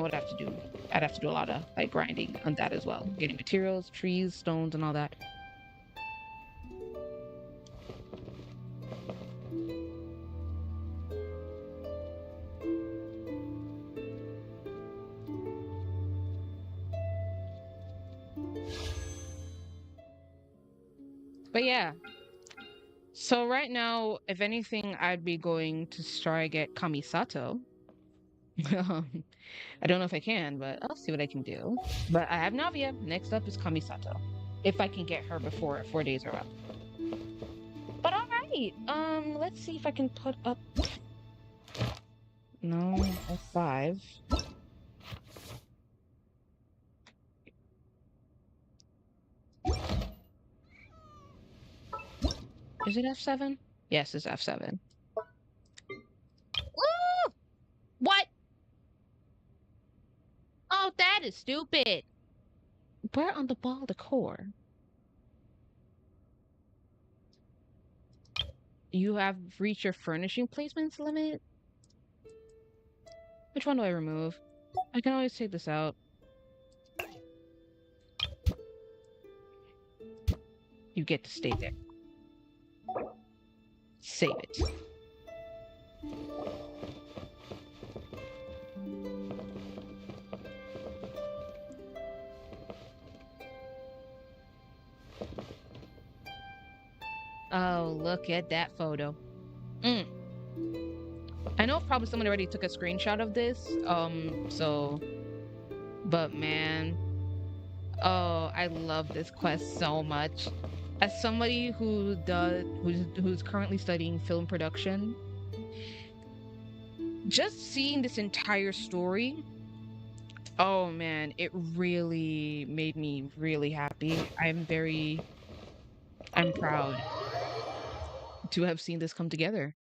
what I have to do. I'd have to do a lot of like grinding on that as well. Getting materials, trees, stones, and all that. But yeah. So right now, if anything, I'd be going to try get Kamisato. I don't know if I can, but I'll see what I can do. But I have Navia. Next up is Kamisato. If I can get her before 4 days are up. But alright. Let's see if I can put up. No, F5. Is it F7? Yes, it's F7. Woo! What? Oh, that is stupid. Where on the ball the core? You have reached your furnishing placements limit? Which one do I remove? I can always take this out. You get to stay there. Save it. Oh, look at that photo. I know probably someone already took a screenshot of this. But man, oh, I love this quest so much. As somebody who's currently studying film production, just seeing this entire story, oh man, it really made me really happy. I'm proud to have seen this come together.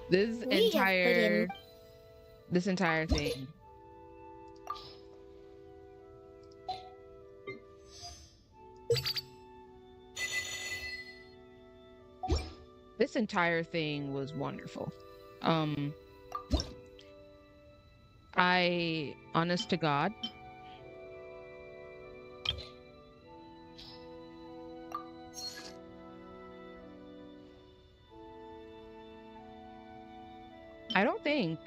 This entire thing. This entire thing was wonderful. Honest to God, I don't think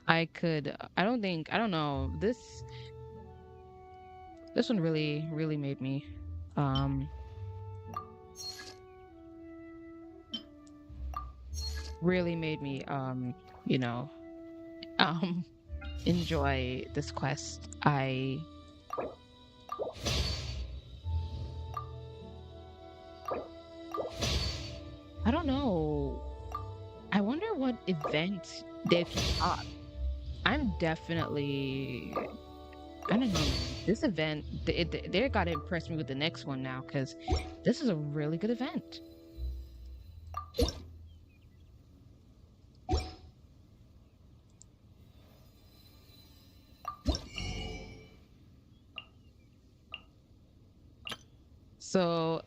I could. I don't know. This one really, really made me, really made me, you know, enjoy this quest. I don't know. I wonder what event they can up. I'm definitely. I don't know. This event, they gotta impress me with the next one now, because this is a really good event. So,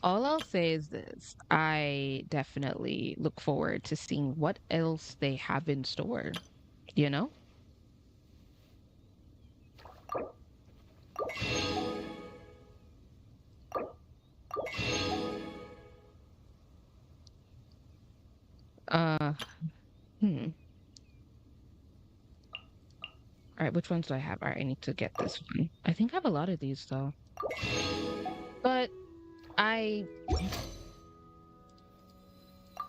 all I'll say is this. I definitely look forward to seeing what else they have in store, you know? Uh, hmm. All right, which ones do I have? All right, I need to get this one. I think I have a lot of these, though. But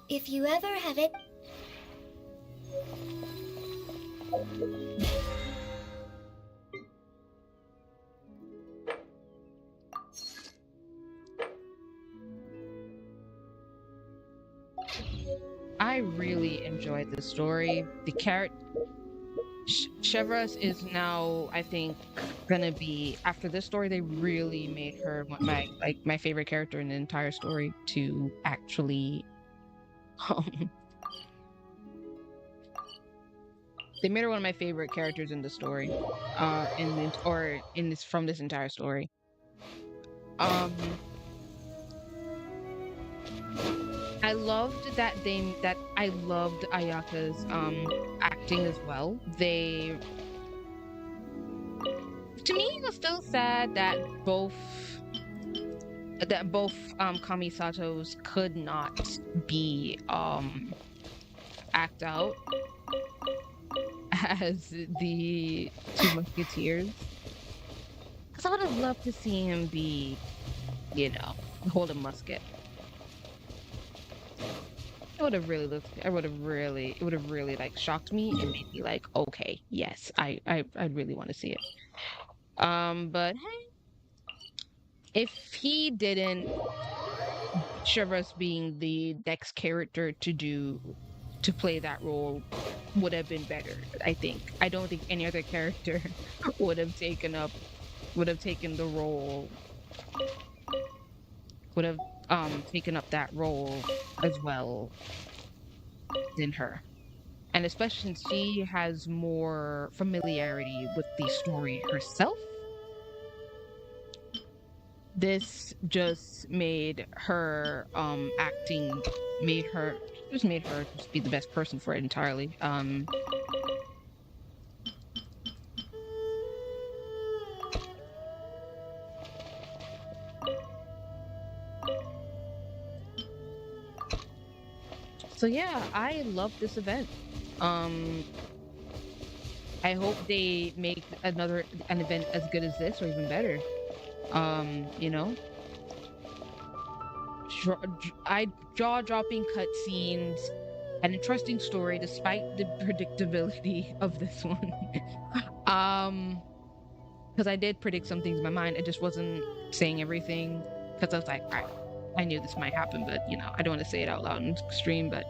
if you ever have it. I really enjoyed the story. The character Chevros is now, I think, gonna be after this story. They really made her my favorite character in the entire story to actually. Um, they made her one of my favorite characters in the story, in this from this entire story. I loved that I loved Ayaka's acting as well. To me it was still sad that both Kamisatos could not be act out as the two musketeers. Because I would have loved to see him be, hold a musket. It would have really like shocked me and made me like, okay, yes, I really want to see it. But hey, if he didn't, Chevros being the next character to play that role would have been better, I think. I don't think any other character would have taken the role, would have taken up that role as well than her. And especially since she has more familiarity with the story herself, this just made her acting made her just be the best person for it entirely. So yeah, I love this event. I hope they make an event as good as this or even better. You know, jaw-dropping cutscenes, an interesting story despite the predictability of this one. Because I did predict some things in my mind, I just wasn't saying everything because I was like, all right, I knew this might happen, but I don't want to say it out loud and stream. But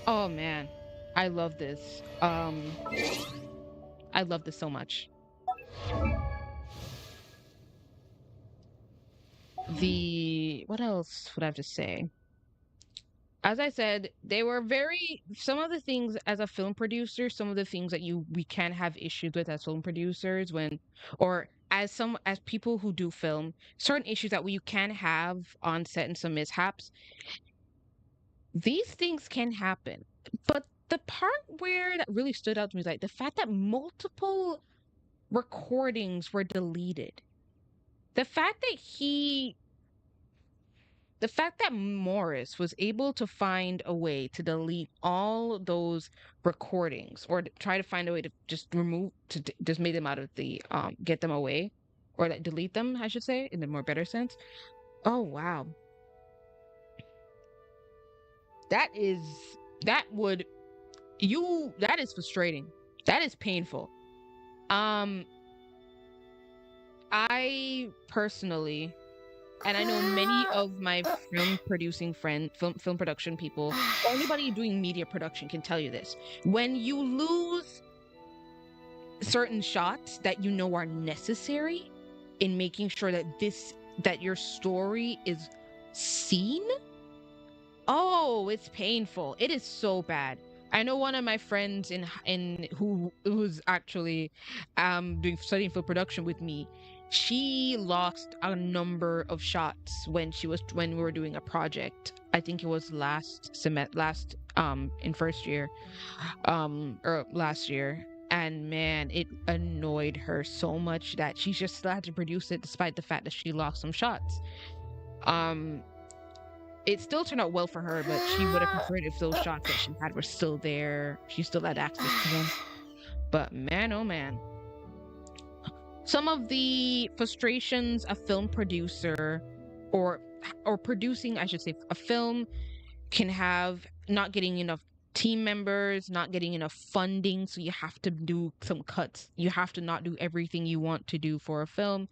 oh man, I love this. I love this so much. What else would I have to say? As I said, they were some of the things as a film producer, some of the things that we can have issues with as film producers or as people who do film, certain issues that you can have on set and some mishaps. These things can happen. But the part where that really stood out to me is like the fact that multiple recordings were deleted. The fact that Morris was able to find a way to delete all those recordings or try to find a way to just just make them out of the get them away or like delete them, I should say, in a more better sense. Oh wow. That is that is frustrating. That is painful. I personally, and I know many of my film production people, or anybody doing media production can tell you this. When you lose certain shots that are necessary in making sure that your story is seen, oh, it's painful. It is so bad. I know one of my friends who's actually studying film production with me. She lost a number of shots when we were doing a project. I think it was in first year, or last year. And man, it annoyed her so much that she just still had to produce it despite the fact that she lost some shots. It still turned out well for her, but she would have preferred if those shots that she had were still there. She still had access to them. But man, oh man. Some of the frustrations a film producer or producing, I should say, a film can have, not getting enough team members, not getting enough funding, so you have to do some cuts. You have to not do everything you want to do for a film.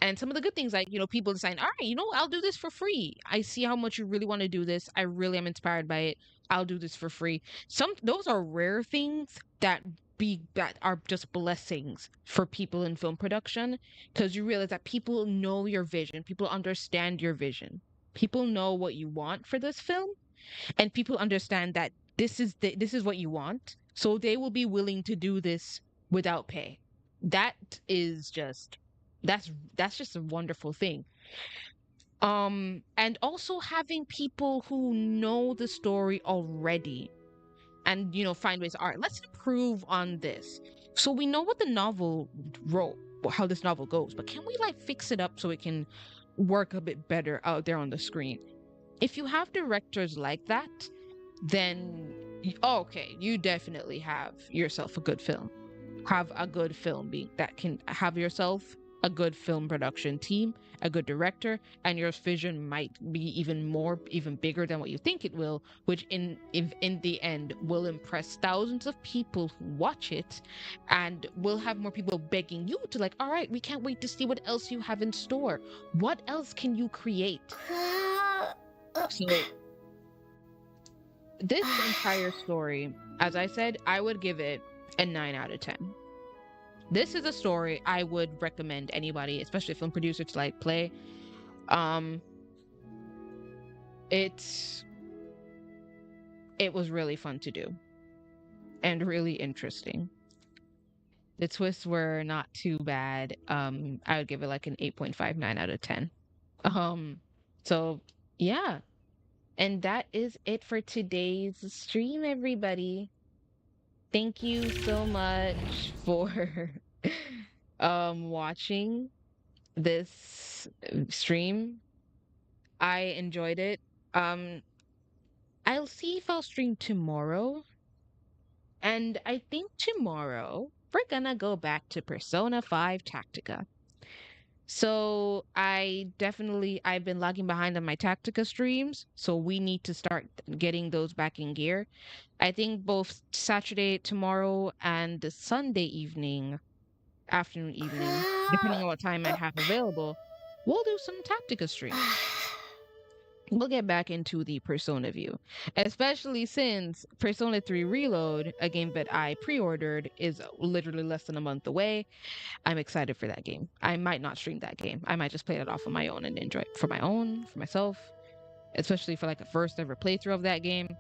And some of the good things, like, people deciding, all right, I'll do this for free. I see how much you really want to do this. I really am inspired by it. I'll do this for free. Those are rare things that are just blessings for people in film production, because you realize that people know your vision. People understand your vision. People know what you want for this film, and people understand that this is what you want. So they will be willing to do this without pay. That is just that's just a wonderful thing. And also having people who know the story already and find ways, all right, let's improve on this. So we know what the novel wrote, how this novel goes, but can we like fix it up so it can work a bit better out there on the screen? If you have directors like that, then okay, you definitely have yourself a good film. Have a good film being that can have yourself a good film production team, a good director, and your vision might be even bigger than what you think it will, which in the end will impress thousands of people who watch it, and will have more people begging you to like, all right, we can't wait to see what else you have in store. What else can you create? So this entire story, as I said, I would give it a 9 out of 10. This is a story I would recommend anybody, especially a film producer, to like play. It was really fun to do and really interesting. The twists were not too bad. I would give it like an 8.59 out of 10. So yeah. And that is it for today's stream, everybody. Thank you so much for watching this stream. I enjoyed it. I'll see if I'll stream tomorrow. And I think tomorrow we're gonna go back to Persona 5 Tactica. So I've been lagging behind on my Tactica streams, so we need to start getting those back in gear. I think both Saturday, tomorrow, and the Sunday afternoon, evening, depending on what time I have available, we'll do some Tactica streams. We'll get back into the Persona view, especially since Persona 3 Reload, a game that I pre-ordered, is literally less than a month away. I'm excited for that game. I might not stream that game. I might just play it off on my own and enjoy it for myself, especially for like a first ever playthrough of that game.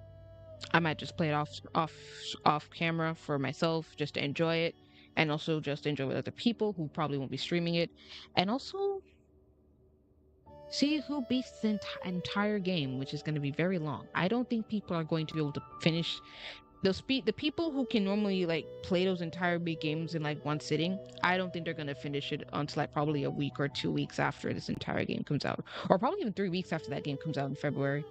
I might just play it off camera for myself just to enjoy it, and also just enjoy with other people who probably won't be streaming it, and also see who beats the entire game, which is going to be very long. I don't think people are going to be able to finish the people who can normally like play those entire big games in like one sitting. I don't think they're going to finish it until like probably a week or 2 weeks after this entire game comes out, or probably even 3 weeks after that game comes out in February.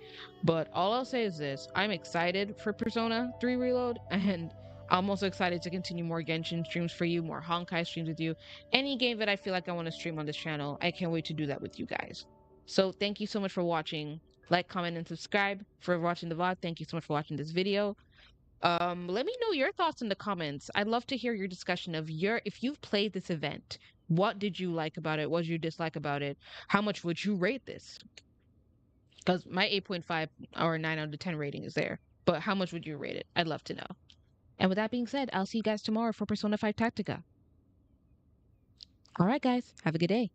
But all I'll say is this: I'm excited for Persona 3 Reload, and I'm also excited to continue more Genshin streams for you, more Honkai streams with you. Any game that I feel like I want to stream on this channel, I can't wait to do that with you guys. So thank you so much for watching. Like, comment, and subscribe for watching the VOD. Thank you so much for watching this video. Let me know your thoughts in the comments. I'd love to hear your discussion of if you've played this event. What did you like about it? What did you dislike about it? How much would you rate this? Because my 8.5 or 9 out of 10 rating is there. But how much would you rate it? I'd love to know. And with that being said, I'll see you guys tomorrow for Persona 5 Tactica. All right, guys. Have a good day.